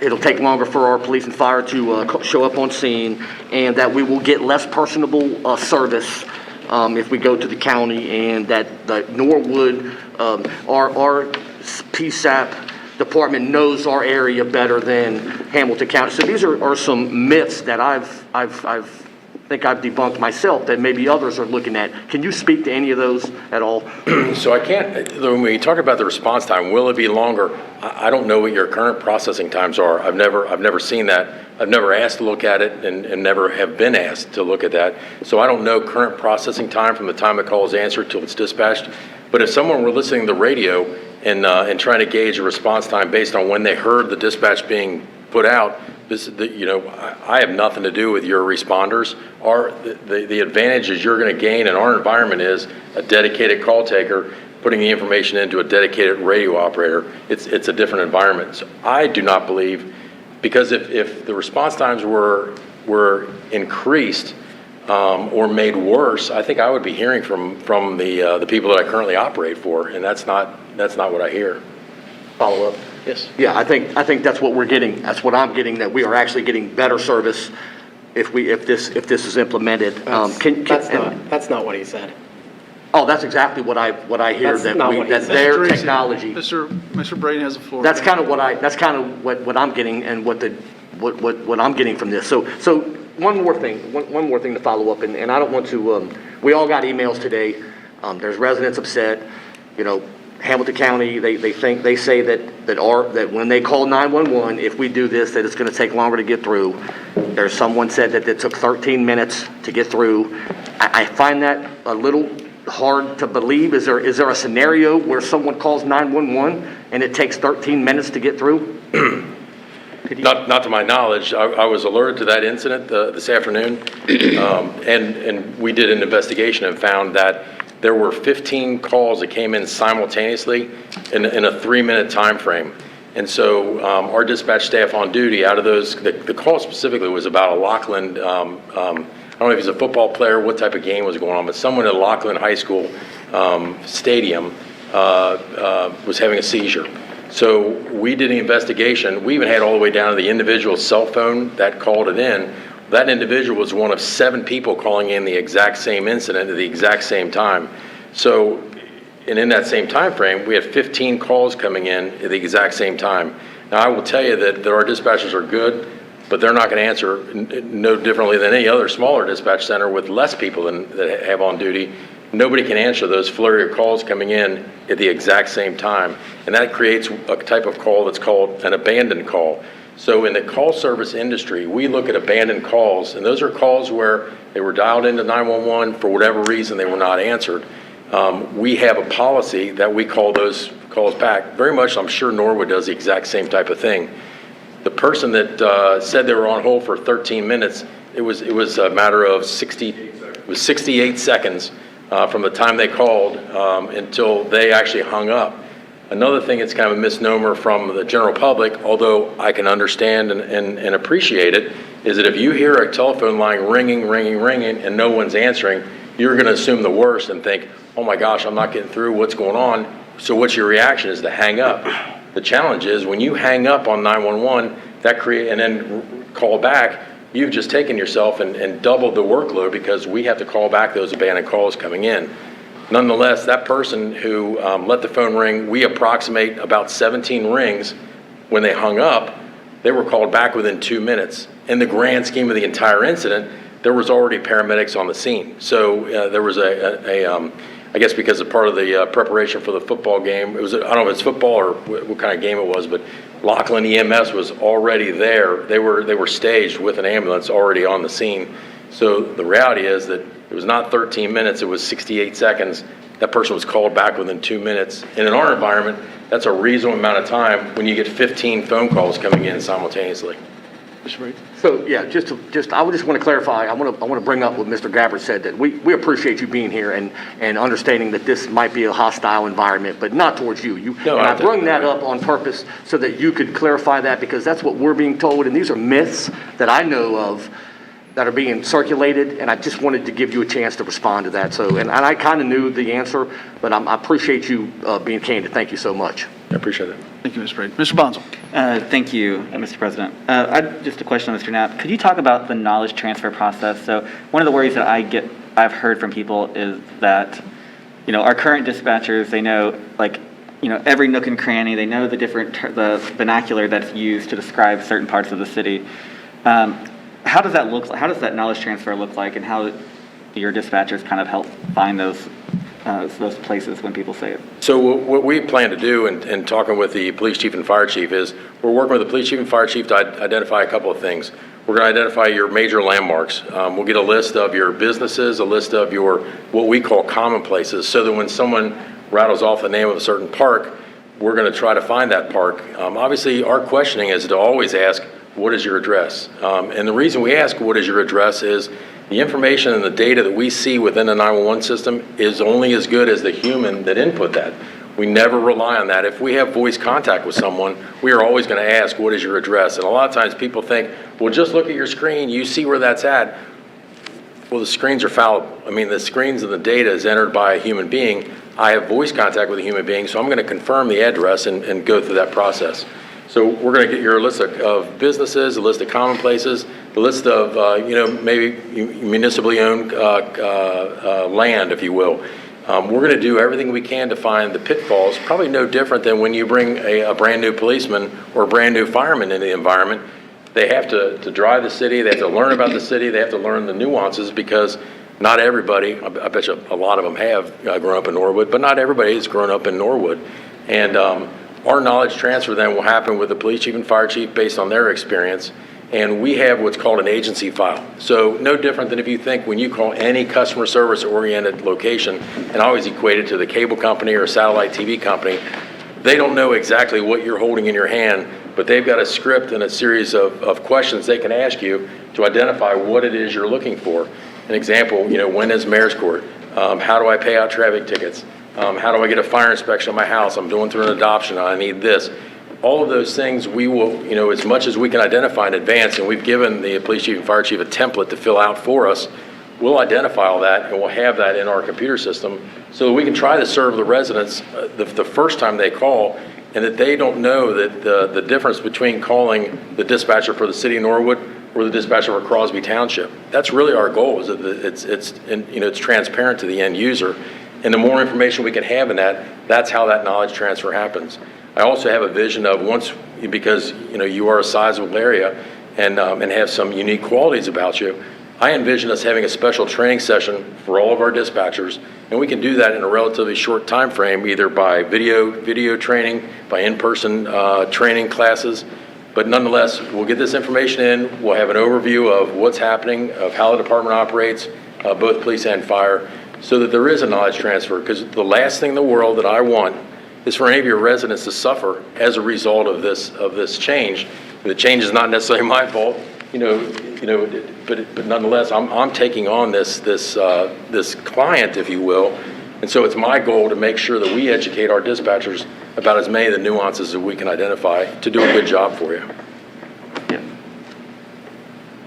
it'll take longer for our police and fire to show up on scene, and that we will get less personable service if we go to the county, and that the Norwood, our PSAP department knows our area better than Hamilton County. So these are some myths that I think I've debunked myself that maybe others are looking at. Can you speak to any of those at all?
So I can't, when we talk about the response time, will it be longer? I don't know what your current processing times are. I've never seen that. I've never asked to look at it and never have been asked to look at that. So I don't know current processing time from the time a call is answered till it's dispatched. But if someone were listening to the radio and trying to gauge a response time based on when they heard the dispatch being put out, I have nothing to do with your responders. The advantages you're going to gain in our environment is a dedicated call taker putting the information into a dedicated radio operator. It's a different environment. So I do not believe, because if the response times were increased or made worse, I think I would be hearing from the people that I currently operate for, and that's not what I hear.
Follow up?
Yes.
Yeah, I think that's what we're getting. That's what I'm getting, that we are actually getting better service if this is implemented.
That's not what he said.
Oh, that's exactly what I hear,
That's not what he
that
said.
their
Tracy,
technology.
Mr. Brady has the floor.
That's kind of what I'm getting, and what I'm getting from this. So one more thing to follow up, and I don't want to. We all got emails today. There's residents upset. Hamilton County, they say that when they call 911, if we do this, that it's going to take longer to get through. There's someone said that it took 13 minutes to get through. I find that a little hard to believe. Is there a scenario where someone calls 911 and it takes 13 minutes to get through?
Not to my knowledge. I was alerted to that incident this afternoon, and we did an investigation and found that there were 15 calls that came in simultaneously in a 3-minute time frame. And so our dispatch staff on duty, out of those, the call specifically was about a Lockland, I don't know if he's a football player, what type of game was going on, but someone at Lockland High School stadium was having a seizure. So we did an investigation. We even had all the way down to the individual cell phone that called it in. That individual was one of 7 people calling in the exact same incident at the exact same time. So, and in that same time frame, we had 15 calls coming in at the exact same time. Now, I will tell you that our dispatchers are good, but they're not going to answer no differently than any other smaller dispatch center with less people that have on duty. Nobody can answer those flurry of calls coming in at the exact same time. And that creates a type of call that's called an abandoned call. So in the call service industry, we look at abandoned calls, and those are calls where they were dialed into 911 for whatever reason they were not answered. We have a policy that we call those calls back. Very much, I'm sure Norwood does the exact same type of thing. The person that said they were on hold for 13 minutes, it was a matter of 68 seconds from the time they called until they actually hung up. Another thing that's kind of a misnomer from the general public, although I can understand and appreciate it, is that if you hear a telephone line ringing, and no one's answering, you're going to assume the worst and think, oh my gosh, I'm not getting through, what's going on? So what's your reaction is to hang up. The challenge is when you hang up on 911, and then call back, you've just taken yourself and doubled the workload, because we have to call back those abandoned calls coming in. Nonetheless, that person who let the phone ring, we approximate about 17 rings. When they hung up, they were called back within 2 minutes. In the grand scheme of the entire incident, there was already paramedics on the scene. So there was I guess because of part of the preparation for the football game, it was, I don't know if it's football or what kind of game it was, but Lockland EMS was already there. They were staged with an ambulance already on the scene. So the reality is that it was not 13 minutes, it was 68 seconds. That person was called back within 2 minutes. And in our environment, that's a reasonable amount of time when you get 15 phone calls coming in simultaneously.
Mr. Brady?
So, yeah, I would just want to clarify, I want to bring up what Mr. Gabbard said, that we appreciate you being here and understanding that this might be a hostile environment, but not towards you.
No,
And
I
I bring that up on purpose so that you could clarify that, because that's what we're being told, and these are myths that I know of that are being circulated, and I just wanted to give you a chance to respond to that. So, and I kind of knew the answer, but I appreciate you being candid. Thank you so much.
I appreciate it.
Thank you, Mr. Brady. Mr. Bonzo?
Thank you, Mr. President. Just a question on Mr. Knapp. Could you talk about the knowledge transfer process? So one of the worries that I've heard from people is that, our current dispatchers, they know, every nook and cranny. They know the vernacular that's used to describe certain parts of the city. How does that look? How does that knowledge transfer look like, and how do your dispatchers kind of help find those places when people say it?
So what we plan to do in talking with the police chief and fire chief is we're working with the police chief and fire chief to identify a couple of things. We're going to identify your major landmarks. We'll get a list of your businesses, a list of your what we call common places, so that when someone rattles off the name of a certain park, we're going to try to find that park. Obviously, our questioning is to always ask, what is your address? And the reason we ask what is your address is the information and the data that we see within the 911 system is only as good as the human that input that. We never rely on that. If we have voice contact with someone, we are always going to ask, what is your address? And a lot of times people think, well, just look at your screen, you see where that's at. Well, the screens are fallible. I mean, the screens and the data is entered by a human being. I have voice contact with a human being, so I'm going to confirm the address and go through that process. So we're going to get your list of businesses, a list of common places, the list of, maybe municipally owned land, if you will. We're going to do everything we can to find the pitfalls, probably no different than when you bring a brand new policeman or a brand new fireman into the environment. They have to drive the city, they have to learn about the city, they have to learn the nuances, because not everybody, I bet you a lot of them have grown up in Norwood, but not everybody has grown up in Norwood. And our knowledge transfer then will happen with the police chief and fire chief based on their experience. And we have what's called an agency file. So no different than if you think when you call any customer service oriented location, and I always equate it to the cable company or satellite TV company, they don't know exactly what you're holding in your hand, but they've got a script and a series of questions they can ask you to identify what it is you're looking for. An example, when is mayor's court? How do I pay out traffic tickets? How do I get a fire inspection on my house? I'm doing through an adoption, I need this. All of those things we will, as much as we can identify in advance, and we've given the police chief and fire chief a template to fill out for us, we'll identify all that and we'll have that in our computer system so that we can try to serve the residents the first time they call, and that they don't know that the difference between calling the dispatcher for the city of Norwood or the dispatcher for Crosby Township. That's really our goal, is that it's transparent to the end user. And the more information we can have in that, that's how that knowledge transfer happens. I also have a vision of once, because you are a sizable area and have some unique qualities about you, I envision us having a special training session for all of our dispatchers, and we can do that in a relatively short time frame, either by video training, by in-person training classes. But nonetheless, we'll get this information in, we'll have an overview of what's happening, of how the department operates, both police and fire, so that there is a knowledge transfer. Because the last thing in the world that I want is for any of your residents to suffer as a result of this change. And the change is not necessarily my fault, but nonetheless, I'm taking on this client, if you will, and so it's my goal to make sure that we educate our dispatchers about as many of the nuances that we can identify to do a good job for you.
Yeah.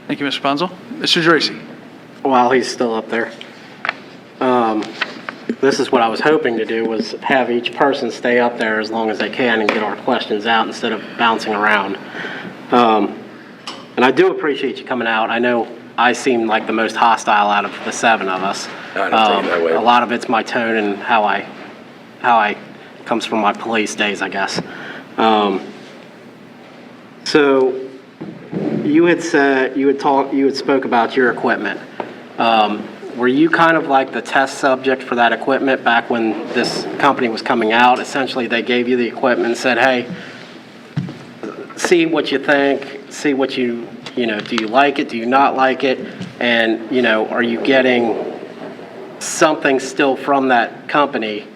Thank you, Mr. Bonzo. Mr. Geraci?
While he's still up there, this is what I was hoping to do, was have each person stay up there as long as they can and get our questions out instead of bouncing around. And I do appreciate you coming out. I know I seem like the most hostile out of the seven of us.
I don't take it that way.
A lot of it's my tone and how I comes from my police days, I guess. So you had said, you had spoke about your equipment. Were you kind of like the test subject for that equipment back when this company was coming out? Essentially, they gave you the equipment and said, hey, see what you think, see what you do you like it? Do you not like it? And, are you getting something still from that company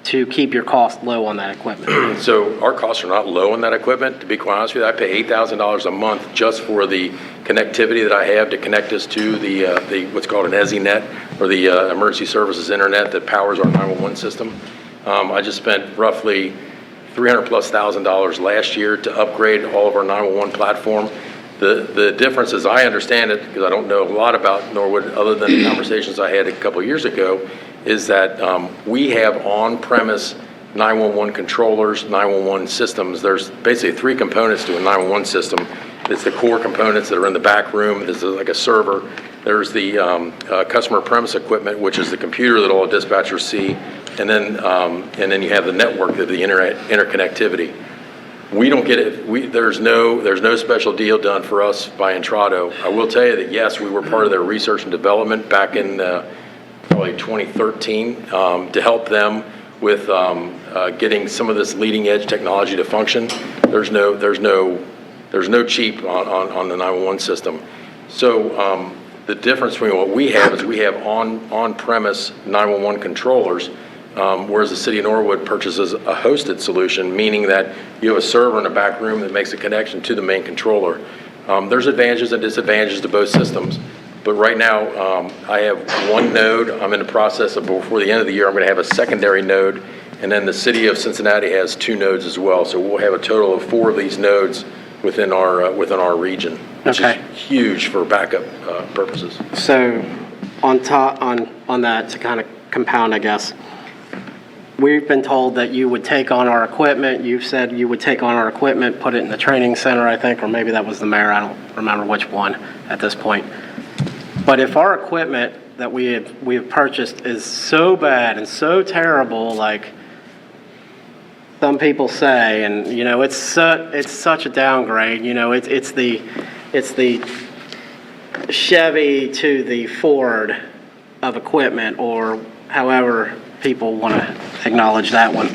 to keep your cost low on that equipment?
So our costs are not low on that equipment, to be quite honest with you. I pay $8,000 a month just for the connectivity that I have to connect us to the what's called an EZNet, or the Emergency Services Internet that powers our 911 system. I just spent roughly $300,000+ last year to upgrade all of our 911 platform. The difference, as I understand it, because I don't know a lot about Norwood other than the conversations I had a couple of years ago, is that we have on-premise 911 controllers, 911 systems. There's basically 3 components to a 911 system. It's the core components that are in the back room. There's like a server. There's the customer premise equipment, which is the computer that all dispatchers see, and then you have the network, the interconnectivity. We don't get it. There's no special deal done for us by Intrado. I will tell you that yes, we were part of their research and development back in probably 2013 to help them with getting some of this leading edge technology to function. There's no cheap on the 911 system. So the difference between what we have is we have on-premise 911 controllers, whereas the city of Norwood purchases a hosted solution, meaning that you have a server in the back room that makes a connection to the main controller. There's advantages and disadvantages to both systems, but right now I have 1 node. I'm in the process of, before the end of the year, I'm going to have a secondary node, and then the city of Cincinnati has 2 nodes as well. So we'll have a total of 4 of these nodes within our region, which is huge for backup purposes.
So on that, to kind of compound, I guess, we've been told that you would take on our equipment. You've said you would take on our equipment, put it in the training center, I think, or maybe that was the mayor. I don't remember which one at this point. But if our equipment that we have purchased is so bad and so terrible, like some people say, and it's such a downgrade. It's the Chevy to the Ford of equipment, or however people want to acknowledge that one.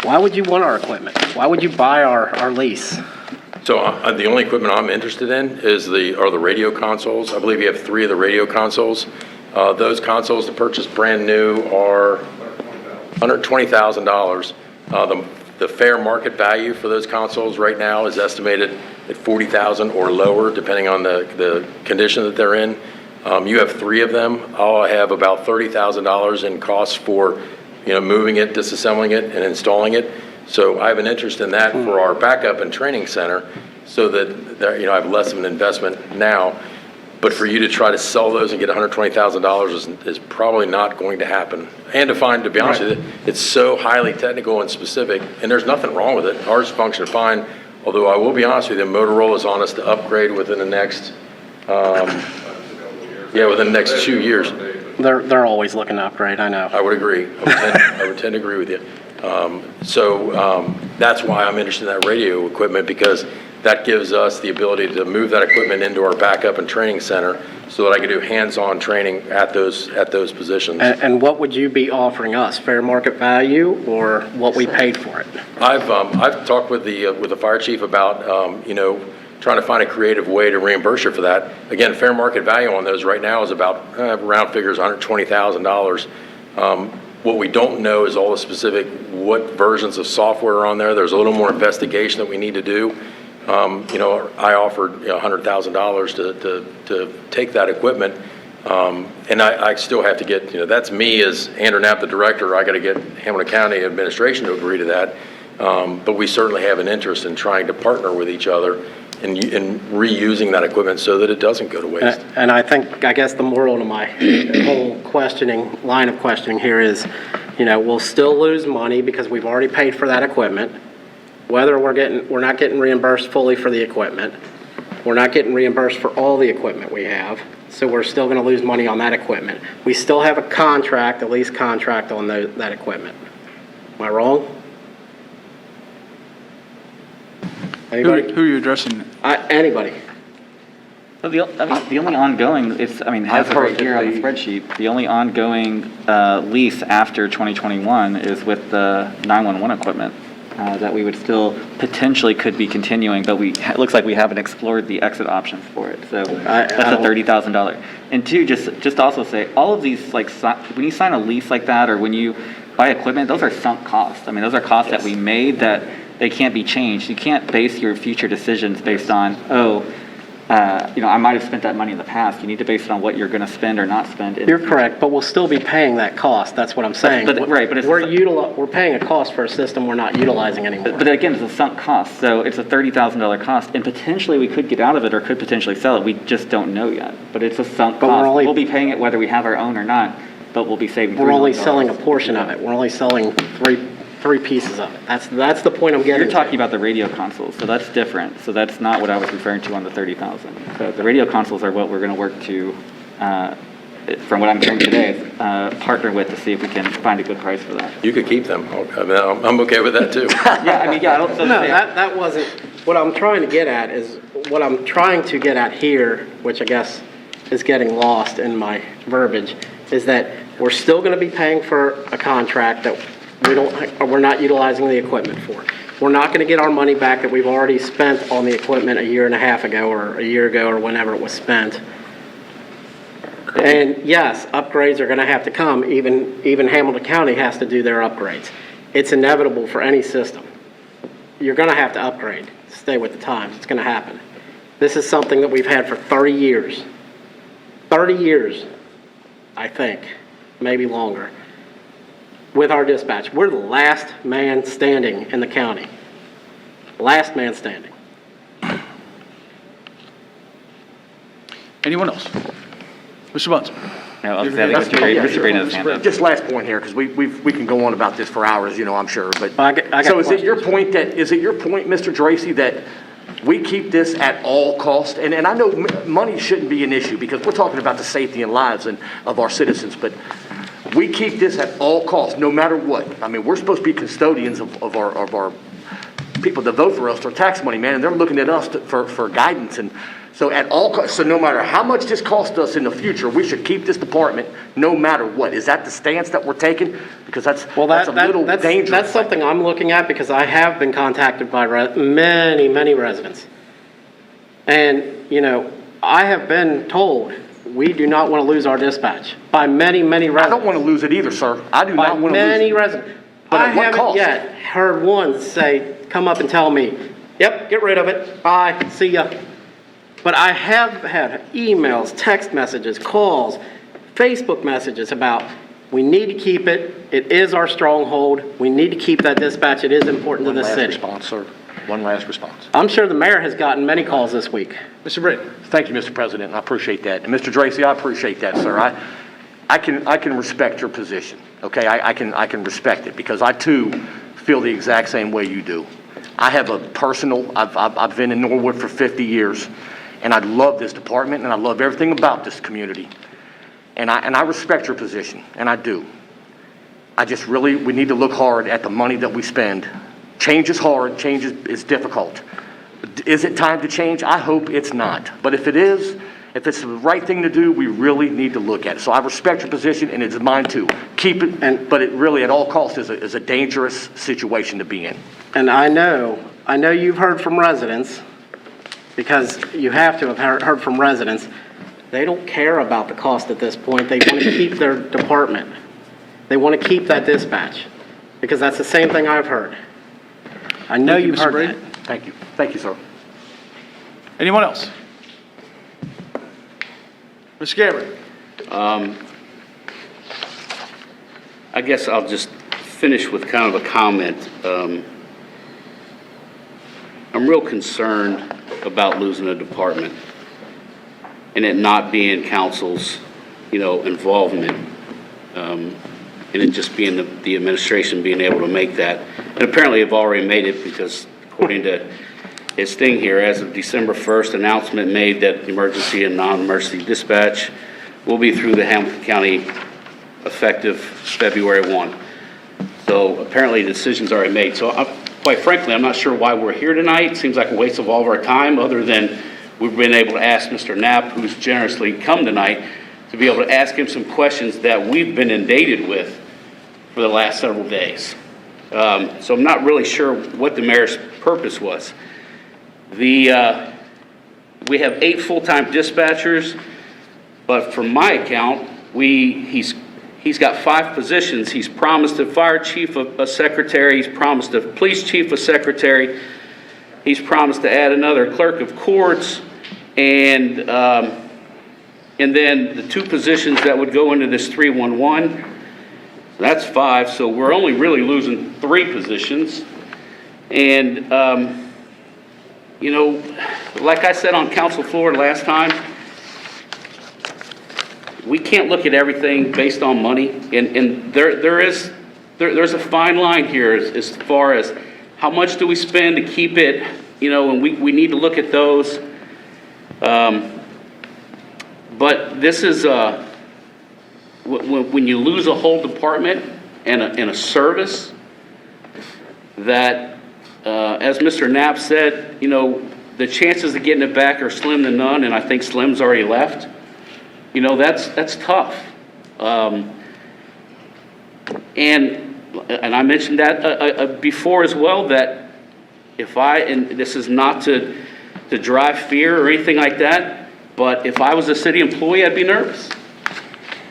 Why would you want our equipment? Why would you buy our lease?
So the only equipment I'm interested in are the radio consoles. I believe you have 3 of the radio consoles. Those consoles to purchase brand new are $120,000. The fair market value for those consoles right now is estimated at $40,000 or lower, depending on the condition that they're in. You have 3 of them. I'll have about $30,000 in costs for moving it, disassembling it, and installing it. So I have an interest in that for our backup and training center, so that I have less of an investment now. But for you to try to sell those and get $120,000 is probably not going to happen. And to be honest with you, it's so highly technical and specific, and there's nothing wrong with it. Ours function fine, although I will be honest with you, Motorola's on us to upgrade within the next, within the next 2 years.
They're always looking to upgrade, I know.
I would agree. I would tend to agree with you. So that's why I'm interested in that radio equipment, because that gives us the ability to move that equipment into our backup and training center, so that I can do hands-on training at those positions.
And what would you be offering us? Fair market value, or what we paid for it?
I've talked with the fire chief about trying to find a creative way to reimburse you for that. Again, fair market value on those right now is about round figures $120,000. What we don't know is all the specific what versions of software are on there. There's a little more investigation that we need to do. I offered $100,000 to take that equipment, and I still have to get, that's me as Andrew Knapp, the director. I got to get Hamilton County administration to agree to that. But we certainly have an interest in trying to partner with each other in reusing that equipment so that it doesn't go to waste.
And I guess the moral to my whole line of questioning here is, we'll still lose money because we've already paid for that equipment. Whether we're not getting reimbursed fully for the equipment, we're not getting reimbursed for all the equipment we have, so we're still going to lose money on that equipment. We still have a lease contract on that equipment. Am I wrong? Anybody?
Who are you addressing?
Anybody.
Well, the only ongoing, has it right here on the spreadsheet, the only ongoing lease after 2021 is with the 911 equipment. that we would still potentially could be continuing, but it looks like we haven't explored the exit options for it. So that's a $30,000. And two, just also say, all of these, like, when you sign a lease like that, or when you buy equipment, those are sunk costs. I mean, those are costs that we made that they can't be changed. You can't base your future decisions based on, I might have spent that money in the past. You need to base it on what you're going to spend or not spend.
You're correct, but we'll still be paying that cost. That's what I'm saying.
But it's
We're paying a cost for a system we're not utilizing anymore.
But again, it's a sunk cost, so it's a $30,000 cost, and potentially we could get out of it or could potentially sell it. We just don't know yet. But it's a sunk cost. We'll be paying it whether we have our own or not, but we'll be saving.
We're only selling a portion of it. We're only selling three pieces of it. That's the point I'm getting.
You're talking about the radio consoles, so that's different. So that's not what I was referring to on the 30,000. So the radio consoles are what we're going to work to, from what I'm hearing today, partner with to see if we can find a good price for that.
You could keep them. I mean, I'm okay with that, too.
I don't.
No, that wasn't, what I'm trying to get at is, what I'm trying to get at here, which I guess is getting lost in my verbiage, is that we're still going to be paying for a contract that we're not utilizing the equipment for. We're not going to get our money back that we've already spent on the equipment a year and a half ago or a year ago or whenever it was spent. And yes, upgrades are going to have to come. Even Hamilton County has to do their upgrades. It's inevitable for any system. You're going to have to upgrade to stay with the times. It's going to happen. This is something that we've had for 30 years. 30 years, I think, maybe longer, with our dispatch. We're the last man standing in the county. Last man standing.
Anyone else? Mr. Bunce?
No, I was saying, I think Mr. Brady has his hand up.
Just last point here, because we can go on about this for hours, I'm sure, but.
I got
So is it your
questions.
point, Mr. Dracy, that we keep this at all cost? And I know money shouldn't be an issue, because we're talking about the safety and lives of our citizens, but we keep this at all costs, no matter what. I mean, we're supposed to be custodians of our people that vote for us, our tax money, man, and they're looking at us for guidance. And so at all costs, so no matter how much this costs us in the future, we should keep this department no matter what. Is that the stance that we're taking? Because that's a little dangerous.
That's something I'm looking at, because I have been contacted by many residents. And, I have been told we do not want to lose our dispatch by many residents.
I don't want to lose it either, sir. I do not want to lose it.
By many residents.
But
I
at what
haven't
cost?
yet heard one say, come up and tell me, yep, get rid of it, bye, see ya. But I have had emails, text messages, calls, Facebook messages about, we need to keep it, it is our stronghold, we need to keep that dispatch, it is important to the city.
Response, sir. One last response.
I'm sure the mayor has gotten many calls this week.
Mr. Brady?
Thank you, Mr. President, and I appreciate that. And Mr. Dracy, I appreciate that, sir. I can respect your position, okay? I can respect it, because I too feel the exact same way you do. I have a personal, I've been in Norwood for 50 years, and I love this department, and I love everything about this community. And I respect your position, and I do. We need to look hard at the money that we spend. Change is hard, change is difficult. Is it time to change? I hope it's not. But if it is, if it's the right thing to do, we really need to look at it. So I respect your position, and it's mine too. Keep it, but it really at all costs is a dangerous situation to be in.
And I know you've heard from residents, because you have to have heard from residents. They don't care about the cost at this point. They want to keep their department. They want to keep that dispatch, because that's the same thing I've heard. I know you've heard that.
Thank you. Thank you, sir.
Anyone else? Mr. Gabbard?
I guess I'll just finish with kind of a comment. I'm real concerned about losing a department and it not being council's, involvement, and it just being the administration being able to make that. And apparently have already made it, because according to his thing here, as of December 1st, announcement made that emergency and non-emergency dispatch will be through the Hamilton County effective February 1. So apparently the decision's already made. So quite frankly, I'm not sure why we're here tonight. Seems like a waste of all of our time, other than we've been able to ask Mr. Knapp, who's generously come tonight, to be able to ask him some questions that we've been inundated with for the last several days. So I'm not really sure what the mayor's purpose was. We have 8 full-time dispatchers, but from my account, he's got 5 positions. He's promised a fire chief a secretary, he's promised a police chief a secretary, he's promised to add another clerk of courts, and then the 2 positions that would go into this 311, that's 5, so we're only really losing 3 positions. And, like I said on council floor last time, we can't look at everything based on money, and there's a fine line here as far as how much do we spend to keep it, and we need to look at those. But this is, when you lose a whole department and a service that, as Mr. Knapp said, the chances of getting it back are slim to none, and I think Slim's already left. That's tough. And I mentioned that before as well, that and this is not to drive fear or anything like that, but if I was a city employee, I'd be nervous.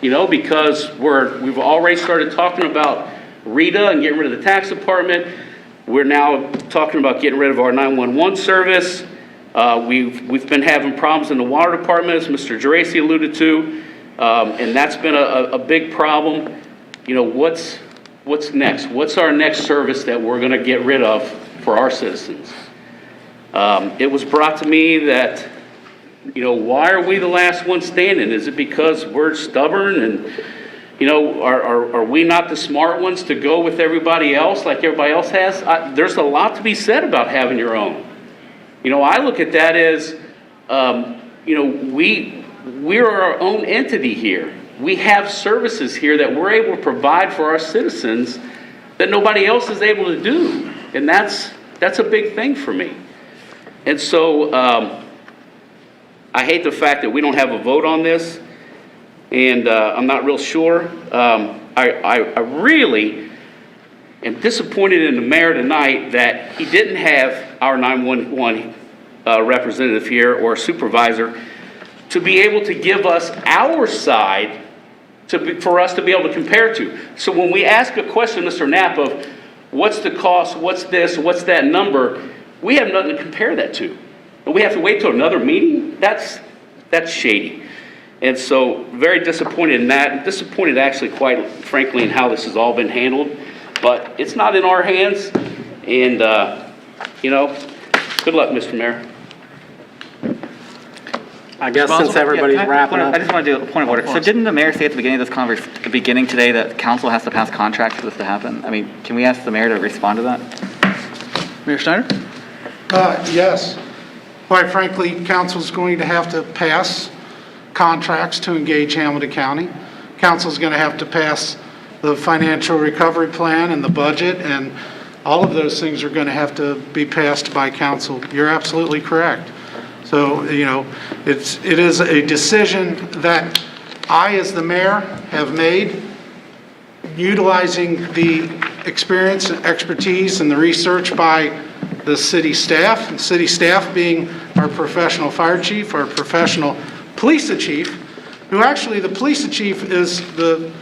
Because we've already started talking about RETA and getting rid of the tax department. We're now talking about getting rid of our 911 service. We've been having problems in the water department, as Mr. Geraci alluded to, and that's been a big problem. What's next? What's our next service that we're going to get rid of for our citizens? It was brought to me that, why are we the last one standing? Is it because we're stubborn and, are we not the smart ones to go with everybody else like everybody else has? There's a lot to be said about having your own. I look at that as, we're our own entity here. We have services here that we're able to provide for our citizens that nobody else is able to do. And that's a big thing for me. And so I hate the fact that we don't have a vote on this. And I'm not real sure. I really am disappointed in the mayor tonight that he didn't have our 911 representative here or supervisor to be able to give us our side for us to be able to compare to. So when we ask a question, Mr. Knapp, of what's the cost, what's this, what's that number, we have nothing to compare that to. And we have to wait till another meeting? That's shady. And so very disappointed in that. Disappointed actually, quite frankly, in how this has all been handled. But it's not in our hands. And, good luck, Mr. Mayor.
I guess since everybody's wrapping up.
I just want to do a point of order. So didn't the mayor say at the beginning of this beginning today that council has to pass contracts for this to happen? I mean, can we ask the mayor to respond to that?
Mayor Schneider?
Yes. Quite frankly, council's going to have to pass contracts to engage Hamilton County. Council's going to have to pass the financial recovery plan and the budget, and all of those things are going to have to be passed by council. You're absolutely correct. So, it is a decision that I, as the mayor, have made, utilizing the experience and expertise and the research by the city staff, the city staff being our professional fire chief, our professional police chief, who actually, the police chief is the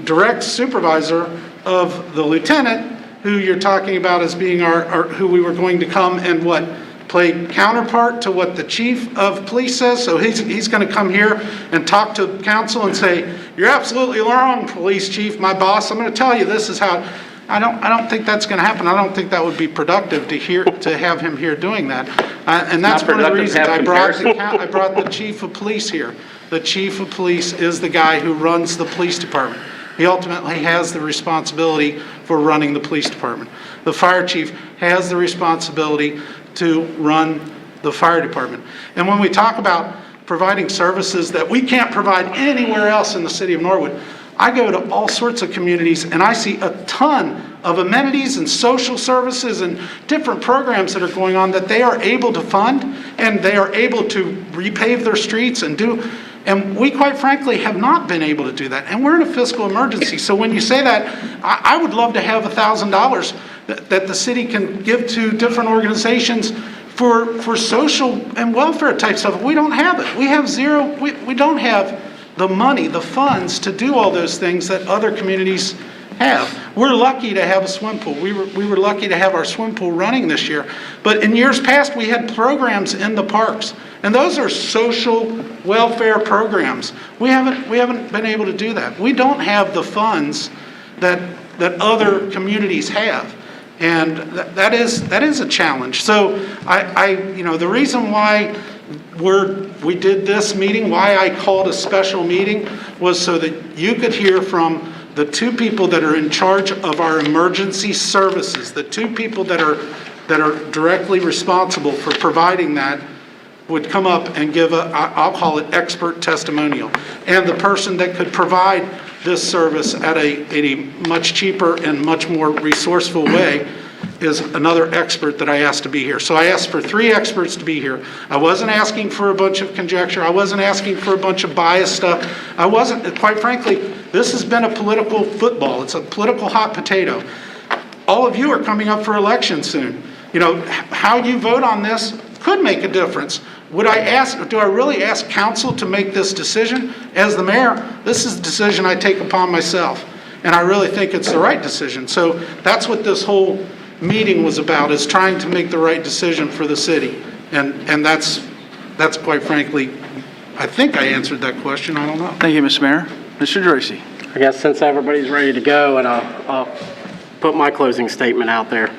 direct supervisor of the lieutenant, who you're talking about as being who we were going to come and play counterpart to what the chief of police says. So he's going to come here and talk to council and say, you're absolutely wrong, police chief, my boss. I'm going to tell you this is how. I don't think that's going to happen. I don't think that would be productive to have him here doing that. And that's one of the reasons I brought the chief of police here. The chief of police is the guy who runs the police department. He ultimately has the responsibility for running the police department. The fire chief has the responsibility to run the fire department. And when we talk about providing services that we can't provide anywhere else in the city of Norwood, I go to all sorts of communities and I see a ton of amenities and social services and different programs that are going on that they are able to fund, and they are able to repave their streets and do. And we, quite frankly, have not been able to do that. And we're in a fiscal emergency. So when you say that, I would love to have $1,000 that the city can give to different organizations for social and welfare type stuff. We don't have it. We have zero. We don't have the money, the funds to do all those things that other communities have. We're lucky to have a swim pool. We were lucky to have our swim pool running this year. But in years past, we had programs in the parks. And those are social welfare programs. We haven't been able to do that. We don't have the funds that other communities have. And that is a challenge. So the reason why we did this meeting, why I called a special meeting, was so that you could hear from the two people that are in charge of our emergency services, the two people that are directly responsible for providing that, would come up and give I'll call it expert testimonial. And the person that could provide this service at a much cheaper and much more resourceful way is another expert that I asked to be here. So I asked for 3 experts to be here. I wasn't asking for a bunch of conjecture. I wasn't asking for a bunch of biased stuff. I wasn't, quite frankly, this has been a political football. It's a political hot potato. All of you are coming up for election soon. How you vote on this could make a difference. Do I really ask council to make this decision? As the mayor, this is the decision I take upon myself. And I really think it's the right decision. So that's what this whole meeting was about, is trying to make the right decision for the city. And that's quite frankly, I think I answered that question. I don't know.
Thank you, Mr. Mayor. Mr. Dracy.
I guess since everybody's ready to go, and I'll put my closing statement out there.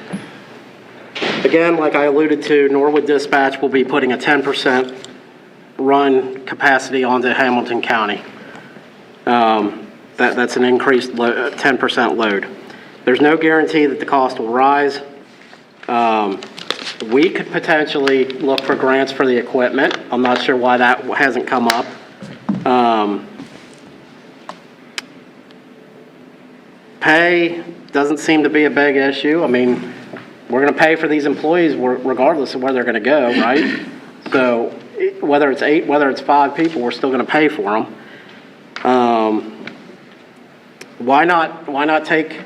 Again, like I alluded to, Norwood Dispatch will be putting a 10% run capacity onto Hamilton County. That's an increased 10% load. There's no guarantee that the cost will rise. We could potentially look for grants for the equipment. I'm not sure why that hasn't come up. Pay doesn't seem to be a big issue. I mean, we're going to pay for these employees regardless of where they're going to go, right? So whether it's 8, whether it's 5 people, we're still going to pay for them. Why not take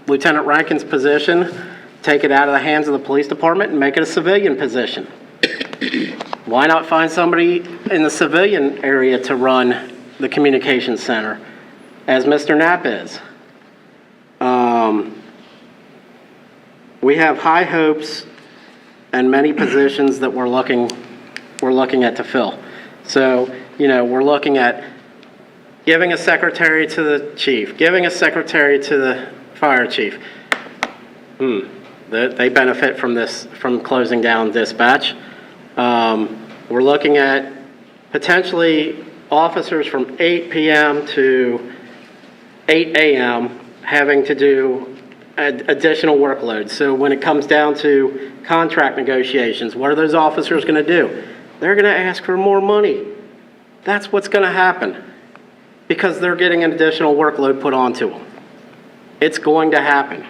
Lieutenant Rankin's position, take it out of the hands of the police department and make it a civilian position? Why not find somebody in the civilian area to run the communications center, as Mr. Knapp is? We have high hopes and many positions that we're looking at to fill. So, we're looking at giving a secretary to the chief, giving a secretary to the fire chief. They benefit from this, from closing down dispatch. We're looking at potentially officers from 8 p.m. to 8 a.m. having to do additional workload. So when it comes down to contract negotiations, what are those officers going to do? They're going to ask for more money. That's what's going to happen, because they're getting an additional workload put onto them. It's going to happen.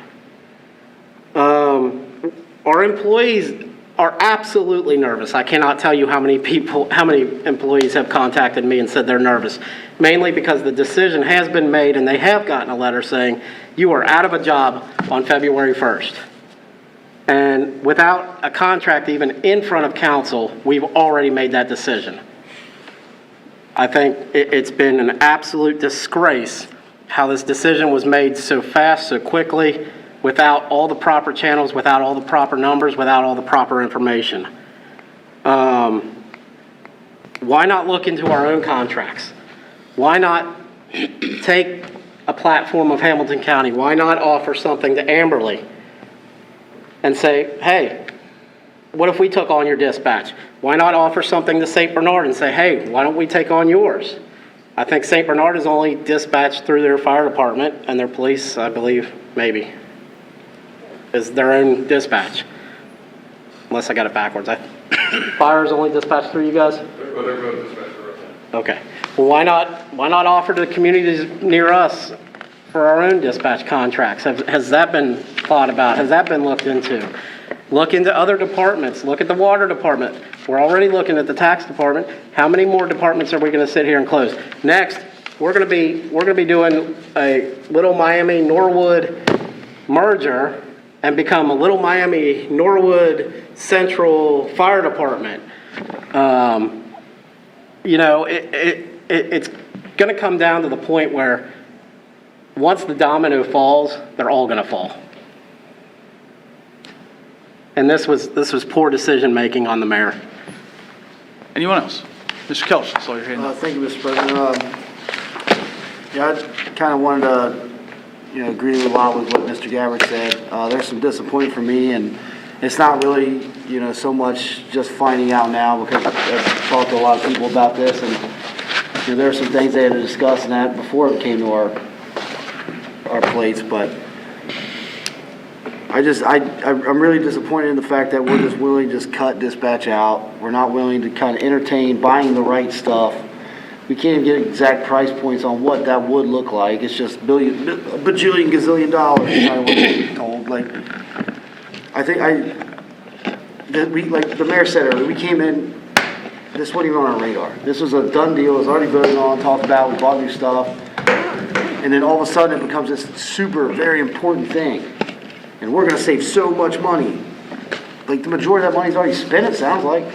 Our employees are absolutely nervous. I cannot tell you how many employees have contacted me and said they're nervous, mainly because the decision has been made and they have gotten a letter saying, you are out of a job on February 1st. And without a contract even in front of council, we've already made that decision. I think it's been an absolute disgrace how this decision was made so fast, so quickly, without all the proper channels, without all the proper numbers, without all the proper information. Why not look into our own contracts? Why not take a platform of Hamilton County? Why not offer something to Amberley and say, hey, what if we took on your dispatch? Why not offer something to St. Bernard and say, hey, why don't we take on yours? I think St. Bernard is only dispatched through their fire department, and their police, I believe, maybe, is their own dispatch. Unless I got it backwards. Fire is only dispatched through you guys?
They're both dispatched for us.
Okay. Well, why not offer to the communities near us for our own dispatch contracts? Has that been thought about? Has that been looked into? Look into other departments. Look at the water department. We're already looking at the tax department. How many more departments are we going to sit here and close? Next, we're going to be doing a Little Miami Norwood merger and become a Little Miami Norwood Central Fire Department. You know, it's going to come down to the point where once the domino falls, they're all going to fall. And this was poor decision-making on the mayor.
Anyone else? Mr. Kelch, I saw your hand up.
Thank you, Mr. President. Yeah, I kind of wanted to, agree with a lot with what Mr. Gabbard said. There's some disappointment for me, and it's not really, so much just finding out now because I've talked to a lot of people about this, and there are some things they had to discuss and that before it came to our plates, but I'm really disappointed in the fact that we're just willing to just cut dispatch out. We're not willing to kind of entertain buying the right stuff. We can't even get exact price points on what that would look like. It's just bajillion, gazillion dollars, kind of what we're told. Like, I think like the mayor said earlier, we came in, this wasn't even on our radar. This was a done deal. It was already voted on, talked about, we bought new stuff. And then all of a sudden it becomes this super, very important thing. And we're going to save so much money. Like the majority of that money's already spent, it sounds like.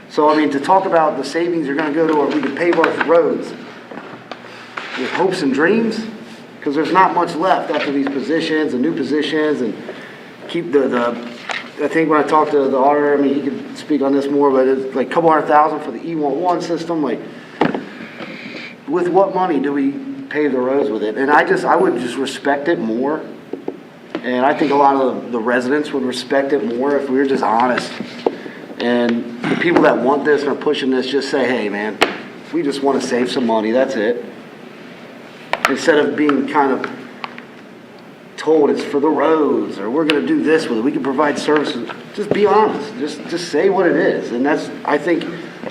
So, I mean, to talk about the savings are going to go to, or we can pave our roads with hopes and dreams, because there's not much left after these positions and new positions, and keep I think when I talked to the auditor, I mean, he could speak on this more, but it's like a couple $100,000 for the E11 system. Like, with what money do we pave the roads with it? And I would just respect it more. And I think a lot of the residents would respect it more if we were just honest. And the people that want this and are pushing this just say, hey, man, we just want to save some money. That's it. Instead of being kind of told it's for the roads or we're going to do this with it. We can provide services. Just be honest. Just say what it is. And I think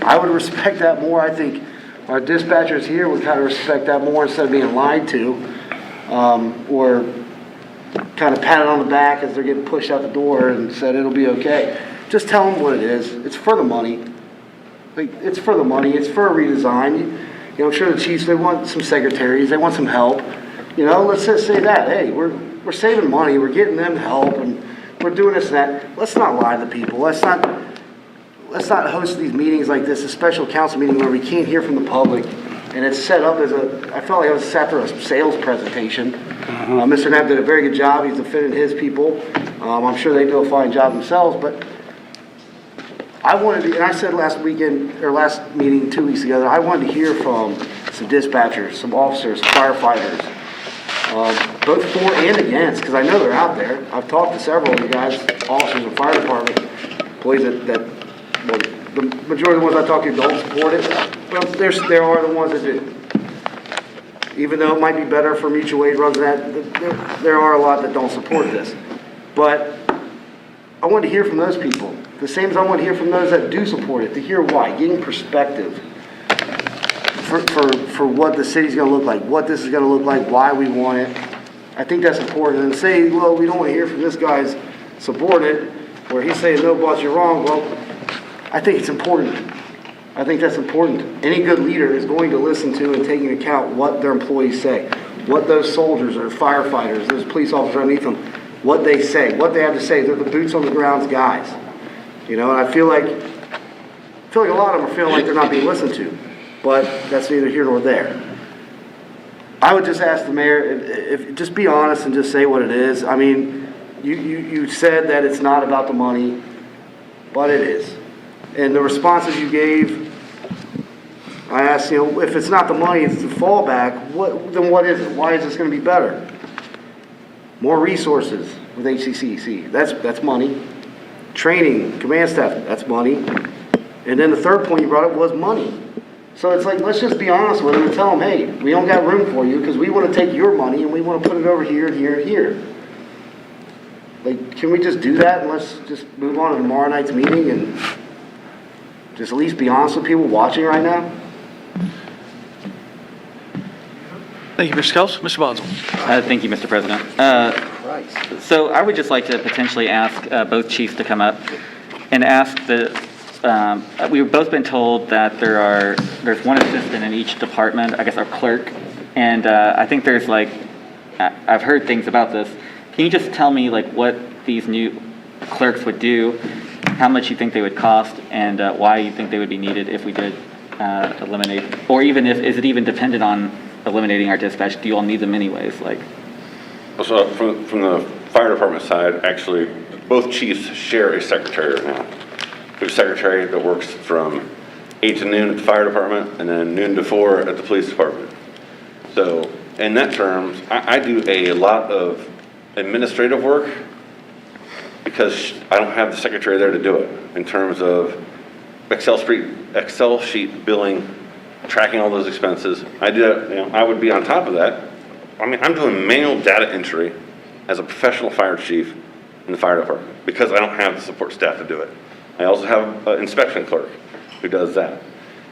I would respect that more. I think our dispatchers here would kind of respect that more instead of being lied to or kind of patted on the back as they're getting pushed out the door and said it'll be okay. Just tell them what it is. It's for the money. Like, it's for the money. It's for a redesign. I'm sure the chiefs, they want some secretaries. They want some help. Let's just say that. Hey, we're saving money. We're getting them help, and we're doing this and that. Let's not lie to people. Let's not host these meetings like this, a special council meeting where we can't hear from the public. And it's set up as I felt like I was sat through a sales presentation. Mr. Knapp did a very good job. He's defending his people. I'm sure they do a fine job themselves, but I wanted to, and I said last meeting 2 weeks ago, that I wanted to hear from some dispatchers, some officers, firefighters, both for and against, because I know they're out there. I've talked to several of the guys, officers and fire department employees well, the majority of the ones I talk to don't support it, but there are the ones that do. Even though it might be better for mutual aid runs and that, there are a lot that don't support this. But I want to hear from those people. The same as I want to hear from those that do support it, to hear why, getting perspective for what the city's going to look like, what this is going to look like, why we want it. I think that's important. And say, well, we don't want to hear from this guy's subordinate where he's saying, no, boss, you're wrong. Well, I think it's important. I think that's important. Any good leader is going to listen to and take into account what their employees say, what those soldiers or firefighters, those police officers underneath them, what they say, what they have to say. They're the boots on the ground guys. And I feel like a lot of them are feeling like they're not being listened to, but that's neither here nor there. I would just ask the mayor, if just be honest and just say what it is. I mean, you said that it's not about the money, but it is. And the responses you gave, I asked, if it's not the money, it's the fallback, then what is it? Why is this going to be better? More resources with HCCC, that's money. Training, command staff, that's money. And then the third point you brought up was money. So it's like, let's just be honest with them and tell them, hey, we don't got room for you because we want to take your money and we want to put it over here and here and here. Like, can we just do that and let's just move on to tomorrow night's meeting and just at least be honest with people watching right now?
Thank you, Mr. Kelch. Mr. Bonsall.
Thank you, Mr. President. So I would just like to potentially ask both chiefs to come up and ask we've both been told that there's one assistant in each department, I guess our clerk, and I think there's I've heard things about this. Can you just tell me what these new clerks would do, how much you think they would cost, and why you think they would be needed if we did eliminate, or even is it even dependent on eliminating our dispatch? Do you all need them anyways?
So from the fire department side, actually, both chiefs share a secretary right now. We have a secretary that works from 8 to noon at the fire department and then noon to 4 at the police department. So in that terms, I do a lot of administrative work because I don't have the secretary there to do it in terms of Excel sheet billing, tracking all those expenses. I do that, I would be on top of that. I mean, I'm doing manual data entry as a professional fire chief in the fire department because I don't have the support staff to do it. I also have an inspection clerk who does that.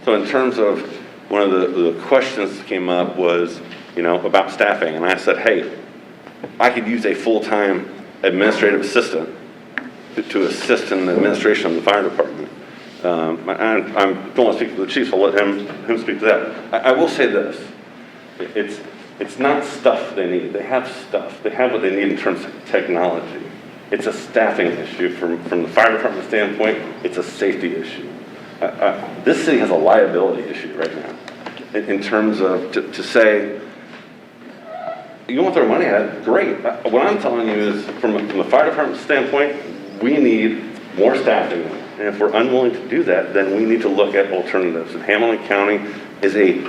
So in terms of one of the questions that came up was, about staffing, and I said, hey, I could use a full-time administrative assistant to assist in the administration of the fire department. I don't want to speak to the chief, so I'll let him speak to that. I will say this, it's not stuff they need. They have stuff. They have what they need in terms of technology. It's a staffing issue from the fire department standpoint. It's a safety issue. This city has a liability issue right now in terms of to say, you want to throw money at it, great. What I'm telling you is from the fire department standpoint, we need more staffing. And if we're unwilling to do that, then we need to look at alternatives. And Hamilton County is a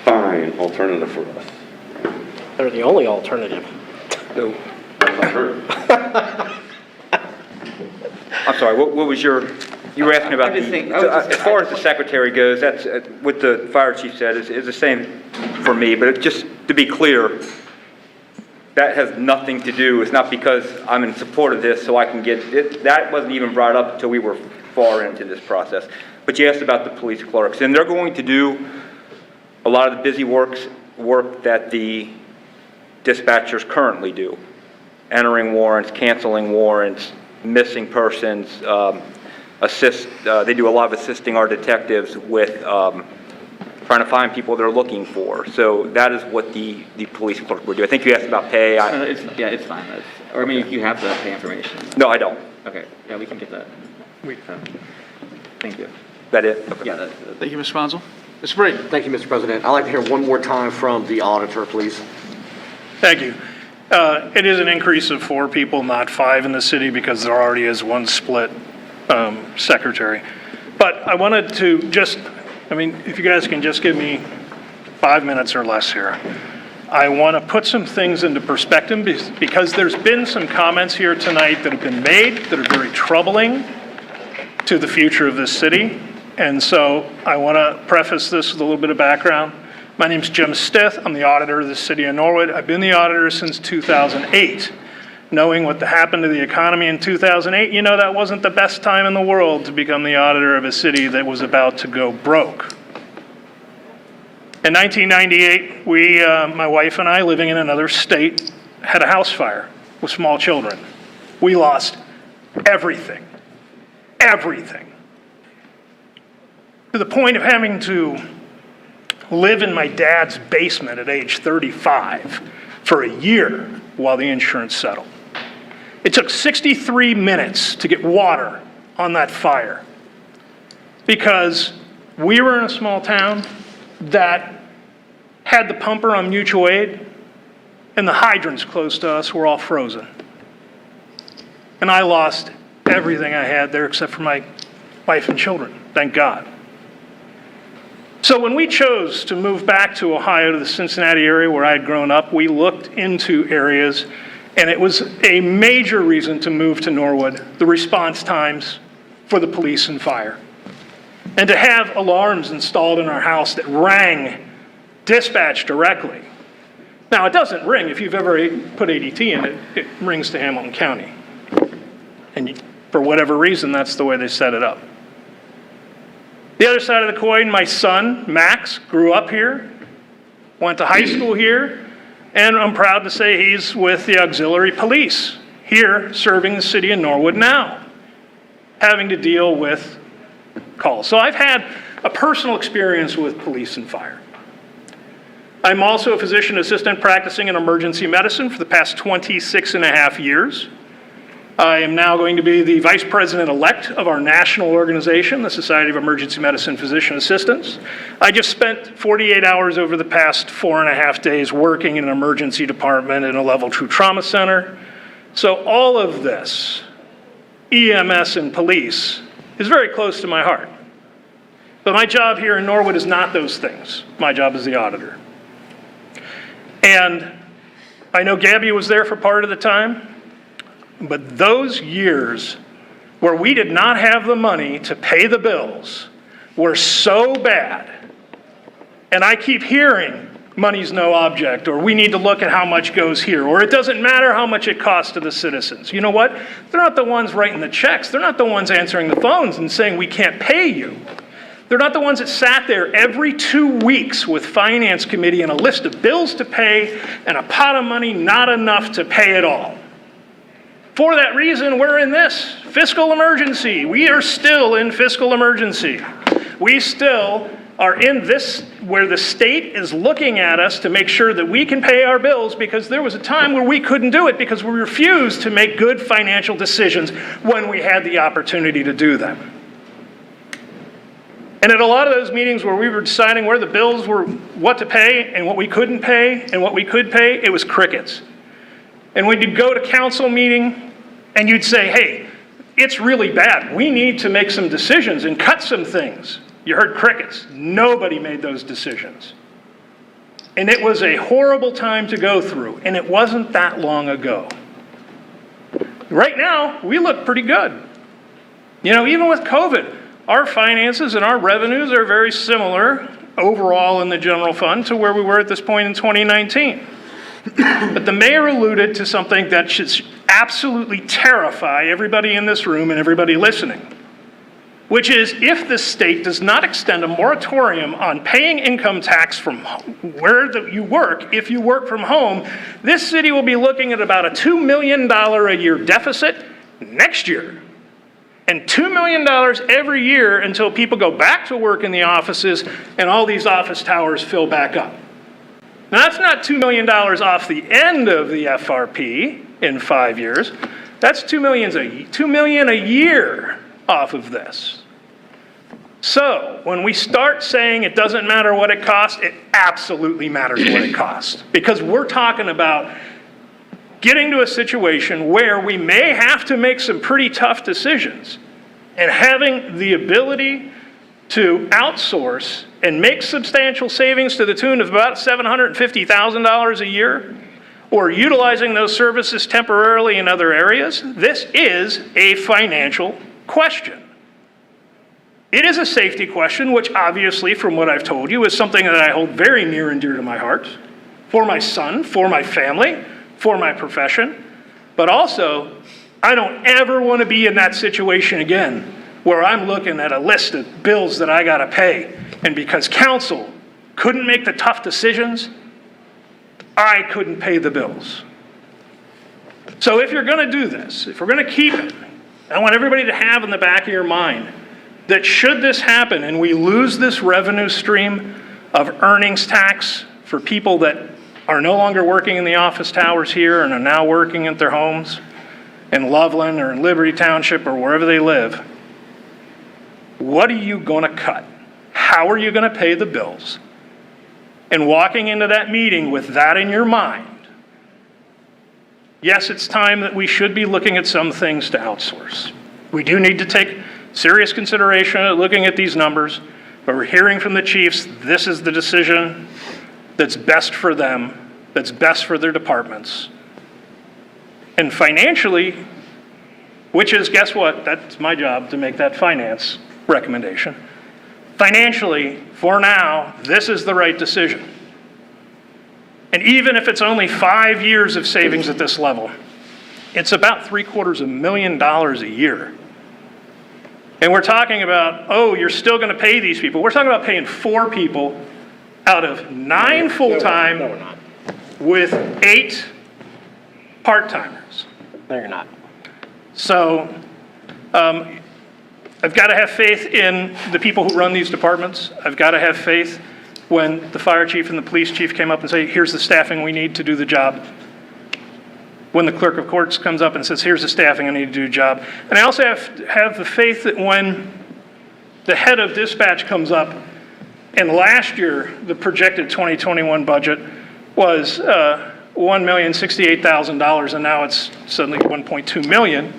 fine alternative for us.
They're the only alternative.
So,
That's not true.
I'm sorry, what was you were asking about as far as the secretary goes, that's what the fire chief said is the same for me, but just to be clear, that has nothing to do, it's not because I'm in support of this so I can get it, that wasn't even brought up until we were far into this process. But you asked about the police clerks, and they're going to do a lot of the busy work that the dispatchers currently do. Entering warrants, canceling warrants, missing persons, they do a lot of assisting our detectives with trying to find people they're looking for. So that is what the police clerk would do. I think you asked about pay.
It's fine. Or if you have the pay information.
No, I don't.
Okay, yeah, we can get that. Thank you.
That it? Okay.
Yeah,
Thank you, Ms. Fonzel. Mr. Brady?
Thank you, Mr. President. I'd like to hear one more time from the auditor, please.
Thank you. It is an increase of 4 people, not 5 in the city, because there already is one split secretary. But I wanted to if you guys can just give me 5 minutes or less here. I want to put some things into perspective because there's been some comments here tonight that have been made that are very troubling to the future of this city. And so I want to preface this with a little bit of background. My name's Jim Stith. I'm the auditor of the city of Norwood. I've been the auditor since 2008. Knowing what happened to the economy in 2008, that wasn't the best time in the world to become the auditor of a city that was about to go broke. In 1998, my wife and I, living in another state, had a house fire with small children. We lost everything. Everything. To the point of having to live in my dad's basement at age 35 for a year while the insurance settled. It took 63 minutes to get water on that fire because we were in a small town that had the pumper on mutual aid and the hydrants close to us were all frozen. And I lost everything I had there except for my wife and children, thank God. So when we chose to move back to Ohio, to the Cincinnati area where I had grown up, we looked into areas, and it was a major reason to move to Norwood, the response times for the police and fire. And to have alarms installed in our house that rang dispatch directly. Now, it doesn't ring. If you've ever put ADT in it, it rings to Hamilton County. And for whatever reason, that's the way they set it up. The other side of the coin, my son, Max, grew up here, went to high school here, And I'm proud to say he's with the auxiliary police here serving the city of Norwood now, having to deal with calls. So I've had a personal experience with police and fire. I'm also a physician assistant practicing in emergency medicine for the past 26 and a half years. I am now going to be the vice president-elect of our national organization, the Society of Emergency Medicine Physician Assistants. I just spent 48 hours over the past 4.5 days working in an emergency department in a level 2 trauma center. So all of this, EMS and police, is very close to my heart. But my job here in Norwood is not those things. My job is the auditor. And I know Gabby was there for part of the time, but those years where we did not have the money to pay the bills were so bad. And I keep hearing money's no object, or we need to look at how much goes here, or it doesn't matter how much it costs to the citizens. You know what? They're not the ones writing the checks. They're not the ones answering the phones and saying we can't pay you. They're not the ones that sat there every 2 weeks with Finance Committee and a list of bills to pay and a pot of money not enough to pay it all. For that reason, we're in this fiscal emergency. We are still in fiscal emergency. We still are in this where the state is looking at us to make sure that we can pay our bills, because there was a time where we couldn't do it because we refused to make good financial decisions when we had the opportunity to do them. And at a lot of those meetings where we were deciding where the bills were, what to pay and what we couldn't pay and what we could pay, it was crickets. And when you'd go to council meeting and you'd say, hey, it's really bad. We need to make some decisions and cut some things. You heard crickets. Nobody made those decisions. And it was a horrible time to go through, and it wasn't that long ago. Right now, we look pretty good. You know, even with COVID, our finances and our revenues are very similar overall in the general fund to where we were at this point in 2019. But the mayor alluded to something that should absolutely terrify everybody in this room and everybody listening, which is if the state does not extend a moratorium on paying income tax from where you work, if you work from home, this city will be looking at about a $2 million a year deficit next year. And $2 million every year until people go back to work in the offices and all these office towers fill back up. Now, that's not $2 million off the end of the FRP in 5 years. That's $2 million a year off of this. So when we start saying it doesn't matter what it costs, it absolutely matters what it costs. Because we're talking about getting to a situation where we may have to make some pretty tough decisions, and having the ability to outsource and make substantial savings to the tune of about $750,000 a year, or utilizing those services temporarily in other areas, this is a financial question. It is a safety question, which obviously, from what I've told you, is something that I hold very near and dear to my heart, for my son, for my family, for my profession, but also, I don't ever want to be in that situation again where I'm looking at a list of bills that I got to pay, and because council couldn't make the tough decisions, I couldn't pay the bills. So if you're going to do this, if we're going to keep it, I want everybody to have in the back of your mind that should this happen and we lose this revenue stream of earnings tax for people that are no longer working in the office towers here and are now working at their homes in Loveland or in Liberty Township or wherever they live, what are you going to cut? How are you going to pay the bills? And walking into that meeting with that in your mind, yes, it's time that we should be looking at some things to outsource. We do need to take serious consideration at looking at these numbers, but we're hearing from the chiefs, this is the decision that's best for them, that's best for their departments. And financially, which is, guess what? That's my job to make that finance recommendation. Financially, for now, this is the right decision. And even if it's only 5 years of savings at this level, it's about $750,000 a year. And we're talking about, oh, you're still going to pay these people. We're talking about paying 4 people out of 9 full-time.
No, we're not.
with 8 part-timers.
No, you're not.
So I've got to have faith in the people who run these departments. I've got to have faith when the fire chief and the police chief came up and say, here's the staffing we need to do the job. When the clerk of courts comes up and says, here's the staffing I need to do the job. And I also have the faith that when the head of dispatch comes up, and last year, the projected 2021 budget was $1,068,000, and now it's suddenly $1.2 million.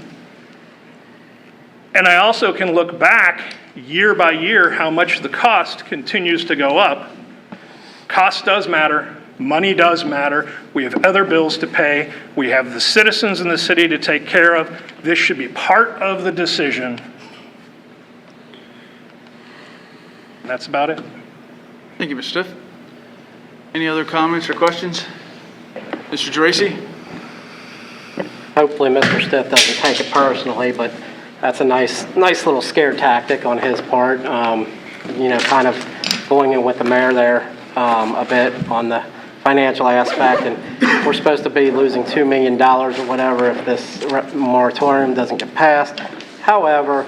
And I also can look back year by year how much the cost continues to go up. Cost does matter. Money does matter. We have other bills to pay. We have the citizens in the city to take care of. This should be part of the decision. That's about it.
Thank you, Mr. Stiff. Any other comments or questions? Mr. Geraci?
Hopefully, Mr. Stiff doesn't take it personally, but that's a nice little scare tactic on his part. Kind of going in with the mayor there a bit on the financial aspect, and we're supposed to be losing $2 million or whatever if this moratorium doesn't get passed. However,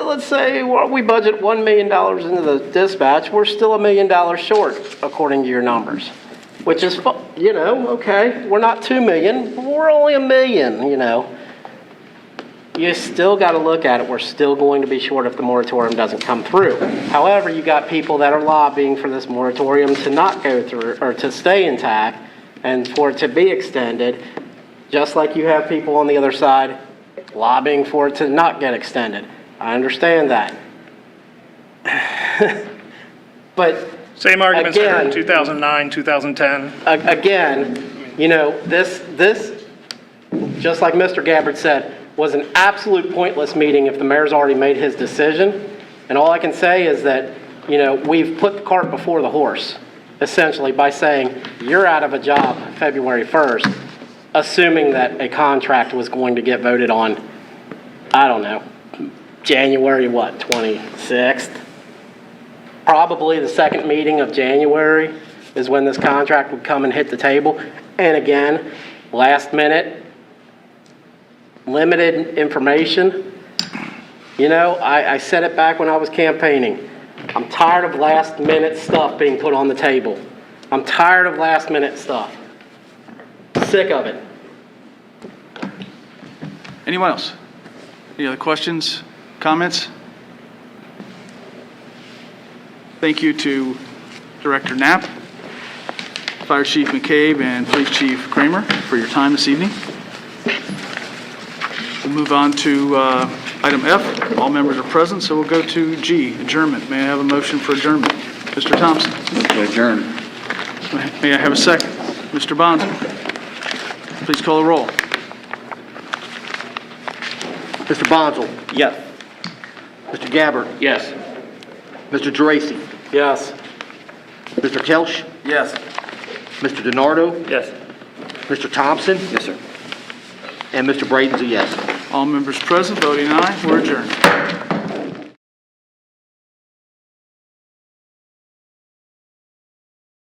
let's say we budget $1 million into the dispatch, we're still $1 million short according to your numbers, which is, okay, we're not 2 million, but we're only $1 million, You still got to look at it. We're still going to be short if the moratorium doesn't come through. However, you got people that are lobbying for this moratorium to not go through or to stay intact and for it to be extended, just like you have people on the other side lobbying for it to not get extended. I understand that. But
Same arguments I heard in
again,
2009, 2010.
Again, this, just like Mr. Gabbard said, was an absolute pointless meeting if the mayor's already made his decision. And all I can say is that, we've put the cart before the horse, essentially, by saying you're out of a job February 1st, assuming that a contract was going to get voted on, I don't know, January 26th? Probably the second meeting of January is when this contract would come and hit the table. And again, last minute, limited information. I said it back when I was campaigning. I'm tired of last minute stuff being put on the table. I'm tired of last minute stuff. Sick of it.
Anyone else? Any other questions, comments? Thank you to Director Knapp, Fire Chief McCabe, and Police Chief Kramer for your time this evening. We'll move on to item F. All members are present, so we'll go to G, adjournment. May I have a motion for adjournment? Mr. Thompson.
To adjourn.
May I have a second? Mr. Bonzo. Please call the roll.
Mr. Bonzel?
Yes.
Mr. Gabbard?
Yes.
Mr. Geraci?
Yes.
Mr. Kelch?
Yes.
Mr. DiNardo?
Yes.
Mr. Thompson?
Yes, sir.
And Mr. Braden's a yes.
All members present, voting aye. We're adjourned.